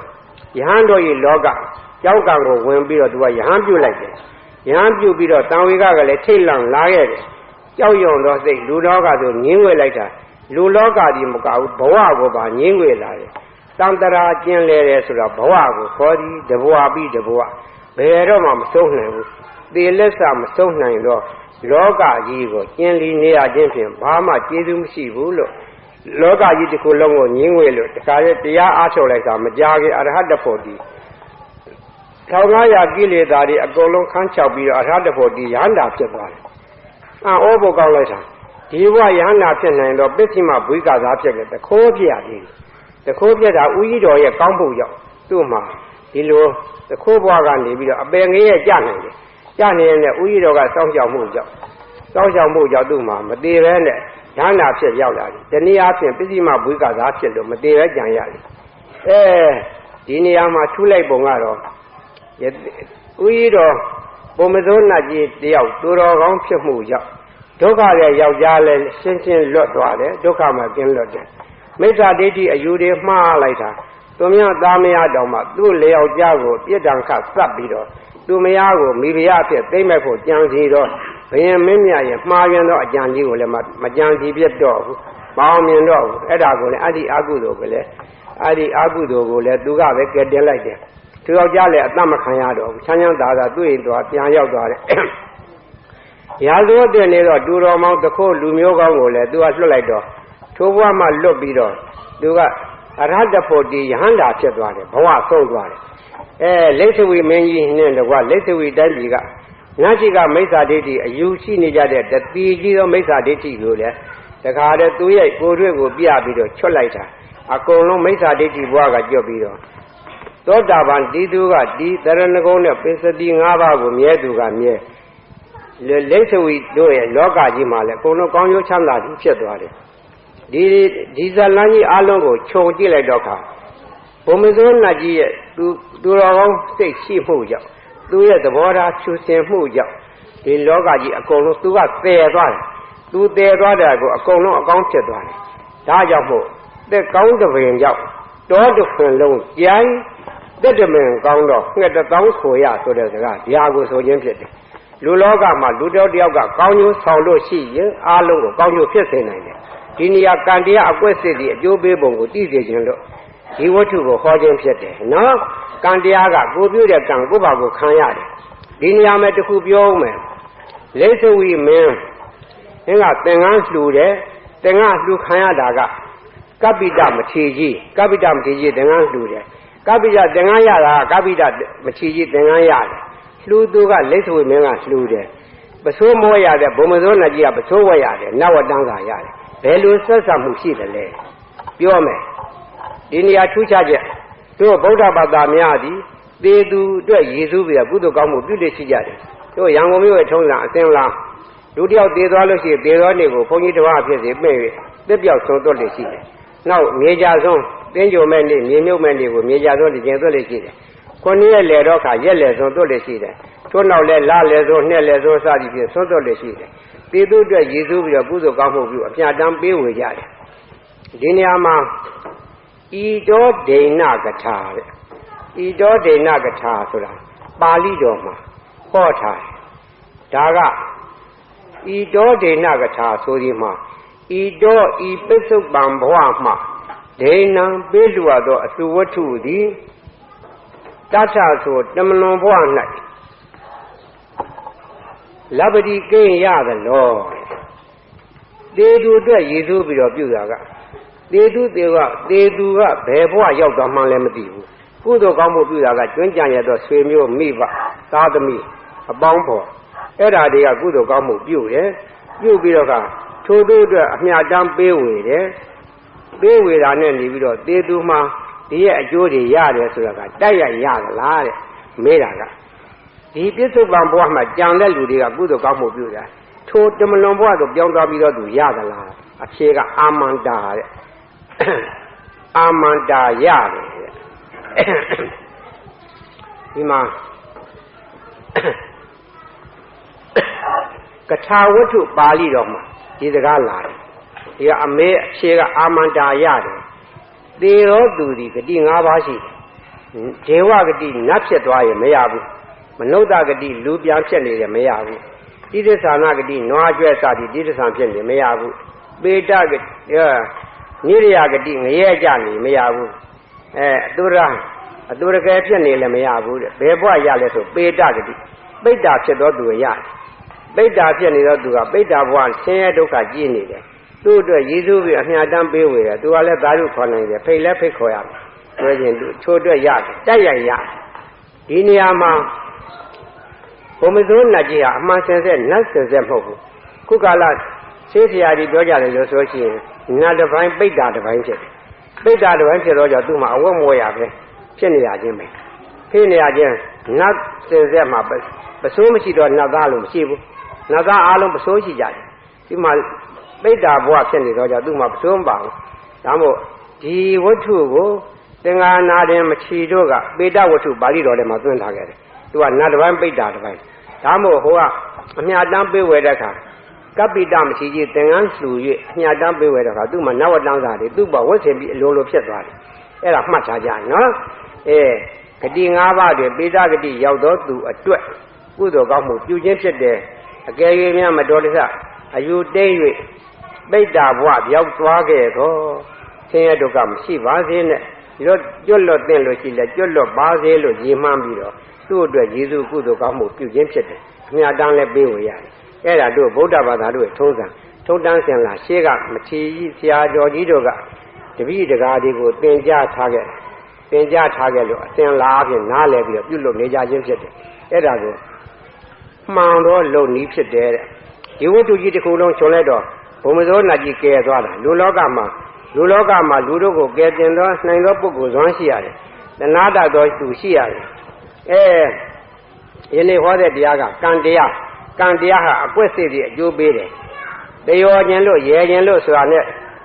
ယဟန်တို့၏လောက ကြောက်ကံကိုဝင်ပြီးတော့သူကယဟန်ပြုတ်လိုက်တယ်ယဟန်ပြုတ်ပြီးတော့တန်ဝေကကလည်းထိတ်လန့်လာခဲ့တယ်ကြောက်ရွံ့သောစိတ်လူလောကဆိုငင်းဝဲလိုက်တာလူလောကဒီမကဘူးဘဝကိုပါငင်းဝဲလာတယ်တန်တရာကျင်လေတယ်ဆိုတော့ဘဝကိုခေါ်သည်တဘဝပြီးတဘဝဘယ်တော့မှမဆုံးနိုင်ဘူးသေလက်စမဆုံးနိုင်တော့လောကကြီးကိုကျင်လီနေရခြင်းဖြင့်ဘာမှကျေးဇူးမရှိဘူးလို့လောကကြီးတစ်ခုလုံးကိုငင်းဝဲလို့တခါလေတရားအားထုတ်လိုက်တာမကြခင်အရဟတဖို့ဒီ1500ကိလေသာတွေအကုန်လုံးခန်းချောက်ပြီးတော့အရဟတဖို့ဒီရဟန္တာဖြစ်သွားတယ်။အောဖို့ကောင်းလိုက်တာဒီဘဝရဟန္တာဖြစ်နိုင်တော့ပစ္စည်းမဘွိကစားဖြစ်တယ်တခိုးပြရသေးတယ်။တခိုးပြတာဦးကြီးတော်ရဲ့ကောင်းဖို့ကြောင့်သူ့မှာဒီလိုတခိုးဘဝကနေပြီးတော့အပယ်ငရဲကြနိုင်တယ်။ကြနေရင်ဦးကြီးတော်ကစောင့်ရှောက်မှုကြောင့်သူ့မှာမသေးပဲနဲ့ရဟန္တာဖြစ်ရောက်လာတယ်။ဒီနည်းအားဖြင့်ပစ္စည်းမဘွိကစားဖြစ်လို့မသေးပဲကြံရတယ်။ဒီနေရာမှာထူးလိုက်ပုံကတော့ဦးကြီးတော်ဘုံမစိုးနတ်ကြီးတယောက်သူတော်ကောင်းဖြစ်မှုကြောင့်ဒုက္ခရဲ့ယောက်ျားလည်းရှင်းရှင်းလွတ်သွားတယ်ဒုက္ခမှာကင်းလွတ်တယ်မိစ္ဆာဒိဋ္ဌိအယူတွေမှားလိုက်တာသူမသားမယားတောင်မှသူ့လျောက်ျားကိုပြစ်ဒဏ်ခတ်စပ်ပြီးတော့သူမယားကိုမိဖုရားအဖြစ်သိမ့်မဲ့ဖို့ကြံစီတော့ဘယင်မင်းမြတ်ရဲ့မှားယွင်းသောအကြံကြီးကိုလည်းမကြံစီပြတ်တော့ဘူးမအောင်မြင်တော့ဘူးအဲ့ဒါကိုလည်းအကုသိုလ်ကိုလည်းသူကပဲကဲတင်လိုက်တယ်သူယောက်ျားလည်းအသက်မခံရတော့ဘူးချမ်းချမ်းသာသာသူ့အိမ်သွားပြန်ရောက်သွားတယ်ရာဇဝတ်တင်နေတော့တူတော်မောင်တခိုးလူမျိုးကောင်းကိုလည်းသူကလွတ်လိုက်တော့ထိုးဘဝမှလွတ်ပြီးတော့သူကအရဟတဖို့ဒီယဟန္တာဖြစ်သွားတယ်ဘဝဆုံးသွားတယ်လိစ္ဆဝီမင်းကြီးနဲ့တကွလိစ္ဆဝီတိုင်းပြည်ကနတ်ကြီးကမိစ္ဆာဒိဋ္ဌိအယူရှိနေကြတဲ့တတိကြီးသောမိစ္ဆာဒိဋ္ဌိကိုလည်းတခါတည်းသူရဲ့ကိုယ်တွေ့ကိုပြပြီးတော့ချွတ်လိုက်တာအကုန်လုံးမိစ္ဆာဒိဋ္ဌိဘဝကကြွပြီးတော့သောတာပန်ဒီသူကဒီတရဏဂုံနဲ့ပစ္စတိ5ပါးကိုမြဲသူကမြဲလိစ္ဆဝီတို့ရဲ့လောကကြီးမှာလည်းအကုန်လုံးကောင်းကျိုးချမ်းသာခြင်းဖြစ်သွားတယ်ဒီဇလန်းကြီးအလုံးကိုခြုံကြည့်လိုက်တော့ခါဘုံမစိုးနတ်ကြီးရဲ့သူတော်ကောင်းစိတ်ရှိမှုကြောင့်သူရဲ့သဘောထားဖြူစင်မှုကြောင့်ဒီလောကကြီးအကုန်လုံးသူကတည်သွားတယ်သူတည်သွားတဲ့ကိုအကုန်လုံးအကောင်းဖြစ်သွားတယ်ဒါကြောင့်မို့သက်ကောင်းတဲ့ပင်ကြောင့်တောတစ်ခွင်လုံးကြိုင်တက်တမင်ကောင်းတော့ငှက်တစ်သောင်းဆိုရဆိုတဲ့စကားဒီဟာကိုဆိုခြင်းဖြစ်တယ်လူလောကမှာလူတော်တယောက်ကကောင်းကျိုးဆောင်လို့ရှိရင်အားလုံးကိုကောင်းကျိုးဖြစ်စေနိုင်တယ်ဒီနေရာကံတရားအကွက်စစ်ပြီးအကျိုးပေးပုံကိုသိစေခြင်းလို့ဒီဝတ္ထုကိုဟောခြင်းဖြစ်တယ်နော်ကံတရားကကိုပြုတဲ့ကံကိုပါကိုခံရတယ်ဒီနေရာမှာတစ်ခုပြောဦးမယ်လိစ္ဆဝီမင်းကသင်္ကန်းလှူတယ်သင်္ကန်းလှူခံရတာကကပ္ပိတမထေကြီးသင်္ကန်းလှူတယ်ကပ္ပိတသင်္ကန်းရတာကပ္ပိတမထေကြီးသင်္ကန်းရတယ်လှူသူကလိစ္ဆဝီမင်းကလှူတယ်ပစိုးမောရတဲ့ဘုံမစိုးနတ်ကြီးကပစိုးဝဲရတယ်နတ်ဝတ္တန်းကရတယ်ဘယ်လိုဆက်ဆံမှုရှိတယ်လဲပြောမယ်ဒီနေရာထူးခြားချက်တို့ဗုဒ္ဓဘာသာများသည်သေသူအတွက်ရည်စူးပြီးကုသိုလ်ကောင်းမှုပြုလို့ရှိကြတယ်တို့ရန်ကုန်မြို့ရဲ့ထုံးစံအစဉ်လားလူတယောက်သေသွားလို့ရှိရင်သေသောနေ့ကိုဘုန်းကြီးတစ်ပါးဖြစ်စေပြင်၍တက်ပြောက်ဆုံးသွတ်လို့ရှိတယ်နောက်မြေကြဆုံးတင်းကြုံမဲ့နေ့မြေမြုပ်မဲ့နေ့ကိုမြေကြဆုံးတစ်ကျင်သွတ်လို့ရှိတယ်9ရက်လေတော့ခါရက်လေဆုံးသွတ်လို့ရှိတယ်ထို့နောက်လဲလလေဆုံးနှစ်လေဆုံးစသည်ဖြင့်ဆုံးသွတ်လို့ရှိတယ်သေသူအတွက်ရည်စူးပြီးကုသိုလ်ကောင်းမှုပြုအပြတ်တမ်းပေးဝေကြတယ်ဒီနေရာမှာဤတောဒိဏကထာတဲ့ဤတောဒိဏကထာဆိုတာပါဠိတော်မှာဟောထားတယ်ဒါကဤတောဒိဏကထာဆိုဒီမှာဤတောဤပစ္စုပန်ဘဝမှာဒိဏံပေးလှူရသောအစုဝတ္ထုသည်တထဆိုတမလွန်ဘဝ၌လပတိကိရသလောသေသူအတွက်ရည်စူးပြီးတော့ပြုတာကသေသူကဘယ်ဘဝရောက်သွားမှန်းလည်းမသိဘူးကုသိုလ်ကောင်းမှုပြုတာကကျွမ်းကြံရတော့ဆွေမျိုးမိဘသားသမီးအပေါင်းဖော်အဲ့ဒါတွေကကုသိုလ်ကောင်းမှုပြုတယ်ပြုပြီးတော့ကထို့တို့အတွက်အမြတ်တမ်းပေးဝေတယ်ပေးဝေတာနဲ့နေပြီးတော့သေသူမှာဒီရဲ့အကျိုးတွေရတယ်ဆိုတာကတိုက်ရိုက်ရသလားတဲ့မေးတာကဒီပြစ္ဆုတ်ပံဘဝမှာကြံတဲ့လူတွေကကုသိုလ်ကောင်းမှုပြုတာထိုတမလွန်ဘဝသို့ပြောင်းသွားပြီးတော့သူရသလားအဖြေကအာမန္တာတဲ့အာမန္တာရတယ်တဲ့ဒီမှာကထာဝတ္ထုပါဠိတော်မှာဒီစကားလာတယ်ဒီကအမေအဖြေကအာမန္တာရတယ်သေရောသူဒီဂတိ5ပါးရှိတယ် ဒေဝဂတိနတ်ဖြစ်သွားရင်မရဘူးမနုဿဂတိလူပြန်ဖြစ်နေတယ်မရဘူးတိဋ္ဌာနာဂတိနွားကျွဲစသည်တိဋ္ဌာန်ဖြစ်နေမရဘူးပေတဂတိနိရိယဂတိငရဲကြနေမရဘူးအတုရကယ်ဖြစ်နေလည်းမရဘူးတဲ့ဘယ်ဘဝရလဲဆိုပေတဂတိပိဋ္ဌာဖြစ်တော့သူရပိဋ္ဌာဖြစ်နေတော့သူကပိဋ္ဌာဘဝဆင်းရဲဒုက္ခကြီးနေတယ်သူ့အတွက်ရည်စူးပြီးအမြတ်တမ်းပေးဝေတယ်သူကလည်းသာဓုခေါ်နိုင်တယ်ဖိတ်လည်းဖိတ်ခေါ်ရမယ်ဆိုရင်သူချိုးအတွက်ရတယ်တိုက်ရိုက်ရဒီနေရာမှာဘုံမစိုးနတ်ကြီးဟာအမှန်စင်စစ်နတ်စင်စစ်မဟုတ်ဘူးခုကာလဆေးဆရာကြီးပြောကြတယ်လို့ဆိုရှင်နတ်တစ်ပိုင်းပိဋ္ဌာတစ်ပိုင်းဖြစ်တယ်ပိဋ္ဌာတစ်ပိုင်းဖြစ်တော့ကြောင့်သူ့မှာအဝတ်မဝရပဲဖြစ်နေရခြင်းပဲဖြစ်နေရခြင်းနတ်စင်စစ်မှာပစိုးမရှိတော့နတ်သားလို့မရှိဘူးနတ်သားအားလုံးပစိုးရှိကြတယ်ဒီမှာပိဋ္ဌာဘဝဖြစ်နေတော့ကြောင့်သူ့မှာပစိုးမပါဘူးဒါမို့ဒီဝတ္ထုကိုသင်္ဃာနာတင်မချီတို့ကပေတဝတ္ထုပါဠိတော်ထဲမှာသွင်းထားခဲ့တယ်သူကနတ်တစ်ပိုင်းပိဋ္ဌာတစ်ပိုင်းဒါမို့ဟိုကအမြတ်တမ်းပေးဝယ်တဲ့အခါကပိတမရှိကြီးသင်္ကန်းလှူ၍အမြတ်တမ်းပေးဝယ်တဲ့အခါသူ့မှာနဝတ္တန်းစာတွေသူ့ဘဝတ်ဆင်ပြီးအလိုလိုဖြစ်သွားတယ်အဲ့ဒါမှတ်ထားကြနော်ဂတိ၅ပါးတွင်ပေတဂတိရောက်သောသူအတွက်ကုသိုလ်ကောင်းမှုပြုခြင်းဖြစ်တယ်အကယ်၍များမတော်တဆအယူတိတ်၍ပိဋ္ဌာဘဝရောက်သွားခဲ့သောဆင်းရဲဒုက္ခမရှိပါစေနဲ့ဒီတော့ကျွတ်လွတ်တဲ့လို့ရှိလဲကျွတ်လွတ်ပါစေလို့ရည်မှန်းပြီးတော့သူ့အတွက်ယေရှုကုသိုလ်ကောင်းမှုပြုခြင်းဖြစ်တယ်အမြတ်တမ်းလည်းပေးဝေရတယ်အဲ့ဒါတို့ဗုဒ္ဓဘာသာတို့ထုံးစံထုံးတန်းစင်လာရှေးကမချီကြီးဆရာတော်ကြီးတို့ကတပည့်တကားတွေကိုသင်ကြားထားခဲ့လို့အစဉ်လာအဖြစ်နားလည်ပြီးတော့ပြုလုပ်နေကြခြင်းဖြစ်တယ်အဲ့ဒါကိုမှန်တော့လုံနည်းဖြစ်တယ်တဲ့ဒီဝတ္ထုကြီးတစ်ခုလုံးခြုံလိုက်တော့ဘုံမစိုးနတ်ကြီးကယ်သွားတာလူလောကမှာလူတို့ကိုကယ်တင်သောနိုင်သောပုဂ္ဂိုလ်ဇွမ်းရှိရတယ်တဏှာတတ်သောသူရှိရတယ်ယနေ့ဟောတဲ့တရားကကံတရားဟာအကွက်စိတ်တွေအကျိုးပေးတယ်တယောခြင်းလို့ရဲခြင်းလို့ဆိုတာနဲ့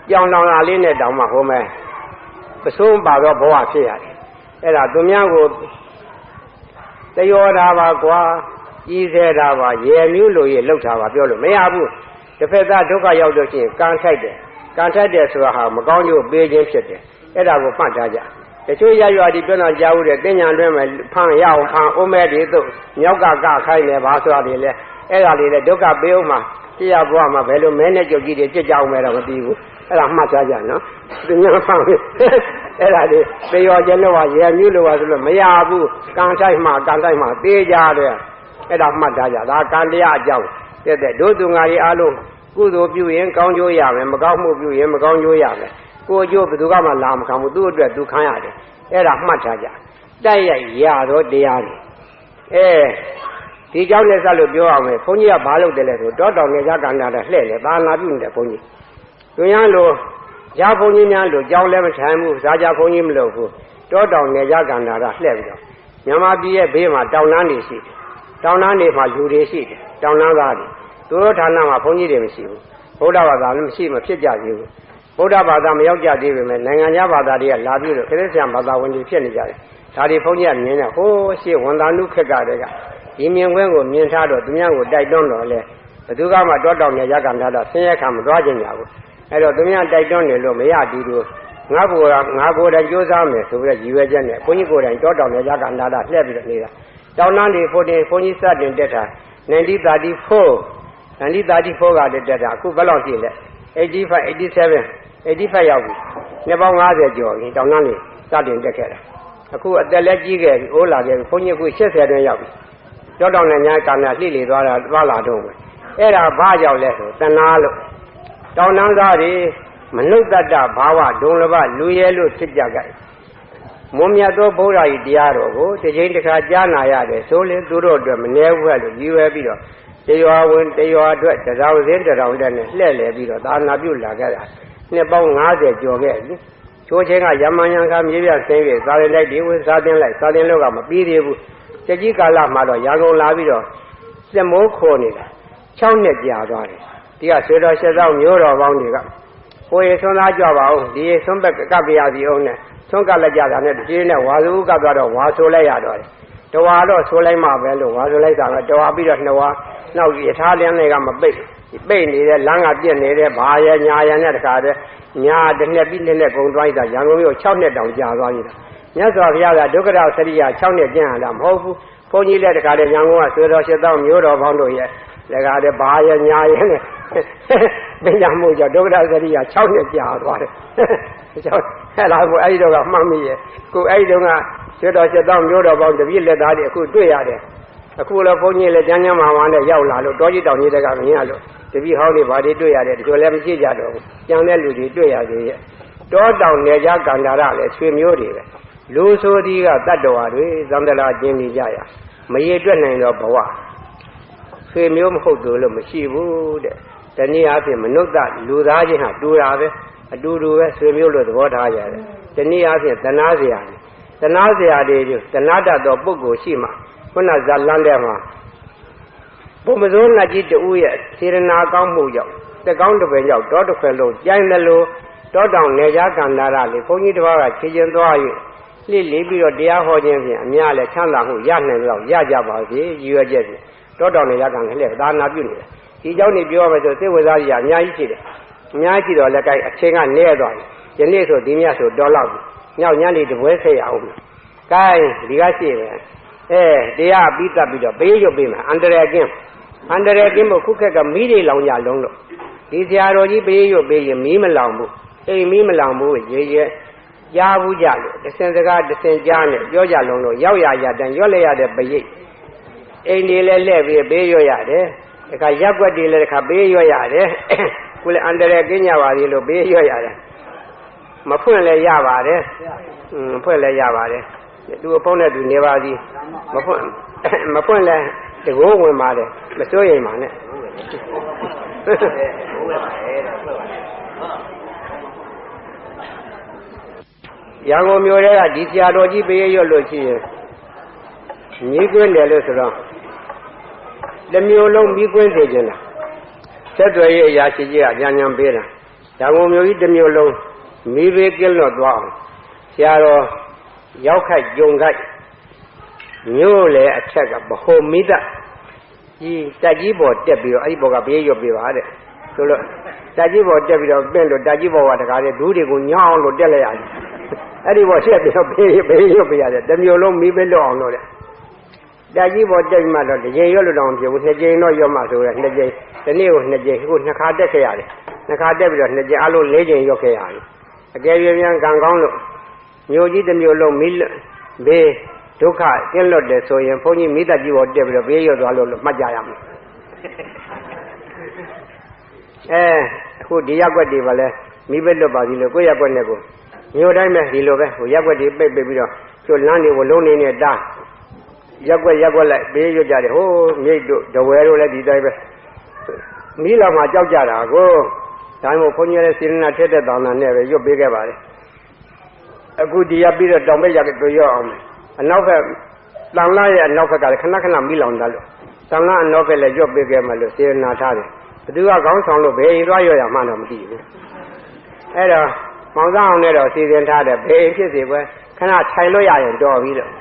ကြောင်လောင်လာလေးနဲ့တောင်မှဟိုမဲ့ပစိုးပါသောဘဝဖြစ်ရတယ်အဲ့ဒါသူများကိုတယောတာပါကွာကြီးစေတာပါရဲမျိုးလို့ရလောက်တာပါပြောလို့မရဘူးတစ်ဖက်သားဒုက္ခရောက်လို့ရှိရင်ကံထိုက်တယ်ဆိုတာဟာမကောင်းကျိုးပေးခြင်းဖြစ်တယ်အဲ့ဒါကိုမှတ်ထားကြတချို့ရရွာဒီပြောတော့ကြားဦးတယ်တင်ညာတွင်းမှာဖန်ရအောင်ဖန်အိုးမဲတွေသို့မြောက်ကခိုင်းနေပါဆိုတာတွေလဲအဲ့ဒါလေးလဲဒုက္ခပေးအောင်မှာကြရဘဝမှာဘယ်လိုမဲနဲ့ကြုတ်ကြီးတွေပြစ်ကြအောင်မဲတော့မသိဘူးအဲ့ဒါမှတ်ထားကြနော်သူများဖန်အဲ့ဒါလေးသေရောကျလို့ပါရဲမျိုးလို့ပါဆိုလို့မရဘူးကံထိုက်မှသေးကြတယ်အဲ့ဒါမှတ်ထားကြဒါကံတရားအကြောင်းတဲ့တို့သူငါတွေအားလုံးကုသိုလ်ပြုရင်ကောင်းကျိုးရမယ်မကောင်းမှုပြုရင်မကောင်းကျိုးရမယ်ကိုအကျိုးဘယ်သူကမှလာမခံဘူးသူ့အတွက်သူခံရတယ်အဲ့ဒါမှတ်ထားကြတိုက်ရိုက်ရတော့တရားတွေဒီเจ้าနဲ့ဆက်လို့ပြောအောင်မယ်ဘုန်းကြီးကဘာလုပ်တယ်လဲဆိုတောတောင်နဲ့ရကန္တာတဲ့လှဲ့လေသာနာပြုနေတဲ့ဘုန်းကြီးသူများလိုရဘုန်းကြီးများလိုเจ้าလည်းမထိုင်ဘူးဇာကြဘုန်းကြီးမလုပ်ဘူးတောတောင်နဲ့ရကန္တာကလှဲ့ပြီးတော့မြန်မာပြည်ရဲ့ဘေးမှာတောင်တန်းတွေရှိတယ်တောင်တန်းတွေမှာလူတွေရှိတယ်တောင်တန်းသားတွေသူတို့ဌာနမှာဘုန်းကြီးတွေမရှိဘူးဗုဒ္ဓဘာသာလည်းမရှိမဖြစ်ကြသေးဘူးဗုဒ္ဓဘာသာမရောက်ကြသေးပေမဲ့နိုင်ငံခြားဘာသာတွေကလာပြီးတော့ခရစ်ယာန်ဘာသာဝင်တွေဖြစ်နေကြတယ်ဒါတွေဘုန်းကြီးကမြင်တယ်ဟိုးရှေ့ဝန်သာနုခက်ကတည်းကဒီမြင်ကွင်းကိုမြင်ထားတော့သူများကိုတိုက်တွန်းတော့လေဘယ်သူကမှတောတောင်နဲ့ရကန္တာတော့ဆင်းရဲခံမသွားကြညာဘူးအဲ့တော့သူများတိုက်တွန်းနေလို့မရတူတူငါကိုယ်တိုင်ကြိုးစားမယ်ဆိုပြီးရည်ရွယ်ချက်နဲ့ဘုန်းကြီးကိုယ်တိုင်တောတောင်နဲ့ရကန္တာလှည့်ပြီးတော့နေတာတောင်တန်းတွေဘုန်းကြီးစတင်တက်တာ1934ကတက်တာအခုဘယ်လောက်ရှိလဲ85ရောက်ပြီနှစ်ပေါင်း50ကျော်ပြီတောင်တန်းလေးစတင်တက်ခဲ့တာအခုအသက်လည်းကြီးခဲ့ပြီအိုးလာခဲ့ပြီဘုန်းကြီးအခု80တွင်ရောက်ပြီတောတောင်နဲ့ညာကာနာလှိလေသွားလာတော့ပဲအဲ့ဒါဘာကြောင့်လဲဆိုတဏှာလို့တောင်တန်းသားတွေမနုဿတ္တဘာဝဒုံလဘလူရဲလို့ဖြစ်ကြကြမွန်မြတ်သောဘုရားကြီးတရားတော်ကိုတစ်ချိန်တစ်ခါကြားနာရတယ်ဆိုရင်သူတို့အတွက်မနှဲဘူးလို့ရည်ရွယ်ပြီးတော့တရွာဝင်တရွာအတွက်တရားစင်းတရားတက်နဲ့လှဲ့လေပြီးတော့သာနာပြုလာခဲ့တာနှစ်ပေါင်း50ကျော်ခဲ့ပြီချိုးချင်းကရမန်ရံခါမြေပြဆင်းပြီးသာရင်လိုက်ဒီဝင်စားတင်လို့ကမပြီးသေးဘူးတကြီးကာလမှာတော့ရန်ကုန်လာပြီးတော့စက်မိုးခေါ်နေတာ6နှစ်ကြာသွားတယ်ဒီကဆွေတော်ရှစ်သောင်းမျိုးတော်ပေါင်းတွေကကိုယ်ရဆွမ်းသားကြွပါဦးဒီဆွမ်းဘက်ကပ်ပြရစီအောင်နဲ့ဆွမ်းကလက်ကြတာနဲ့တကြီးနဲ့ဝါစုကပ်သွားတော့ဝါဆိုလိုက်ရတော့တယ်တဝါတော့ဆိုလိုက်မှပဲလို့ဝါဆိုလိုက်တာကတဝါပြီးတော့2ဝါနောက်ရထားလင်းတွေကမပိတ်နေတဲ့လမ်းကပြက်နေတဲ့ဘာရညာရနဲ့တခါတည်းညာတစ်နှစ်ပြီးနှစ်နဲ့ကုန်သွားတာရန်ကုန်မြို့6နှစ်တောင်ကြာသွားပြီ မြတ်စွာဘုရားကဒုက္ခရောက်စရိယာ6နှစ်ကျင့်ရတာမဟုတ်ဘူးဘုန်းကြီးလည်းတခါတည်းရန်ကုန်ကဆွေတော်8000မျိုးတော်ပေါင်းတို့ရဲ့တခါတည်းဘာရညာရနဲ့ပညာမှုကြောင့်ဒုက္ခရောက်စရိယာ6နှစ်ကြာသွားတယ်အဲ့ဒါကိုအဲ့ဒီတော့ကမှတ်မိရဲ့ကိုအဲ့ဒီတော့ကဆွေတော်8000မျိုးတော်ပေါင်းတပြည့်လက်သားတွေအခုတွေ့ရတယ်အခုလည်းဘုန်းကြီးလည်းကျမ်းကျမ်းမာမာနဲ့ရောက်လာလို့တောကြီးတောင်ကြီးတကမင်းရလို့တပည့်ဟောင်းတွေဘာတွေတွေ့ရတယ်ဒီလိုလည်းမရှိကြတော့ဘူးကျန်တဲ့လူတွေတွေ့ရသေးရဲ့တောတောင်နယ်ကြားကန္တာရလည်းဆွေမျိုးတွေပဲလူဆိုဒီကတတ္တဝါတွေသံတရာကျင်းနေကြရမရေတွက်နိုင်တော့ဘဝဆွေမျိုးမဟုတ်သူလို့မရှိဘူးတဲ့တနည်းအားဖြင့်မနုဿလူသားချင်းဟာတူတာပဲအတူတူပဲဆွေမျိုးလို့သဘောထားရတယ်တနည်းအားဖြင့်သနာစရာတွေသနာစရာတွေသနာတတ်သောပုဂ္ဂိုလ်ရှိမှခုနဇာလန်းတဲ့မှာဘုမစိုးနတ်ကြီးတူရဲ့စေရနာကောင်းမှုကြောင့်တက်ကောင်းတစ်ပင်ကြောင့်တောတစ်ခွင်လုံးကျိုင်းတယ်လို့တောတောင်နေကြကန္နာရလေဘုန်းကြီးတစ်ပါးကခြေကျင်သွား၍လှစ်လေးပြီးတော့တရားဟောခြင်းဖြင့်အများလည်းချမ်းသာမှုရနိုင်တော့ရကြပါစေရည်ရွယ်ချက်ဖြင့်တောတောင်နေကြကန္နာလည်းသာနာပြုနေတယ်ဒီเจ้าနေပြောရမယ်ဆိုစိတ်ဝင်စားရအများကြီးရှိတယ်အများကြီးတော့လည်းကိုက်အချိန်ကနေသွားပြီယနေ့ဆိုဒီမြတ်ဆိုတော်လောက်ပြီညောက်ညနေတပွဲဆက်ရအောင်ကိုက်ဒီကရှိတယ်တရားပြီးတတ်ပြီးတော့ဘေးရုပ်ပေးမှာအန္တရာယ်ကင်းဖို့ခုခက်ကမီးတွေလောင်ကြလုံးလို့ဒီဆရာတော်ကြီးဘေးရုပ်ပေးရင်မီးမလောင်ဘူးအိမ်မီးမလောင်ဘူးရေကြားဘူးကြလို့တစင်စကားတစင်ကြားနဲ့ပြောကြလုံးလို့ရောက်ရတန်ရွက်လိုက်ရတဲ့ပရိတ်အိမ်တွေလည်းလှည့်ပြီးဘေးရွက်ရတယ်တခါရက်ွက်တွေလည်းတခါဘေးရွက်ရတယ်ခုလည်းအန္တရာယ်ကင်းကြပါသေးလို့ဘေးရွက်ရတယ်မဖွင့်လည်းရပါတယ်ဖွင့်လည်းရပါတယ်သူအဖုံးနဲ့သူနေပါသည်မဖွင့်လဲတကိုးဝင်ပါတယ်မစိုးရိမ်ပါနဲ့ရန်ကုန်မြို့ထဲကဒီဆရာတော်ကြီးပေးရွတ်လို့ရှိရင်မိကွင်းတယ်လို့ဆိုတော့တစ်မျိုးလုံးမိကွင်းစေခြင်းလားဆက်သွယ်ရေးအရာရှိကြီးကညံပေးတာရန်ကုန်မြို့ကြီးတစ်မျိုးလုံးမိဘေးကင်းလွတ်သွားအောင်ဆရာတော်ရောက်ခိုက်ကြုံခိုက်မြို့လေအထက်ကဗဟိုမိဒကြီးတက်ကြီးပေါ်တက်ပြီးတော့အဲ့ဒီဘောကဘေးရွတ်ပြပါတဲ့ဆိုလို့တက်ကြီးပေါ်တက်ပြီးတော့ပြင့်လို့တက်ကြီးပေါ်ကတကားတဲ့ဒူးတွေကိုညောင်းလို့တက်လိုက်ရတယ်အဲ့ဒီဘောဆက်ပြီးတော့ဘေးရွတ်ပြရတယ်တစ်မျိုးလုံးမိဘေးလွတ်အောင်လို့တဲ့တက်ကြီးပေါ်တက်မှတော့တစ်ကြိမ်ရွတ်လို့တော့မဖြစ်ဘူးနှစ်ကြိမ်တော့ရွတ်မှဆိုရဲနှစ်ကြိမ်ဒီနေ့ကိုနှစ်ကြိမ်ခုနှစ်ခါတက်ခဲ့ရတယ်နှစ်ခါတက်ပြီးတော့နှစ်ကြိမ်အလုံး၄ကြိမ်ရွတ်ခဲ့ရတယ်အကယ်၍ပြန်ကံကောင်းလို့မြို့ကြီးတစ်မျိုးလုံးမိဘေးဒုက္ခကျင်းလွတ်တယ်ဆိုရင်ဘုန်းကြီးမိသက်ကြီးပေါ်တက်ပြီးတော့ဘေးရွတ်သွားလို့မှတ်ကြရမယ်အခုဒီရက်ွက်တွေပါလဲမိဘလွတ်ပါပြီလို့ကိုယ့်ရက်ွက်နဲ့ကိုမြို့တိုင်းပဲဒီလိုပဲဟိုရက်ွက်တွေပိတ်ပြီးတော့ကျိုးလမ်းတွေကိုလုံးနေနေတာရက်ွက်လိုက်ဘေးရွတ်ကြတယ်ဟိုးမြိတ်တို့ဒဝဲတို့လည်းဒီတိုင်းပဲမိလာမှကြောက်ကြတာကိုဒါမှမဟုတ်ဘုန်းကြီးရဲ့စေရနာထက်တဲ့တောင်းတာနဲ့ပဲရွတ်ပေးခဲ့ပါလေအခုဒီရပြီးတော့တောင်ဘက်ရက်တို့ရွတ်အောင်အနောက်ဘက်တန်လာရဲ့အနောက်ဘက်ကလည်းခဏခဏမိလောင်တာလို့တန်လာအနောက်ဘက်လည်းရွတ်ပေးခဲ့မှလို့စေရနာထားတယ်ဘသူကခေါင်းဆောင်လို့ဘယ်ရင်သွားရွတ်ရမှတော့မသိဘူးအဲ့တော့မောင်သားအောင်နဲ့တော့စီစဉ်ထားတယ်ဘယ်ဖြစ်စီပဲခဏထိုင်လို့ရရင်တော်ပြီလို့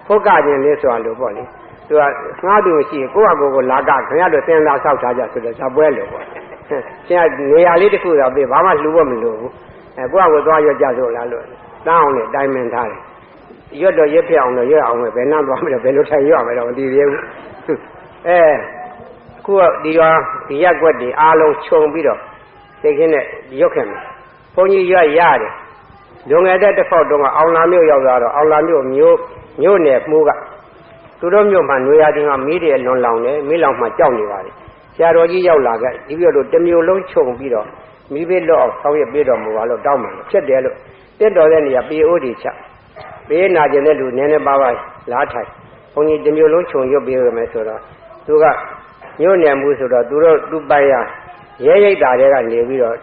ဖုတ်ကခြင်းလေးဆိုတာလို့ပေါ့လေသူကငှားသူရှိကိုယ့်အကိုလာကခင်ဗျားတို့စဉ်းစားဆောက်ထားကြဆိုတော့ဇပွဲလို့ပေါ့ရှင်ကနေရာလေးတစ်ခုတော့ပြေးဘာမှလှူဖို့မလိုဘူးကိုယ့်အကိုသွားရွတ်ကြဆိုလားလို့တန်းအောင်နဲ့တိုင်ပင်ထားတယ်ရွတ်တော့ရွတ်ပြအောင်တော့ရွတ်အောင်ပဲဘယ်နှမ်းသွားမလဲဘယ်လိုထိုင်ရွတ်ရမယ်တော့မသိသေးဘူးအခုကဒီရက်ွက်တွေအားလုံးခြုံပြီးတော့သိခင်းနဲ့ရွတ်ခဲ့မယ်ဘုန်းကြီးရွတ်ရတယ်လွန်ခဲ့တဲ့တစ်ခေါက်တုန်းကအောင်လာမြို့ရောက်သွားတော့အောင်လာမြို့နယ်မှုကသူတို့မြို့မှာနွေရာသီမှာမီးတွေလွန်လောင်တယ်မီးလောင်မှကြောက်နေပါလေဆရာတော်ကြီးရောက်လာခဲ့ဒီပြောလို့တစ်မျိုးလုံးခြုံပြီးတော့မီးဘေးလွတ်အောင်ဆောင်းရပေးတော်မူပါလို့တောင်းပန်တယ်ဖြစ်တယ်လို့တက်တော်တဲ့နေရာပြေအိုးတွေချပေးနာကျင်တဲ့လူနည်းနည်းပါးပါးလားထိုင်ဘုန်းကြီးတစ်မျိုးလုံးခြုံရွတ်ပေးရမယ်ဆိုတော့သူကမြို့နယ်မှုဆိုတော့သူပိုင်ရရဲရိတ်တာတွေကနေပြီးတော့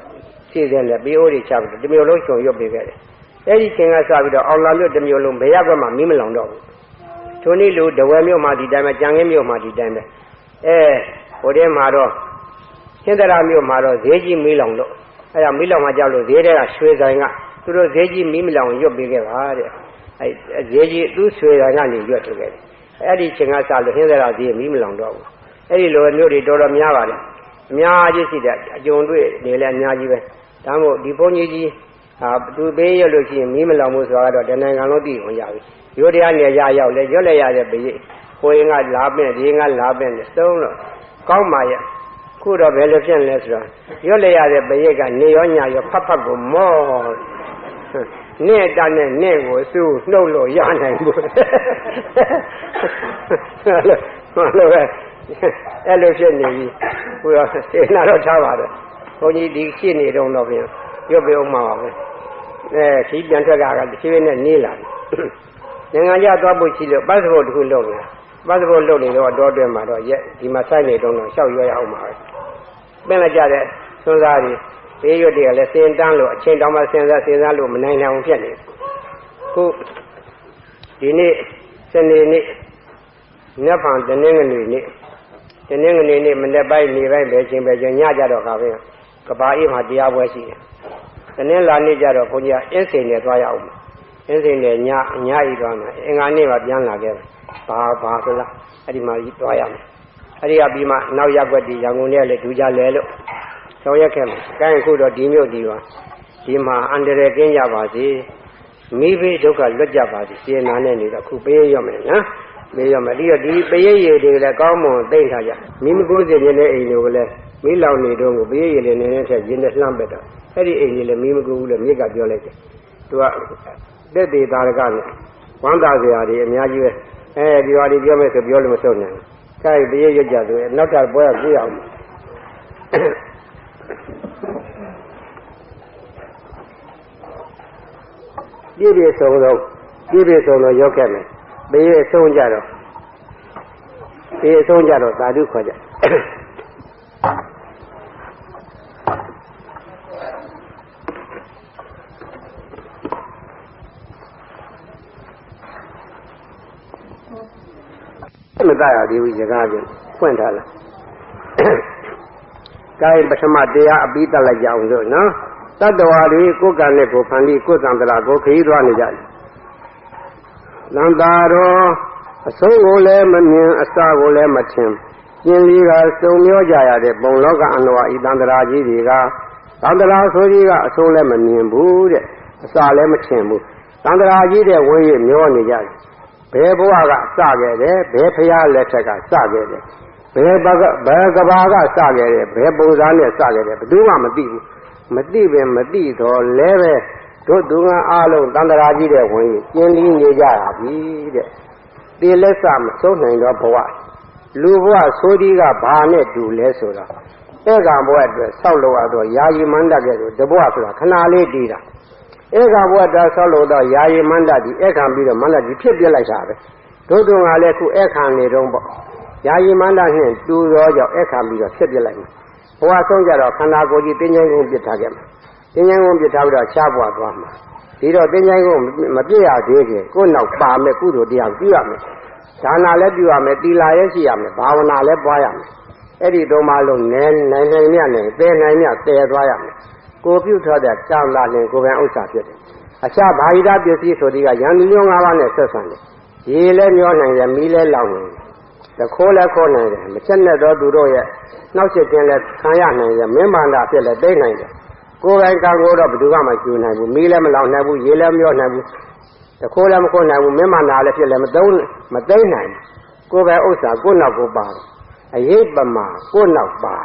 စီစဉ်တယ်ပြေအိုးတွေချပြီးတစ်မျိုးလုံးခြုံရွတ်ပေးခဲ့တယ်အဲ့ဒီချိန်ကစပြီးတော့အောင်လာမြို့တစ်မျိုးလုံးဘယ်ရက်မှမီးမလောင်တော့ဘူးထိုနည်းလူဒဝဲမြို့မှာဒီတိုင်းပဲကြံငင်းမြို့မှာဒီတိုင်းပဲဟိုတဲမှာတော့ဟင်္ဒရာမြို့မှာတော့ဈေးကြီးမီးလောင်လို့အဲ့ဒါမီးလောင်မှကြောက်လို့ဈေးတဲကရွှေဆိုင်ကသူတို့ဈေးကြီးမီးမလောင်ရွတ်ပေးခဲ့ပါတဲ့အဲ့ဈေးကြီးသူ့ရွှေဆိုင်ကနေရွတ်ထုတ်ခဲ့တယ်အဲ့ဒီချိန်ကစလို့ဟင်္ဒရာဈေးမီးမလောင်တော့ဘူးအဲ့ဒီလိုမျိုးတွေတော်တော်များပါတယ်အများကြီးရှိတယ်အကြုံတွေ့နေလဲအများကြီးပဲဒါမို့ဒီဘုန်းကြီး သူပေးရလို့ရှိရင်မီးမလောင်ဘူးဆိုတော့တဏ္ဍာလုံးတည်ဝင်ကြပြီရိုးတရားနေရရောက်လဲရွတ်လိုက်ရတဲ့ဘေးကိုရင်ကလာပင့်ဒီကလာပင့်သုံးလို့ကောင်းပါရဲ့ခုတော့ဘယ်လိုဖြစ်လဲဆိုတော့ရွတ်လိုက်ရတဲ့ဘေးကနေရောညရောဖတ်ကိုမောနဲ့တန်းနဲ့နဲ့ကိုစူးနှုတ်လို့ရနိုင်ဘူးဟုတ်လို့ပဲအဲ့လိုဖြစ်နေပြီခုတော့စေနာတော့ထားပါတယ်ဘုန်းကြီးဒီရှိနေတော့ပြင်ရွတ်ပြအောင်မှာပါပဲခီးပြန်ထွက်ကတချို့နဲ့နေလာတယ်ငါကြသွားဖို့ရှိလို့ပတ်စပို့တစ်ခုလုပ်နေတာပတ်စပို့လုပ်နေတော့တော့တွဲမှာတော့ရက်ဒီမှာစိုက်နေတော့ရှောက်ရွရအောင်ပါပဲပြင်လိုက်ကြတဲ့စွန်းစားတွေဘေးရွတ်တွေကလည်းစင်တန်းလို့အချိန်တောင်မှစဉ်းစားလို့မနိုင်နိုင်အောင်ဖြစ်နေခုဒီနေ့စနေနေ့ညဖန်တနင်္ဂနွေနေ့မနေ့ပိုင်းနေပိုင်းပဲချင်းညကြတော့ခါပဲကဘာအေးမှာတရားပွဲရှိတယ်တနင်္လာနေ့ကျတော့ဘုန်းကြီးကအင်းစိန်နဲ့သွားရအောင်အင်းစိန်နဲ့ညဤသွားမယ်အင်္ဂါနေ့မှာပြန်လာခဲ့တယ်ဘာဆိုလားအဲ့ဒီမှာသွားရမယ်အဲ့ဒီကပြီးမှနောက်ရက်ွက်ဒီရန်ကုန်နဲ့လည်းဒူကြလဲလို့ဆောင်ရက်ခဲ့မယ်။အဲခုတော့ဒီမြို့ဒီမှာအန္တရာယ်ကင်းကြပါစေမိဘဒုက္ခလွတ်ကြပါစေစေနာနဲ့နေတော့ခုပေးရမယ်နော်ပေးရမယ်ဒီတော့ဒီပေးရည်တွေလည်းကောင်းမွန်သိမ့်ထားကြမိမကိုးစင်နေတဲ့အိမ်တွေကိုလည်းမိလောင်နေတော့ကိုပေးရည်လည်းနည်းနည်းထက်ရင်းနဲ့လှမ်းပက်တော့အဲ့ဒီအိမ်ကြီးလည်းမိမကိုးဘူးလည်းမြစ်ကပြောလိုက်တယ်သူကတက်သေးသားကနဲ့ဝမ်းသာစရာတွေအများကြီးပဲဒီဟာတွေပြောမယ်ဆိုပြောလို့မဆုံးနိုင်ဘူး။ခိုင်းပေးရရွတ်ကြဆိုရင်နောက်တစ်ပွဲကကြည့်အောင်ပြည့်စုံတော့ရောက်ခဲ့မယ်ဘေးအဆုံးကြတော့သာဓုခေါ်ကြမတရသေးဘူးစကားချင်းဖွင့်ထားလားကိုင်းပထမတရားအပြီးတက်လိုက်ကြအောင်ဆိုနော်တတ္တဝါတွေကိုယ်ကံနဲ့ကိုယ်ဖန်ပြီးကိုယ်သံတရာကိုခရီးသွားနေကြတယ်။လန္တာတော်အဆုံးကိုလည်းမမြင်အစကိုလည်းမထင်ကျင်လီကစုံမျောကြရတဲ့ဘုံလောကအန္တဝါဤသံတရာကြီးတွေကသံတရာဆိုကြီးကအဆုံးလည်းမမြင်ဘူးတဲ့အစလည်းမထင်ဘူးသံတရာကြီးတဲ့ဝင်းရမျောနေကြတယ်ဘယ်ဘဝကစခဲ့တယ်ဘယ်ဖရာလက်ထက်ကစခဲ့တယ်ဘယ်ကဘာကစခဲ့တယ်ဘယ်ပုံစံနဲ့စခဲ့တယ်ဘယ်သူမှမသိဘူးမသိပင်မသိတော့လဲပဲတို့သူငါအားလုံးတန်တရာကြီးတဲ့ဝင်ကျင်းလင်းနေကြတာပြီတဲ့တေလက်စမဆုံးနိုင်တော့ဘဝလူဘဝဆိုဒီကဘာနဲ့တူလဲဆိုတာဧကံဘဝအတွက်ဆောက်လို့ရတော့ယာယီမန္တကဲ့သို့တဘဝဆိုတာခဏလေးတည်တာဧကံဘဝတာဆောက်လို့တော့ယာယီမန္တဒီဧကံပြီးတော့မန္တဒီဖြစ်ပြလိုက်တာပဲတို့သူငါလည်းခုဧကံနေတော့ပေါ့ယာယီမန္တနဲ့တူသောကြောင့်ဧကံပြီးတော့ဖြစ်ပြလိုက်မယ်ဘဝဆုံးကြတော့ခန္ဓာကိုယ်ကြီးတင်းကျိုင်းကုန်ပြစ်ထားခဲ့မှာတင်းကျိုင်းကုန်ပြစ်ထားပြီးတော့ရှားပွားသွားမှာဒီတော့တင်းကျိုင်းကုန်မပြည့်ရသေးခင်ကိုယ်နောက်ပါမယ်ကုသိုလ်တရားပြုရမယ်ဒါနလည်းပြုရမယ်သီလလည်းရှိရမယ်ဘာဝနာလည်းပွားရမယ်အဲ့ဒီသုံးပါးလုံးနိုင်မြတ်နဲ့သဲနိုင်မြတ်သဲသွားရမယ်ကိုပြုထားတဲ့ကံလာရင်ကိုယ်ပိုင်ဥစ္စာဖြစ်တယ်အခြားဘာဟိတပစ္စည်းဆိုဒီကယန္တိမျိုး၅ပါးနဲ့ဆက်ဆံတယ်ရေလည်းမျောနိုင်တယ်မီးလည်းလောင်နိုင်တယ်တခိုးလည်းခေါ်နိုင်တယ်မချက်နဲ့တော့သူတို့ရဲ့နှောက်ချက်ခြင်းလည်းခံရနိုင်တယ်မင်းမာတာဖြစ်လည်းသိနိုင်တယ်ကိုယ်ပိုင်ကံကိုတော့ဘယ်သူမှမကျူနိုင်ဘူးမီးလည်းမလောင်နိုင်ဘူးရေလည်းမမျောနိုင်ဘူးတခိုးလည်းမခေါ်နိုင်ဘူးမင်းမာနာလည်းဖြစ်လည်းမသိနိုင်ကိုယ်ပိုင်ဥစ္စာကိုယ်နောက်ကိုပါတယ်အရေးပမာကိုယ်နောက်ပါ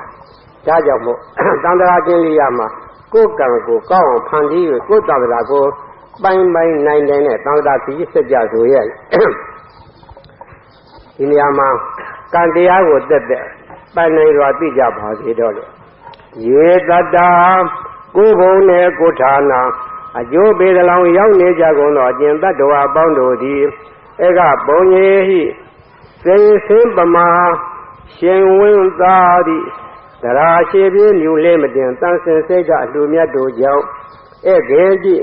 ဒါကြောင့်မို့တန်တရာကျင်းလေးရမှာကိုယ်ကံကိုကောက်အောင်ဖန်တီးကိုယ်တန်တရာကိုပိုင်းနိုင်တဲ့တန်တရာကြီးစကြဆိုရဲ့ဒီနေရာမှာကံတရားကိုတက်ပိုင်နိုင်စွာသိကြပါစေတော့လို့ရေတတ္တာကိုယ်ဘုံနဲ့ကိုဌာနာအကျိုးပေးသလောင်ရောက်နေကြကုန်သောအကျင့်တ attva အပေါင်းတို့သည်ဧကပုံရေဟိစေစင်းပမာရှင်ဝင်းသာသည်သရာရှိပြေမြူလေးမတင်တန်ဆင်စိတ်ကအလှမြတ်တို့ကြောင့်ဧကေတိ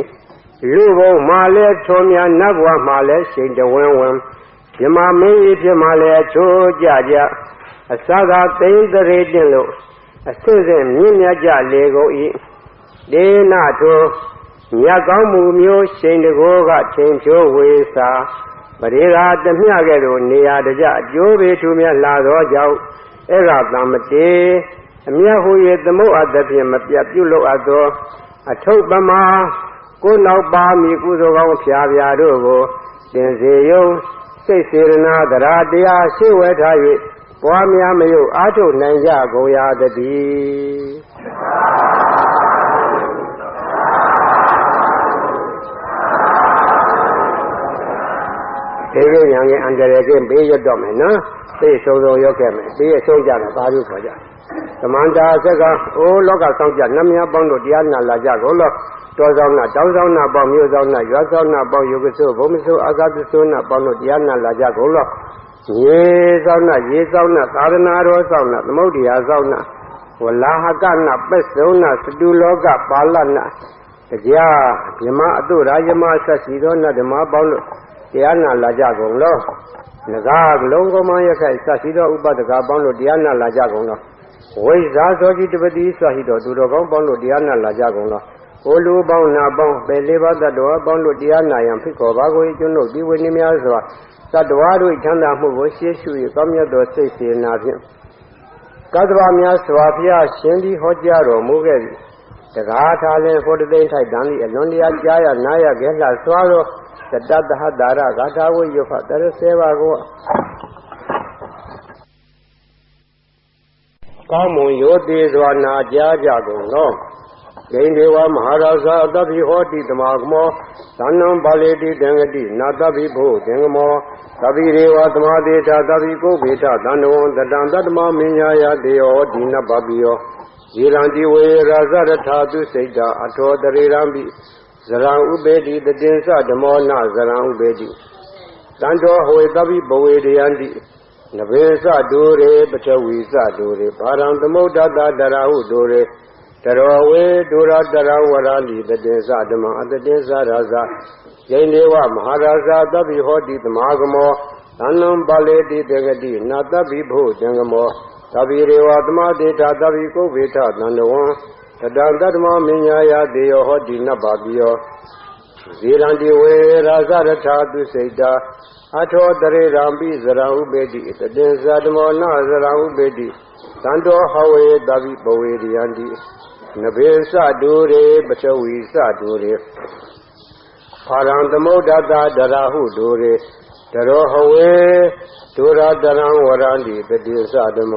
လူဘုံမှာလဲချုံများနတ်ဘဝမှာလဲရှိန်တဝင်းဝင်းမြမမင်းကြီးဖြစ်မှလဲချိုးကြအစသာသိမ့်တရေတင်လို့အစစ်စစ်မြင့်မြတ်ကြလေကုန်၏ဒေနထိုမြတ်ကောင်းမှုမျိုးရှိန်တကိုးကချိန်ချိုးဝေစာပရိသာတမျှကဲ့သို့နေရာတကြအကျိုးပေးထူမြတ်လာသောကြောင့်ဧကတံမတေအမြတ်ဟူ၍သမုတ်အပ်သဖြင့်မပြတ်ပြုလို့အပ်သောအထုပ်ပမာ ကိုနောက်ပါမီကုသိုလ်ကောင်းဖြာဖြာတို့ကိုတင်စေယုံစိတ်စေရနာတရားတရားရှိဝဲထား၍ပွားများမယုတ်အားထုတ်နိုင်ကြကုန်ရာတည်းဒီကိညာရဲ့အန္တရာယ်ကင်းပေးရတော့မယ်နော်သိဆုံးဆုံးရောက်ခဲ့မယ်ပေးရဆုံးကြတယ်ပါလို့ခေါ်ကြသမန္တာဆက်ကအိုးလောကဆောင်ကြနှမများပေါင်းတို့တရားနာလာကြကုန်လို့တောဆောင်နာတောင်းဆောင်နာပေါင်းမြို့ဆောင်နာရွာဆောင်နာပေါင်းယုဂဆုဘုံမဆုအာဂသဆုနာပေါင်းတို့တရားနာလာကြကုန်လို့ရေဆောင်နာရေဆောင်နာသာသနာတော်ဆောင်နာသမုဒ္ဒရာဆောင်နာဝလာဟကနာပစ္စုံနာစတုလောကပါဠနာတရားမြမအတုရာယမဆက်စီသောနတ်ဓမ္မပေါင်းတို့တရားနာလာကြကုန်လို့ငကားလုံးကမရခိုက်ဆက်စီသောဥပဒကပေါင်းတို့တရားနာလာကြကုန်လို့ဝိဇာသောจิตပတိဆွာဟိတော်သူတော်ကောင်းပေါင်းတို့တရားနာလာကြကုန်လို့ကိုလူပေါင်းနာပေါင်းပေလေးပါးတတ္တဝါပေါင်းတို့တရားနာရန်ဖိတ်ခေါ်ပါကိုကျွန်းတို့ဒီဝိနည်းများစွာတတ္တဝါတို့ချမ်းသာမှုကိုရှေ့ရှု၍ကောင်းမြတ်သောစိတ်စေနာဖြင့်ကတ္တဗများစွာဘုရားရှင်သည်ဟောကြားတော်မူခဲ့သည်တကားထားလင်ဖို့တသိမ့်ထိုက်တန်သည့်အလွန်တရာကြားရနာရခဲ့လှစွာသောတတ္တသဟတာရဂါထာဝိယုဖတရစေပါကိုကောင်းမွန်ရိုသေစွာနာကြားကြကုန်သောဂိန္ဒေဝမဟာရာဇာတပိဟောတိတမကမောသန္နံပါဠိတိတံဂတိနာတပိဘုသင်္ကမောသပိရေဝသမာသေတာသပိကုဗ္ဗေထသန္နဝံတတံတတ္တမမင်းညာယတေယောဒီနပပိယောယေရံတိဝေရာဇရထာသူစိတ်တာအထောတရေရံပိဇရံဥပေတိတတင်္စဓမောနဇရံဥပေတိတံတောဟဝေသပိဘဝေရယံတိနဘေသဒုရေပထဝီသဒုရေဘာရံသမုဒ္ဒတတရာဟုဒုရေတရောဝေဒုရတရဝရလိတတင်္စဓမ္မအတတင်္စရာဇယိနေဝမဟာရာဇသဗ္ဗိဟောတိသမာဂမောသန္နံပါဠိတိတေဂတိနာတဗ္ဗိဘုသင်္ကမောသဗ္ဗိရေဝသမာတေတာသဗ္ဗိကုဗ္ဗေထသန္တဝံတတံတတ္တမမင်းညာယတေယောဟောတိနဗ္ဗပိယောဇေရန္တိဝေရာဇရထာသူစိတ်တာအထောတရေရံပိဇရဥပေတိတတင်္စဓမောနဇရဥပေတိသံတောဟဝေသဗ္ဗိဘဝေရယံတိနဘေသဒုရေပထဝီသဒုရေဖာရံသမုဒ္ဒတဒရာဟုဒုရေတရောဟဝေဒုရတရံဝရန္တိတတိသဓမ္မ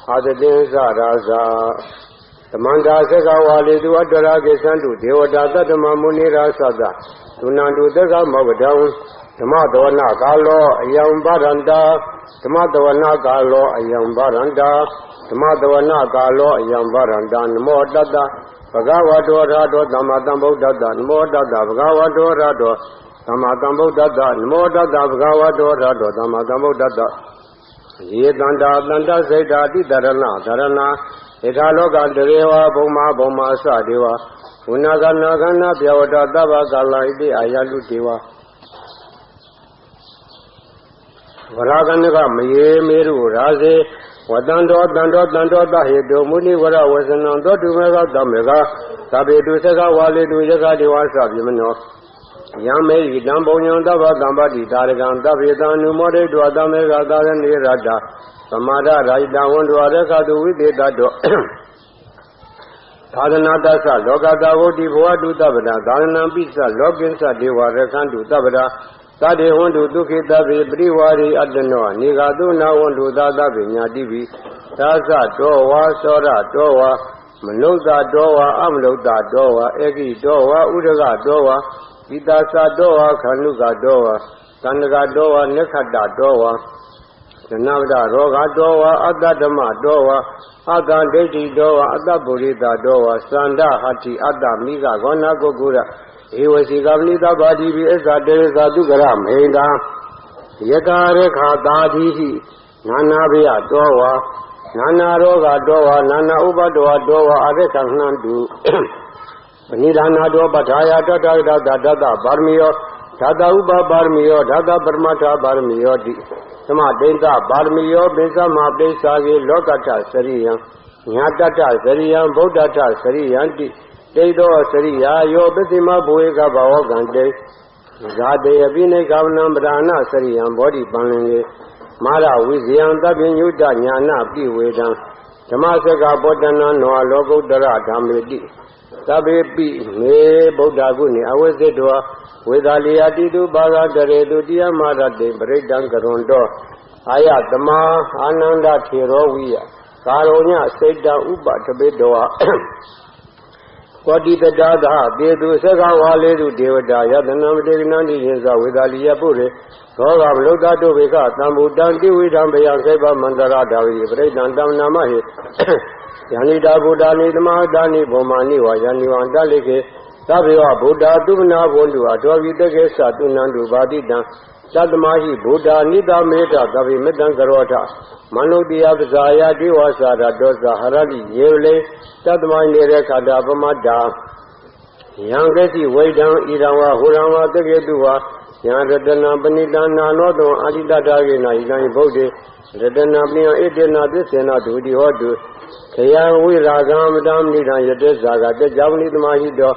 အာတတင်္စရာဇာသမန္တာသက္ကဝါလေသူအတ္တရာကိသံတုဒေဝတာတတ္တမမုနိရာသတ္တဒုနန္တုသက္ကမောဂဒံဓမ္မတဝနာကာလောအယံပါရန္တာဓမ္မတဝနာကာလောအယံပါရန္တာဓမ္မတဝနာကာလောအယံပါရန္တာနမောတတ္တဘဂဝတောရတောသမ္မာသမ္ဗုဒ္ဓတ္တနမောတတ္တဘဂဝတောရတောသမ္မာသမ္ဗုဒ္ဓတ္တနမောတတ္တဘဂဝတောရတောသမ္မာသမ္ဗုဒ္ဓတ္တယေတန္တာတန္တစိတ်တာတိတရဏသရဏဧထာလောကတရေဝဘုံမာဘုံမာအစဒေဝဝနာကနာကနာပြဝတသဗ္ဗကာလဣတိအာယလုဒေဝဝရကနကမယေမေရုရာဇေဝတန္တောတန္တောတန္တောတဟေတုမုနိဝရဝဇနံသောတုမေကသမေကသဗ္ဗေတုသကဝါလေတုယကဒေဝသဗ္ဗေမနောယံမေဟိတံပုံညံသဗ္ဗတံပတိတာရကံသဗ္ဗေတံနုမောဒိတောသမေကသာရဏေရတ္တသမာဒရာဟိတံဝန္တောရခတုဝိသေတတောသာသနာတသလောကတဝုတိဘဝတုတပ္ပဒသာသနံပိသလောကိသဒေဝရခန္တုတပ္ပဒသတေဝန္တုဒုက္ခိတပိပရိဝါရိအတ္တနောနေဃသုနာဝန္တုသာသဗ္ဗညာတိပိသာသတောဝါသောရတောဝါမနုဿတောဝါအမနုဿတောဝါဧကိတောဝါဥဒကတောဝါဣတာသတောဝါခန္ဓုကတောဝါသန္တကတောဝါနိခတ္တတောဝါသနဝဒရောဂတောဝါအတ္တဓမ္မတောဝါအတ္တဒိဋ္ဌိတောဝါအတ္တပုရိသတောဝါသန္ဒဟတိအတ္တမိဂဂောဏကုကုရဧဝစီကပနိသဗ္ဗာတိပိအစ္ဆတေရသာတုကရမေန္တာယကာရခာတာတိဟိနာနာဘယတောဝါနာနာရောဂတောဝါနာနာဥပတောဝါတောဝါအရခဏန္တုပဏိဒါနာတောပဋ္ဌာယတတ္တဒတ္တဒတပါရမီယောဓာတဥပပါရမီယောဓာတပရမတ္ထပါရမီယောတိသမဒိဋ္ဌပါရမီယောပိသမပိစ္ဆာကေလောကတ္ထစရိယံညာတတ္ထစရိယံဗုဒ္ဓတ္ထစရိယံတိတေသောစရိယာယောပတိမဘဝေကဘဝကံတေဇာတေအပိနိကဝနံပဒါနစရိယံဘောဓိပန္လင်လေမာရဝိဇယံတပ္ပညုတညာနာပိဝေဒံဓမ္မစကပောတနာနောလောကုတ္တရဓမ္မေတိ သဗ္ဗေပိမေဗုဒ္ဓဂုဏေအဝိဇ္ဇတောဝေဒာလီယတိတုဘာဂတရေတုတိယမရတေပရိဒံကရွန်တောအာယတမအာနန္ဒထေရောဝိယကာရောညစိတ်တံဥပတပိတောကောတိတတာသာတေတုသက္ကဝါလေတုဒေဝတာယတနံမတေကနန္တိယေသဝေဒာလီယပုရေသောကမလုဒ္ဒတုဘေကသံဗုဒ္ဓံတိဝိဓံဘယံခေဘမန္တရာဒါဝိပရိဒံတံနာမဟိယန္တိတာဗုဒ္ဓနိသမဟာတာနိဘောမာနိဝါယန္တိဝံတလိခေသဗ္ဗေဝဗုဒ္ဓသုမနာဘုံတုအတောဝိတကေသတုနန္တုဘာတိတံသတ္တမဟိဗုဒ္ဓနိတမေတသဗ္ဗေမေတ္တံကရောထမနုတ္တိယပဇာယတိဝါစာရတောသဟရတိယေဝလေသတ္တမနေတဲ့ခန္ဓာပမတ္တာယံကေတိဝိဒံဣရံဝဟူရံဝတကေတုဝယံရတနာပဏိတနာနောတောအာတိတတာကေနဣဒံဗုဒ္ဓေရတနာပညံဣတေနသစ္စေနဒုတိဟောတုခယံဝိရာဂံမတံနိဒံယတေဇာကတေဇဝနိသမဟိတော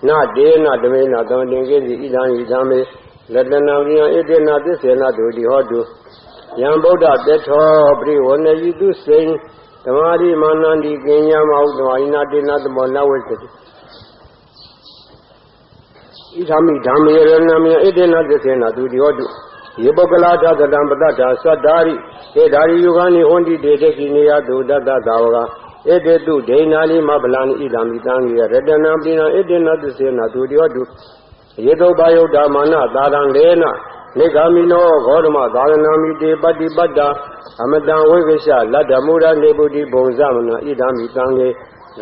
နဒေနဓမေနသံတင်ကေစီဣဒံဣဒံမေရတနာပညံဣတေနသစ္စေနဒုတိဟောတုယံဗုဒ္ဓတေထောပရိဝဏယိတုစိံဓမ္မာရိမာနန္တိကင်ညာမဟုတ်ဓမ္မာိနာတေနသမောနဝိသတိဣသမိဓမ္မေရဏမေဣတေနသစ္စေနဒုတိဟောတုယေပုဂ္ဂလာသတံပတ္တာသတ္တာရိဧဓာရိယုဂာနိဟွန်တိတေတေကိနေယသုဒတ္တသာဝကဧတေတုဒိဏာလိမဗလာနိဣဒံမိတံယေရတနံပိနံဣတေနသစ္စေနဒုတိဟောတုယေတောဘာယုဒ္ဓမာနသာရံလေနနေဂာမိနောဂေါရမသာရဏံမိတေပတ္တိပတ္တာအမတံဝိကရှလတ္တမူရနေပုတိဘုံဇမနဣဒံမိတံယေ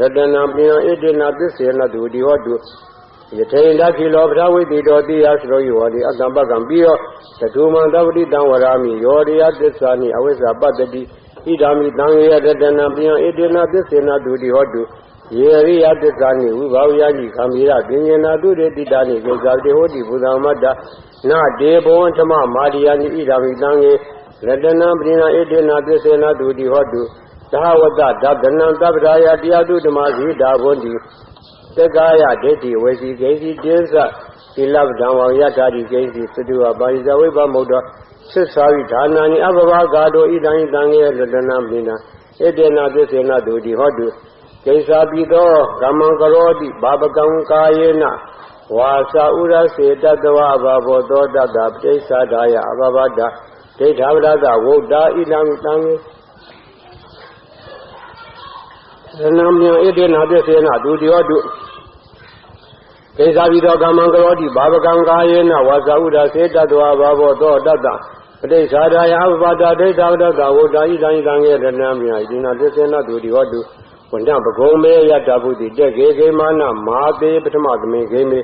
ရတနံပိနံဣတေနသစ္စေနဒုတိဟောတုယထေနခိလောပထဝိတိတောတိယသရောယောတိအတ္တပကံပြီးတော့သတုမံသဗ္ဗတိတံဝရာမိယောရိယသစ္စာနိအဝိဇ္ဇပတ္တိဣဒာမိတံယေရတနံပိယဣတေနသစ္စေနဒုတိဟောတုယေရိယသစ္စာနိဝိဘာဝယတိခံမိရပညေနာတုရေတိတာနိကေဇာတိဟောတိဘုဇံမတ္တနဒေဘဝံဓမ္မမာရိယာနိဣဒာမိတံယေရတနံပိယဣတေနသစ္စေနဒုတိဟောတုသဟဝတ္တဒဗ္ဗနံသဗ္ဗရာယတရားတုဓမ္မဇိတာဘွန်တိသက္ကာယဒိဋ္ဌိဝေစီဂိဉ္စီတေသသီလဗ္ဗံဝယထာတိဂိဉ္စီသတုဝပါရိဇဝိပမုဒ္ဒသစ္စာဝိဌာနာနိအဘဘဂါတောဣဒံဣတံယေရတနာပိဏဣတေနသစ္စေနဒုတိဟောတုကိစ္ဆာပိသောကမ္မံကရောတိဘာပကံကာယေနဝါစာဥရစေတတဝအဘဘောသောတတပဋိစ္ဆာဒာယအဘဘဒဒိဋ္ဌာဝရဒဝုဒ္ဓဣဒံတံယေရဏံမြေဣတေနသစ္စေနဒုတိဟောတုကိစ္ဆာပိသောကမ္မံကရောတိဘာပကံကာယေနဝါစာဥရစေတတဝအဘဘောသောတတပဋိစ္ဆာဒာယအဘဘဒဒိဋ္ဌာဝရဒဝုဒ္ဓဣဒံတံယေရဏံမြေဣတေနသစ္စေနဒုတိဟောတုဝန္တပဂုံမေယတဗုတိတက်ကေခေမာနမာတေပထမသမေခေမေ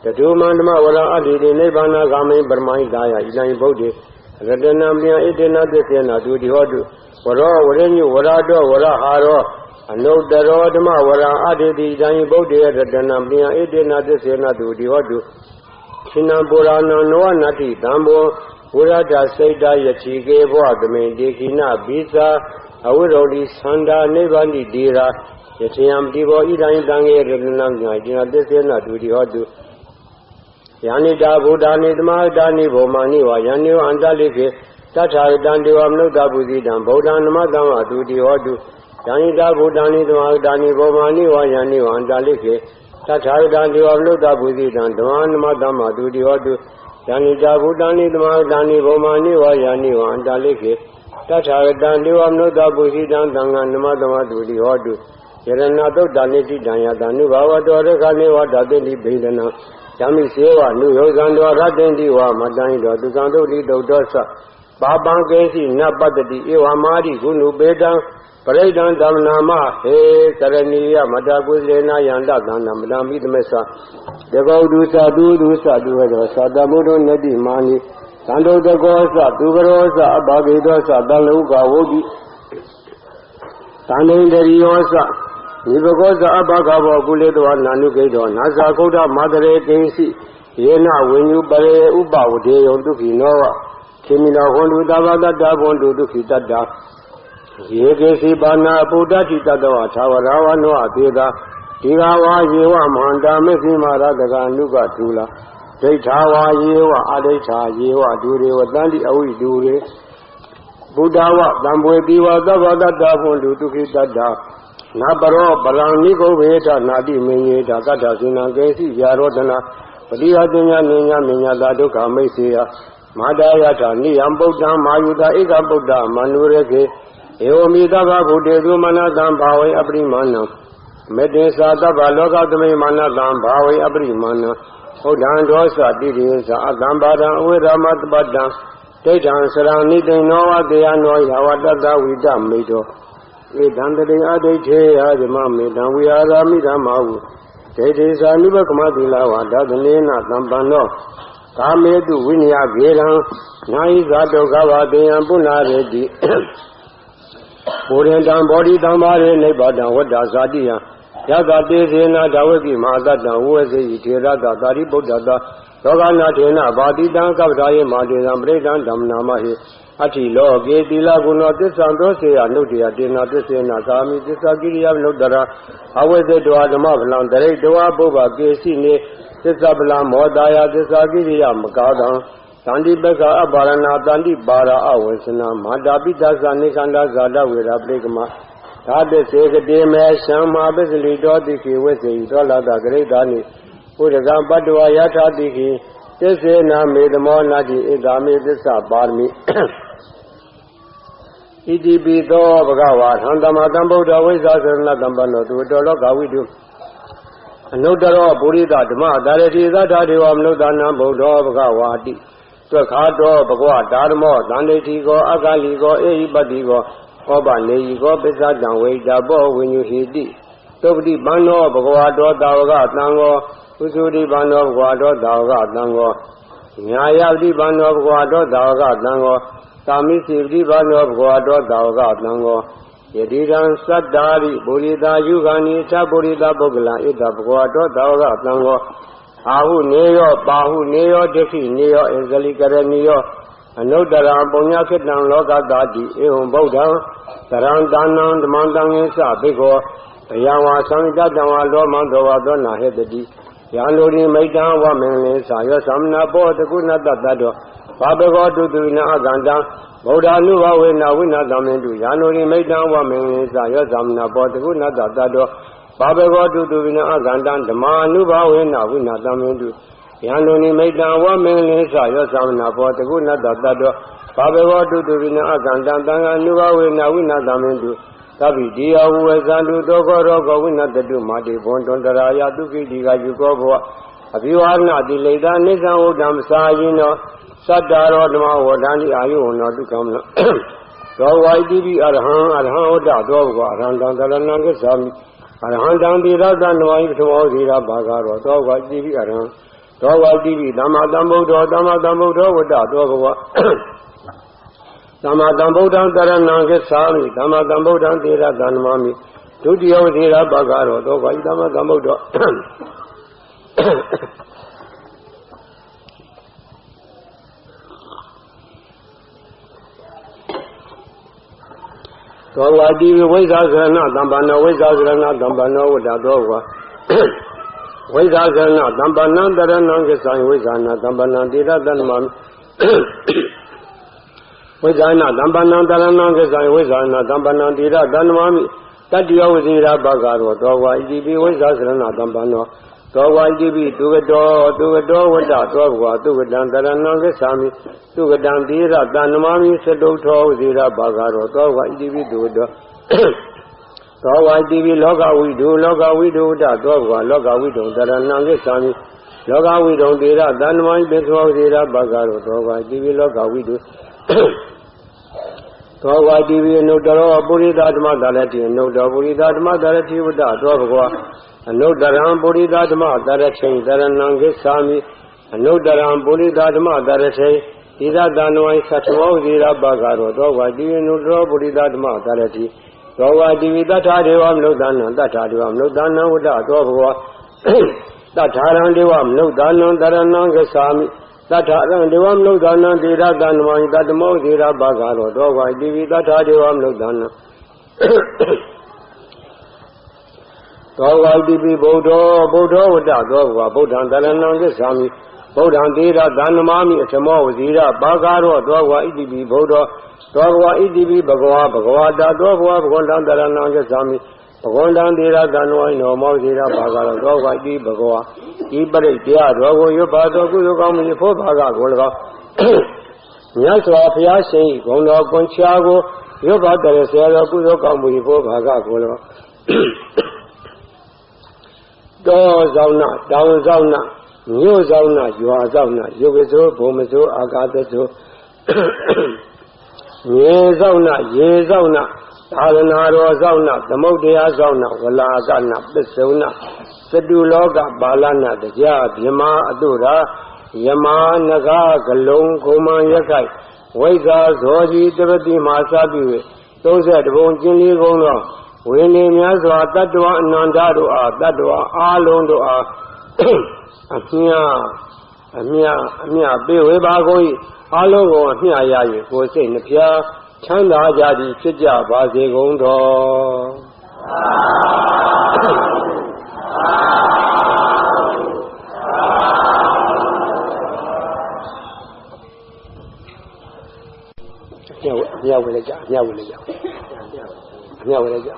တတုမန္တမဝရအတ္တိနိဗ္ဗာနဂာမိပရမိုဟိတာယဣလံဗုဒ္ဓေရတနာမြဣတေနသစ္စေနဒုတိဟောတုဝရောဝရညုဝရတောဝရဟာရောအနုတ္တရောဓမ္မဝရအတ္တိဣလံဗုဒ္ဓေရတနာမြဣတေနသစ္စေနဒုတိဟောတုခိနံပုရာဏနောနတ္တိသံဘောဝရတစိတ်တယတိကေဘောသမိတေခိနဘိသာအဝိရောဓိသန္တာနိဗ္ဗာန်တိဒေရာယထေယံတိဘောဣဒံတံယေရတနာမြဣတေနသစ္စေနဒုတိဟောတုယာနိတာဗုဒ္ဓနိသမဟာတာနိဘောမာနိဝါယန္နိဝအန္တလိခေတထာဂတံဒေဝမနုဿပုဇိတံဗုဒ္ဓံနမတံဝဒုတိဟောတုယာနိတာဗုဒ္ဓနိသမဟာတာနိဘောမာနိဝါယန္နိဝအန္တလိခေတထာဂတံဒေဝမနုဿပုဇိတံဓမ္မနမတံဝဒုတိဟောတုယာနိတာဗုဒ္ဓနိသမဟာတာနိဘောမာနိဝါယန္နိဝအန္တလိခေတထာဂတံဒေဝမနုဿပုဇိတံသံဃာနမတံဝဒုတိဟောတုယရဏသုတ်တနိတိတံယတနုဘာဝတောရခနေဝဓာတိတိဘိဒနာဓမ္မိစေဝနုယောဇံတောရတ္တိတိဝမတံဟိတောသူကံတုတိတုတ်တောသပါပံကေစီနပတ္တိဧဝမာရိဂုဏုပေတံပရိဒံသမ္နာမဟေကရဏီယမတကုစေနာယန္တသန္နမတံမိသမစ္ဆတကောဒုသတုဒုသတုဟေတောသတမုဒ္ဒနတိမာနိသန္တုတကောသသူကရောသအဘဂေသောသတလုကဝုဒ္ဓိသန္တိတရိယောသဒီဘကောဇအဘဂဘောကုလေတောနာနုကိတောနာဇာကုဒ္ဓမာတရေကိဉ္စီယေနဝိညုပရေဥပဝဒေယောဒုက္ခိနောဝခေမိနောဟွန်တုတဘာတတဘွန်တုဒုက္ခိတတ္တာယေကေစီပါဏအပုဒ္ဒတိတတဝသာဝရဝနောအသေသာဒီဃဝါယေဝမန္တာမေခိမာရတကအနုကဒူလာဒိဋ္ဌာဝါယေဝအဒိဋ္ဌာယေဝဒူရေဝတန္တိအဝိဒူရေဘုဒ္ဓဝသံဘွေတိဝသဗ္ဗတတဘွန်တုဒုက္ခိတတ္တာ နာပရောပရံနိဂုဗေဒနာတိမင်းယေတာကတ္ထစိနံကေစီယာရောဒနာပတိယပညာနိညာမညာသာဒုက္ခမိတ်စေယမာတာယထာနိယံဗုဒ္ဓံမာယုတာဧကဗုဒ္ဓမနုရခေဧဝမိတဗ္ဗဗုတေသူမနတံဘာဝေအပရိမာဏံမေတ္တေသာတဗ္ဗလောကသမိမာနတံဘာဝေအပရိမာဏံဘုဒ္ဓံဒောသတိရိယအတံပါဒံအဝိရမတပတ္တံဒိဋ္ဌံစရဏိတိနောဝတေယနောယဝတ္တဝိတမိတောဧတံတတိအဒိဋ္ဌေယဇမမေတံဝိဟာရမိဓမ္မာဟုဒိဋ္ဌိသာနိဗ္ဗကမတိလာဝါဒသနေနသံပန္နောကာမေတုဝိနယဂေရံနာဟိဇာတုကဝတေယံပုဏ္ဏရေတိပုရိတံဘောဓိတံမာရေနိဗ္ဗာတံဝတ္တဇာတိယံယသတေသေနဒဝတိမဟာတတံဝေစေယိထေရတသာရိပုတ္တတလောကနာထေနဘာတိတံကပ္ပဒါယေမာတေသံပရိဒံဓမ္မနာမဟိအထိလောကေတိလကုဏောသစ္ဆံသောစေယနုတ္တယတေနာသစ္စေနာကာမိသစ္စာကိရိယနုတ္တရာအဝိသေတဝဓမ္မဗလံတရိတဝပုဗ္ဗကေစီနေသစ္စာဗလံမောတာယသစ္စာကိရိယမကာသံတန္တိပက္ခအပါရဏတန္တိပါရအဝေစနာမာတာပိတ္တသနိခန္ဓာဇာတဝေရပရိကမသာတစေကတိမေရှံမာပစ္စလိတောတိခိဝိစေယသောလာတဂရိတာနိပုရိကံပတ္တဝယထာတိခိသစ္စေနာမေတမောနာတိဧတာမေသစ္စာပါရမိဣတိပိသောဘဂဝါသံသမ္မာသမ္ဗုဒ္ဓဝိဇ္ဇာစရဏတံပန္နောသူတောလောကဝိတုအနုတ္တရောပုရိသဓမ္မတာရတိသတ္ထဒေဝမနုဿာနံဗုဒ္ဓောဘဂဝါတိသွက်ခါတော်ဘဂဝါဓမ္မောသန္တိတိကောအကလိကောအေဟိပတိကောဩပနေယိကောပစ္စတံဝိတဘောဝိညုဟိတိသုပတိပန္နောဘဂဝါတော်တာဝကသံဃောဥစုတိပန္နောဘဂဝါတော်တာဝကသံဃောညာယတိပန္နောဘဂဝါတော်တာဝကသံဃောသာမိစီပတိပန္နောဘဂဝါတော်တာဝကသံဃောယတိတံသတ္တာရိပုရိသယုဂာနိသပုရိသပုဂ္ဂလံဣတဘဂဝါတော်တာဝကသံဃောအာဟုနေယောပါဟုနေယောဒိဋ္ဌိနေယောအဇလိကရဏီယောအနုတ္တရံပုညခိတံလောကတာတိဧဝံဗုဒ္ဓံသရံတဏံဓမ္မံတံယေသဘိက္ခောဘယံဝါသံတတံဝါလောမံသောဝါသောနာဟေတတိယံလိုရိမိတံဝမင်္ဂလေသာယောသမနာဘောတကုဏတတ္တောဘာဘဂောတုတုနာအကန္တံဗုဒ္ဓ ानु ဘဝေနဝိနာသမင်တုယံလိုရိမိတံဝမင်္ဂလေသာယောသမနာဘောတကုဏတတ္တောဘာဘဂောတုတုနာအကန္တံဓမ္မာ ानु ဘဝေနဝိနာသမင်တုယံလိုရိမိတံဝမင်္ဂလေသာယောသမနာဘောတကုဏတတ္တောဘာဘဂောတုတုနာအကန္တံသံဃာ ानु ဘဝေနဝိနာသမင်တုသဗ္ဗိတိယဝေဇန္တုသောကောရောဂဝိနတတုမာတိဘွန်တွန်တရာယတုခိတိကယုကောဘောအဘိဝါဒနာတိလေသာနိသံဝတ္တံစာယိနောသတ္တာရောဓမ္မဝဒန္တိအာယုဝနောဒုက္ခမနောသောဝိတိပိအရဟံဝတ္တသောဘဂဝအရဟံတံတရဏံကိသာမိအရဟံတံတိရသနဝိပထမောဇိရာဘာဂရောသောဝိတိပိအရဟံသောဝိတိပိသမ္မာသမ္ဗုဒ္ဓောသမ္မာသမ္ဗုဒ္ဓောဝတ္တသောဘဂဝသမ္မာသမ္ဗုဒ္ဓံတရဏံကိသာမိသမ္မာသမ္ဗုဒ္ဓံတိရသနမမိဒုတိယဝဇိရာဘာဂရောသောဝိသမ္မာသမ္ဗုဒ္ဓောသောဝတိဝိဇ္ဇာစရဏသံပန္နောဝိဇ္ဇာစရဏသံပန္နောဝတ္တသောဝဝိဇ္ဇာစရဏသံပန္နံတရဏံကိသံဝိဇ္ဇာနာသံပန္နံတိရတနမဝိဇ္ဇာနာသံပန္နံတရဏံကိသံဝိဇ္ဇာနာသံပန္နံတိရတနမမိတတ္တယောဝဇိရာဘဂရောသောဝဣတိပိဝိဇ္ဇာစရဏသံပန္နောသောဝဣတိပိသူကတောဝတ္တသောဘဂဝသူကတံတရဏံကိသံမိသူကတံတိရတနမမိသတုထောဝဇိရာဘဂရောသောဝဣတိပိသူကတောသောဝတိပိလောကဝိတုဝတ္တသောဘဂဝလောကဝိတုတရဏံကိသံမိလောကဝိတုတေရတဏ္ဍမံပိသောဇေရဘဂရောသောဝတိပိလောကဝိတုသောဝတိပိအနုတ္တရောပုရိသဓမ္မတရတိအနုတ္တပုရိသဓမ္မတရတိဝတ္တသောဘဂဝအနုတ္တရံပုရိသဓမ္မတရတိတရဏံကိသံမိအနုတ္တရံပုရိသဓမ္မတရတိတိရတဏ္ဍမံသတ္တမောဇေရဘဂရောသောဝတိပိအနုတ္တရောပုရိသဓမ္မတရတိသောဝတိပိတ္ထာဒေဝမနုဿာနံတ္ထာဒေဝမနုဿာနံဝတ္တသောဘဂဝတ္ထာရံဒေဝမနုဿာနံတရဏံကိသာမိတ္ထာရံဒေဝမနုဿာနံတိရတနမံတတ္တမောဇေရဘဂရောသောဝတိပိတ္ထာဒေဝမနုဿာနံသောဝတိပိဗုဒ္ဓောဝတ္တသောဘဂဝဗုဒ္ဓံတရဏံကိသာမိဗုဒ္ဓံတိရတနမမိအသမောဝဇေရဘဂရောသောဝဣတိပိဗုဒ္ဓောသောဘဂဝဣတိပိဘဂဝါတာသောဘဂဝဘဂဝန္တံတရဏံကိသာမိ ဂဝန္တံသေရတန်ဝိနောမောသေရဘာဂရောသောဝိတိဘဂဝါဤပရိတရားတော်ကိုရွတ်ပါတော်ကုသိုလ်ကောင်းမှုဖို့ဘာဂကို၎င်းမြတ်စွာဘုရားရှင်၏ဂုဏ်တော်ကွန်ချာကိုရွတ်ပါတော်ဆရာတော်ကုသိုလ်ကောင်းမှုဖို့ဘာဂကို၎င်းတောဆောင်နာတောင်ဆောင်နာမြို့ဆောင်နာရွာဆောင်နာယုတ်ဆိုဘုံမဆိုအာကာသဆိုရေဆောင်နာရေဆောင်နာသာသနာတော်ဆောင်နာသမုဒ္ဒရာဆောင်နာဝလာကနာပစ္စုံနာသတုလောကပါဠနာတရားဗြမာအတုရာယမနဂကလုံးခုံမရက်ခိုက်ဝိဇာဇောကြီးတပတိမှာစပြု30ဘုံကျင်းလေးကုန်းသောဝိနည်းများစွာတတ္တဝအနန္တတို့အားတတ္တဝအားလုံးတို့အားအမြပေးဝေပါကုန်၏အားလုံးကိုအမြရ၍ကိုယ်စိတ်နှဖျားချမ်းသာကြသည်ဖြစ်ကြပါစေကုန်တော်အမြဝေလိုက်ကြအမြဝေလိုက်ကြအမြဝေလိုက်ကြ